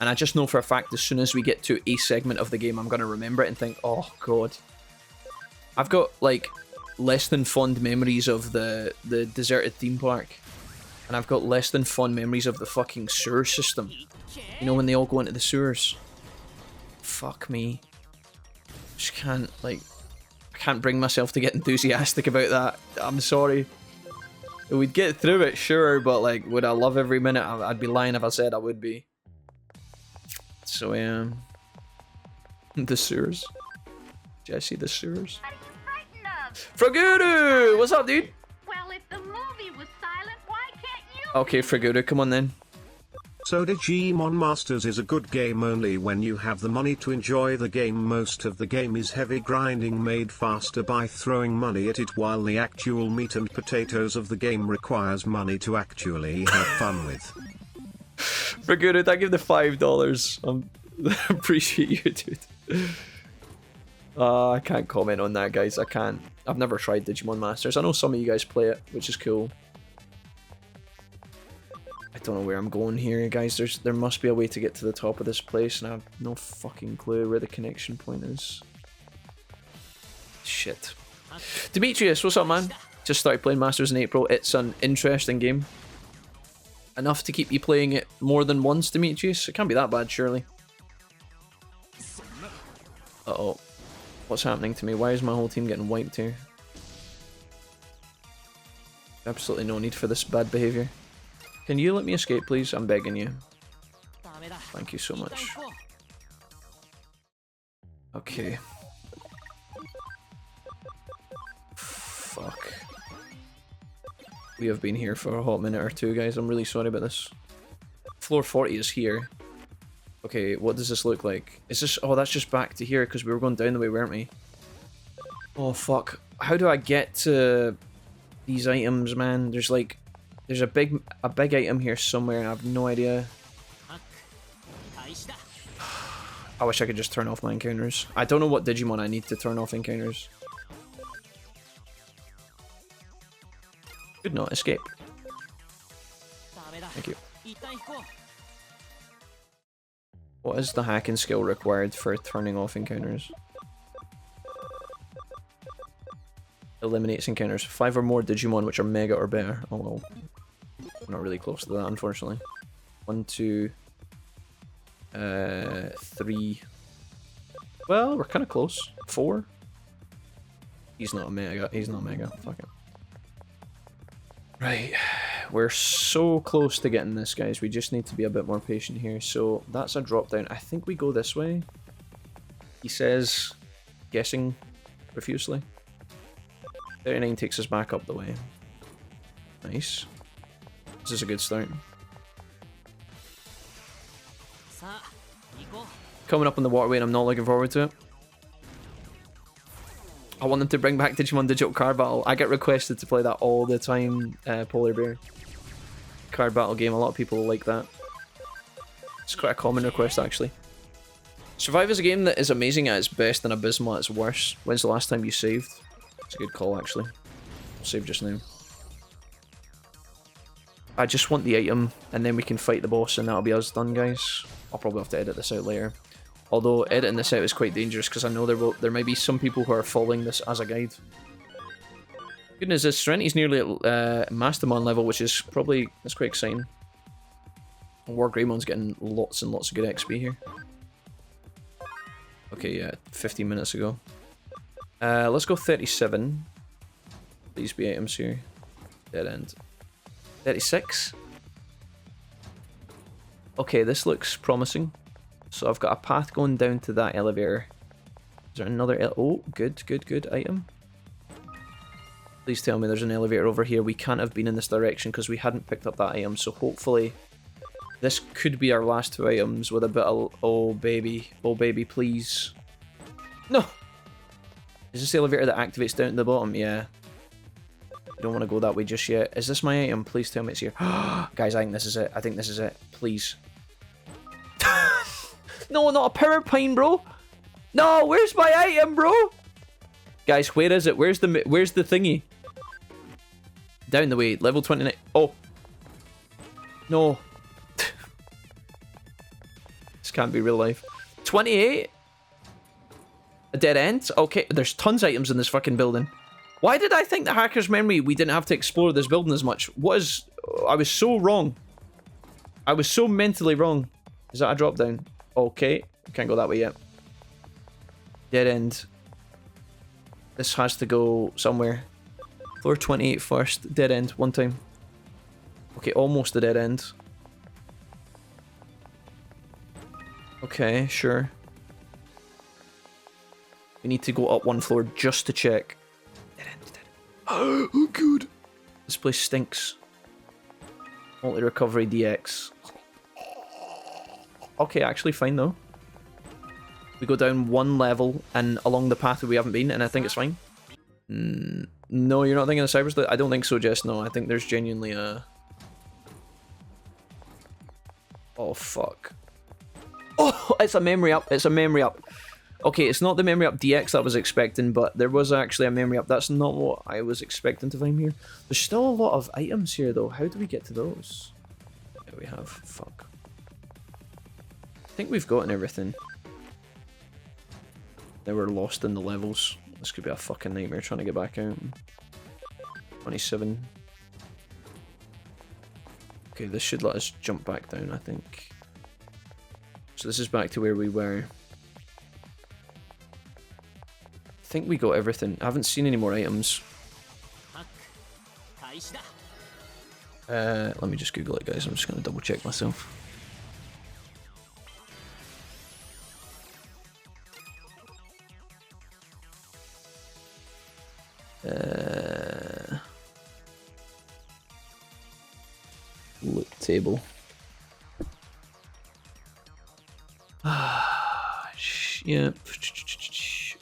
And I just know for a fact as soon as we get to a segment of the game, I'm going to remember it and think, oh god. I've got like less than fond memories of the deserted theme park. And I've got less than fond memories of the fucking sewer system. You know, when they all go into the sewers. Fuck me. Just can't, like, I can't bring myself to get enthusiastic about that. I'm sorry. We'd get through it, sure, but like, would I love every minute? I'd be lying if I said I would be. So, yeah. The sewers. Jesse, the sewers. What are you frightened of? Fraguru! What's up, dude? Well, if the movie was silent, why can't you? Okay, Fraguru, come on then. So Digimon Masters is a good game only when you have the money to enjoy the game. Most of the game is heavy grinding made faster by throwing money at it, while the actual meat and potatoes of the game requires money to actually have fun with. Fraguru, thank you for the $5. Appreciate you, dude. I can't comment on that, guys. I can't. I've never tried Digimon Masters. I know some of you guys play it, which is cool. I don't know where I'm going here, guys. There must be a way to get to the top of this place, and I have no fucking clue where the connection point is. Shit. Demetrius, what's up, man? Just started playing Masters in April. It's an interesting game. Enough to keep you playing it more than once, Demetrius? It can't be that bad, surely. Uh-oh. What's happening to me? Why is my whole team getting wiped here? Absolutely no need for this bad behavior. Can you let me escape, please? I'm begging you. Thank you so much. Okay. Fuck. We have been here for a hot minute or two, guys. I'm really sorry about this. Floor 40 is here. Okay, what does this look like? Is this... Oh, that's just back to here, because we were going down the way, weren't we? Oh, fuck. How do I get to these items, man? There's like... There's a big item here somewhere, and I have no idea. I wish I could just turn off my encounters. I don't know what Digimon I need to turn off encounters. Could not escape. Thank you. What is the hacking skill required for turning off encounters? Eliminates encounters. 5 or more Digimon which are mega or better. Oh well. We're not really close to that, unfortunately. 1, 2, 3. Well, we're kind of close. 4. He's not mega. He's not mega. Fuck it. Right. We're so close to getting this, guys. We just need to be a bit more patient here. So that's a drop down. I think we go this way. He says, guessing profusely. 39 takes us back up the way. Nice. This is a good start. coming up on the waterway and I'm not looking forward to it. I want them to bring back Digimon Digital Card Battle. I get requested to play that all the time, Polar Bear. Card Battle game, a lot of people like that. It's quite a common request, actually. Survive is a game that is amazing at its best and abysmal at its worst. When's the last time you saved? It's a good call, actually. I'll save just now. I just want the item, and then we can fight the boss, and that'll be us done, guys. I'll probably have to edit this out later. Although, editing this out is quite dangerous, because I know there may be some people who are following this as a guide. Good news is, Serenity's nearly at Mastermon level, which is probably... that's quite exciting. War Greymon's getting lots and lots of good XP here. Okay, yeah, 15 minutes ago. Let's go 37. Please be items here. Dead end. 36. Okay, this looks promising. So I've got a path going down to that elevator. Is there another oh, good item. Please tell me there's an elevator over here. We can't have been in this direction because we hadn't picked up that item. So hopefully this could be our last two items with a bit of... oh baby, please. No! Is this the elevator that activates down at the bottom? Yeah. I don't want to go that way just yet. Is this my item? Please tell me it's here. Guys, I think this is it. I think this is it. Please. No, not a power pine, bro. No, where's my item, bro? Guys, where is it? Where's the thingy? Down the way. Level 29. Oh. No. This can't be real life. 28? A dead end? Okay, there's tons of items in this fucking building. Why did I think the hacker's memory we didn't have to explore this building as much? What is... I was so wrong. I was so mentally wrong. Is that a drop down? Okay. Can't go that way yet. Dead end. This has to go somewhere. Floor 28 first. Dead end. One time. Okay, almost a dead end. Okay, sure. We need to go up one floor just to check. Dead end, dead end. Oh, good. This place stinks. Multi-recovery DX. Okay, actually fine though. We go down one level and along the path that we haven't been, and I think it's fine. No, you're not thinking of Cyber Sleuth? I don't think so, Jess. No, I think there's genuinely a... oh, fuck. Oh, it's a memory up. It's a memory up. Okay, it's not the memory up DX that I was expecting, but there was actually a memory up. That's not what I was expecting to find here. There's still a lot of items here, though. How do we get to those? Yeah, we have. Fuck. I think we've gotten everything. They were lost in the levels. This could be a fucking nightmare trying to get back out. 27. Okay, this should let us jump back down, I think. So this is back to where we were. I think we got everything. I haven't seen any more items. Let me just Google it, guys. I'm just going to double check myself. Loot table. Yep.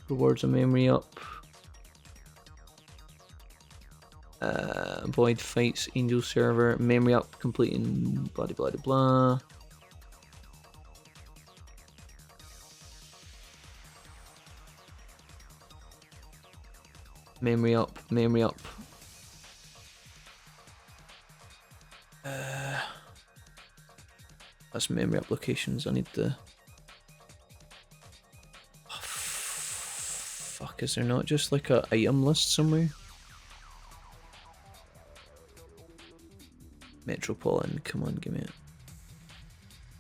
Rewards a memory up. Void fights, angel server, memory up, completing blah blah blah blah. Memory up, memory up. That's memory up locations. I need to... oh, fuck, is there not just like a item list somewhere? Metropolitan, come on, give me it.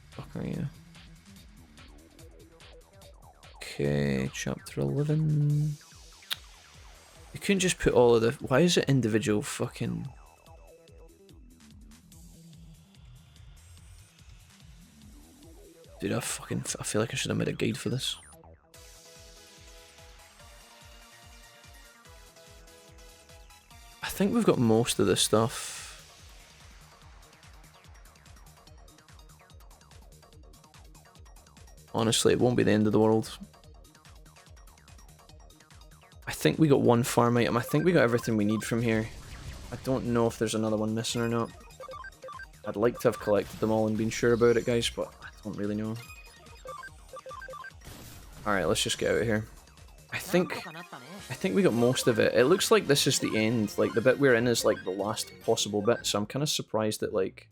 Fuck are you? Okay, chapter 11. You couldn't just put all of the... why is it individual fucking... dude, I feel like I should have made a guide for this. I think we've got most of this stuff. Honestly, it won't be the end of the world. I think we got one farm item. I think we got everything we need from here. I don't know if there's another one missing or not. I'd like to have collected them all and been sure about it, guys, but I don't really know. Alright, let's just get out of here. I think we got most of it. It looks like this is the end. Like, the bit we're in is, like, the last possible bit, so I'm kind of surprised that, like...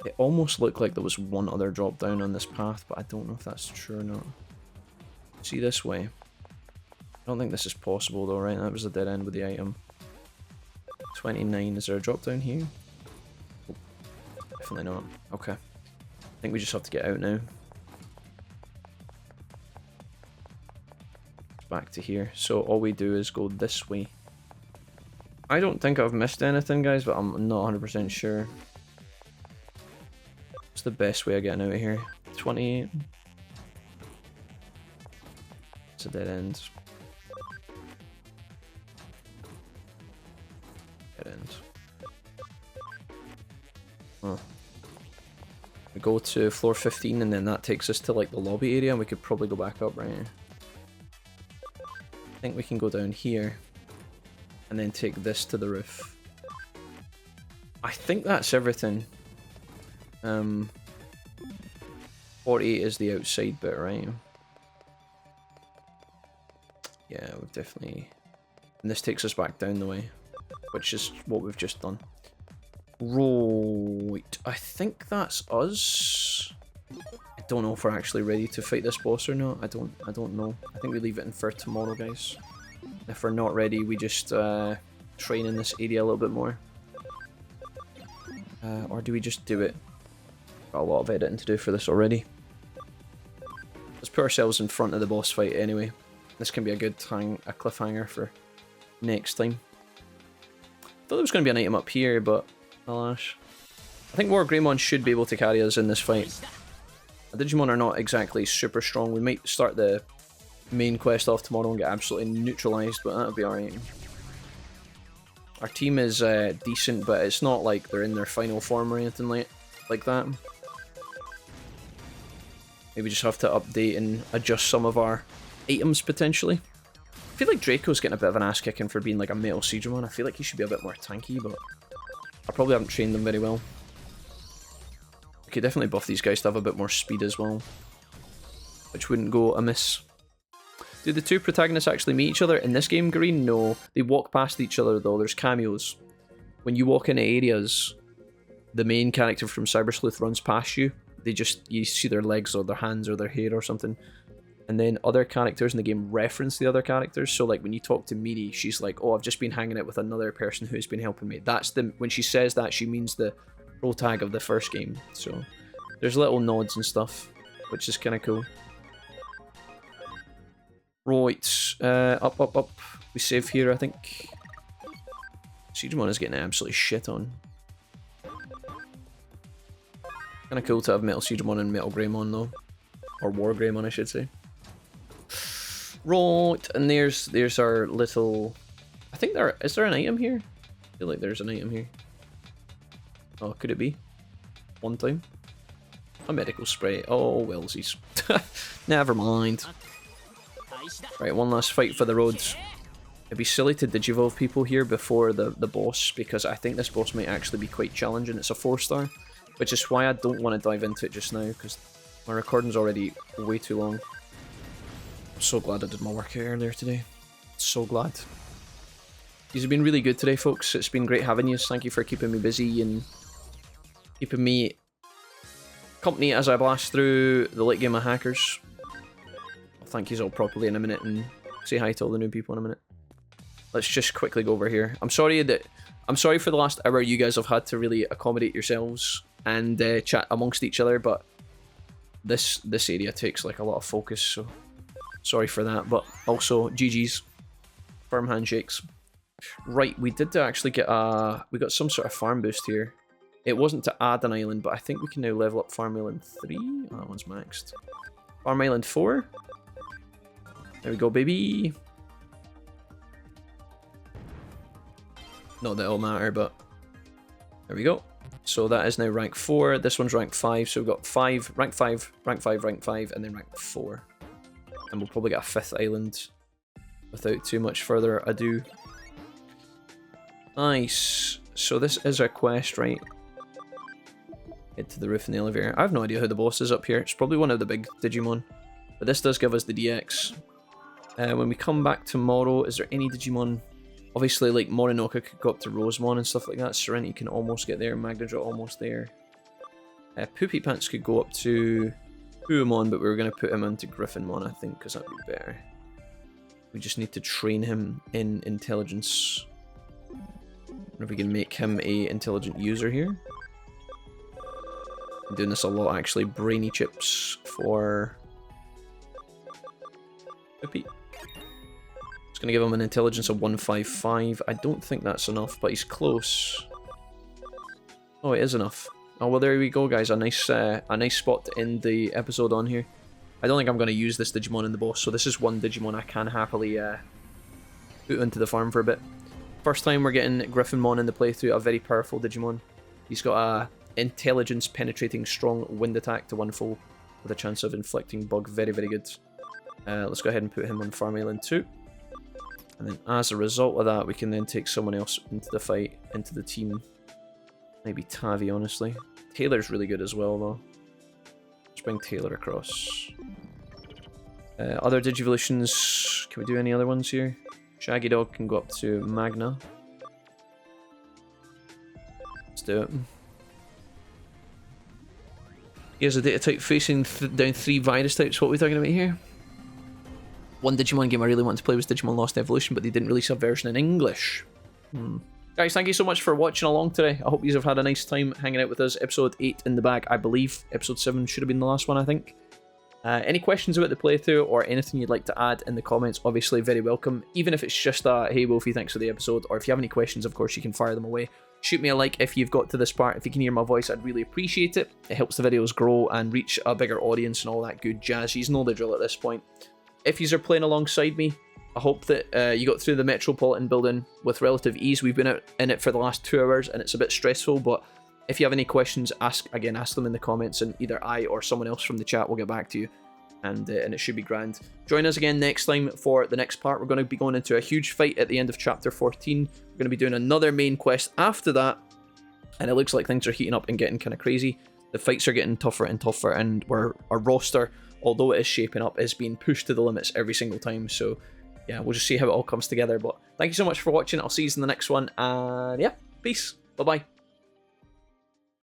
It almost looked like there was one other drop down on this path, but I don't know if that's true or not. See this way. I don't think this is possible though, right? That was a dead end with the item. 29, is there a drop down here? Oh, definitely not. Okay. I think we just have to get out now. Back to here. So all we do is go this way. I don't think I've missed anything, guys, but I'm not 100% sure. What's the best way of getting out of here? 28. It's a dead end. Dead end. Oh. We go to floor 15 and then that takes us to like the lobby area and we could probably go back up, right? I think we can go down here and then take this to the roof. I think that's everything. 48 is the outside bit, right? Yeah, we've definitely... And this takes us back down the way, which is what we've just done. Right, I think that's us. I don't know if we're actually ready to fight this boss or not. I don't know. I think we leave it in for tomorrow, guys. If we're not ready, we just train in this area a little bit more. Or do we just do it? Got a lot of editing to do for this already. Let's put ourselves in front of the boss fight anyway. This can be a good cliffhanger for next time. I thought there was going to be an item up here, but alas. I think War Greymon should be able to carry us in this fight. The Digimon are not exactly super strong. We might start the main quest off tomorrow and get absolutely neutralized, but that'll be alright. Our team is decent, but it's not like they're in their final form or anything like that. Maybe just have to update and adjust some of our items potentially. I feel like Draco's getting a bit of an ass kicking for being like a Metal Digimon. I feel like he should be a bit more tanky, but I probably haven't trained them very well. We could definitely buff these guys to have a bit more speed as well, which wouldn't go amiss. Do the two protagonists actually meet each other in this game, Green? No. They walk past each other though. There's cameos. When you walk into areas, the main character from Cyber Sleuth runs past you. You see their legs or their hands or their hair or something. And then other characters in the game reference the other characters. So like when you talk to Miri, she's like, oh, I've just been hanging out with another person who's been helping me. When she says that, she means the pro tag of the first game. So there's little nods and stuff, which is kind of cool. Right, up. We save here, I think. Digimon is getting absolutely shit on. Kind of cool to have Metal Digimon and Metal Greymon though. Or War Greymon, I should say. Right, and there's our little... I think is there an item here? I feel like there's an item here. Oh, could it be? One time? A medical spray. Oh, wellsies. Never mind. Right, one last fight for the roads. It'd be silly to digivolve people here before the boss, because I think this boss might actually be quite challenging. It's a 4-star, which is why I don't want to dive into it just now, because my recording's already way too long. I'm so glad I did my work earlier today. So glad. These have been really good today, folks. It's been great having you. Thank you for keeping me busy and keeping me company as I blast through the late game of Hackers. I'll thank you all properly in a minute and say hi to all the new people in a minute. Let's just quickly go over here. I'm sorry for the last hour you guys have had to really accommodate yourselves and chat amongst each other, but this area takes like a lot of focus, so sorry for that. But also GG's, firm handshakes. Right, we did actually get we got some sort of farm boost here. It wasn't to add an island, but I think we can now level up Farm Island 3. Oh, that one's maxed. Farm Island 4. There we go, baby. Not that it'll matter, but there we go. So that is now rank 4. This one's rank 5. So we've got 5, rank 5, rank 5, rank 5, and then rank 4. And we'll probably get a 5th island without too much further ado. Nice. So this is our quest, right? Head to the roof in the elevator. I have no idea how the boss is up here. It's probably one of the big Digimon. But this does give us the DX. When we come back tomorrow, is there any Digimon? Obviously, like, Morinoka could go up to Rosemon and stuff like that. Serenity can almost get there. Magnadra almost there. Poopy Pants could go up to Huamon, but we were going to put him into Griffinmon, I think, because that would be better. We just need to train him in intelligence. I wonder if we can make him a intelligent user here. I'm doing this a lot, actually. Brainy chips for Poopy. It's going to give him an intelligence of 155. I don't think that's enough, but he's close. Oh, it is enough. Oh, well, there we go, guys. A nice spot to end the episode on here. I don't think I'm going to use this Digimon in the boss, so this is one Digimon I can happily put into the farm for a bit. First time we're getting Griffinmon in the playthrough, a very powerful Digimon. He's got a intelligence penetrating strong wind attack to 1 full with a chance of inflicting bug. Very, very good. Let's go ahead and put him on Farm Island 2. And then as a result of that, we can then take someone else into the fight, into the team. Maybe Tavi, honestly. Taylor's really good as well, though. Let's bring Taylor across. Other Digivolutions. Can we do any other ones here? Shaggy Dog can go up to Magna. Let's do it. Here's a data type facing down 3 virus types. What are we talking about here? One Digimon game I really wanted to play was Digimon Lost Evolution, but they didn't release a version in English. Guys, thank you so much for watching along today. I hope you have had a nice time hanging out with us. Episode 8 in the bag, I believe. Episode 7 should have been the last one, I think. Any questions about the playthrough or anything you'd like to add in the comments, obviously very welcome. Even if it's just a, hey Wolfie, thanks for the episode, or if you have any questions, of course, you can fire them away. Shoot me a like if you've got to this part. If you can hear my voice, I'd really appreciate it. It helps the videos grow and reach a bigger audience and all that good jazz. You know the drill at this point. If you are playing alongside me, I hope that you got through the Metropolitan building with relative ease. We've been out in it for the last 2 hours and it's a bit stressful, but if you have any questions, ask them in the comments and either I or someone else from the chat will get back to you. And it should be grand. Join us again next time for the next part. We're going to be going into a huge fight at the end of chapter 14. We're going to be doing another main quest after that. And it looks like things are heating up and getting kind of crazy. The fights are getting tougher and tougher, and our roster, although it is shaping up, is being pushed to the limits every single time. So yeah, we'll just see how it all comes together. But thank you so much for watching. I'll see you in the next one. And yeah, peace. Bye-bye.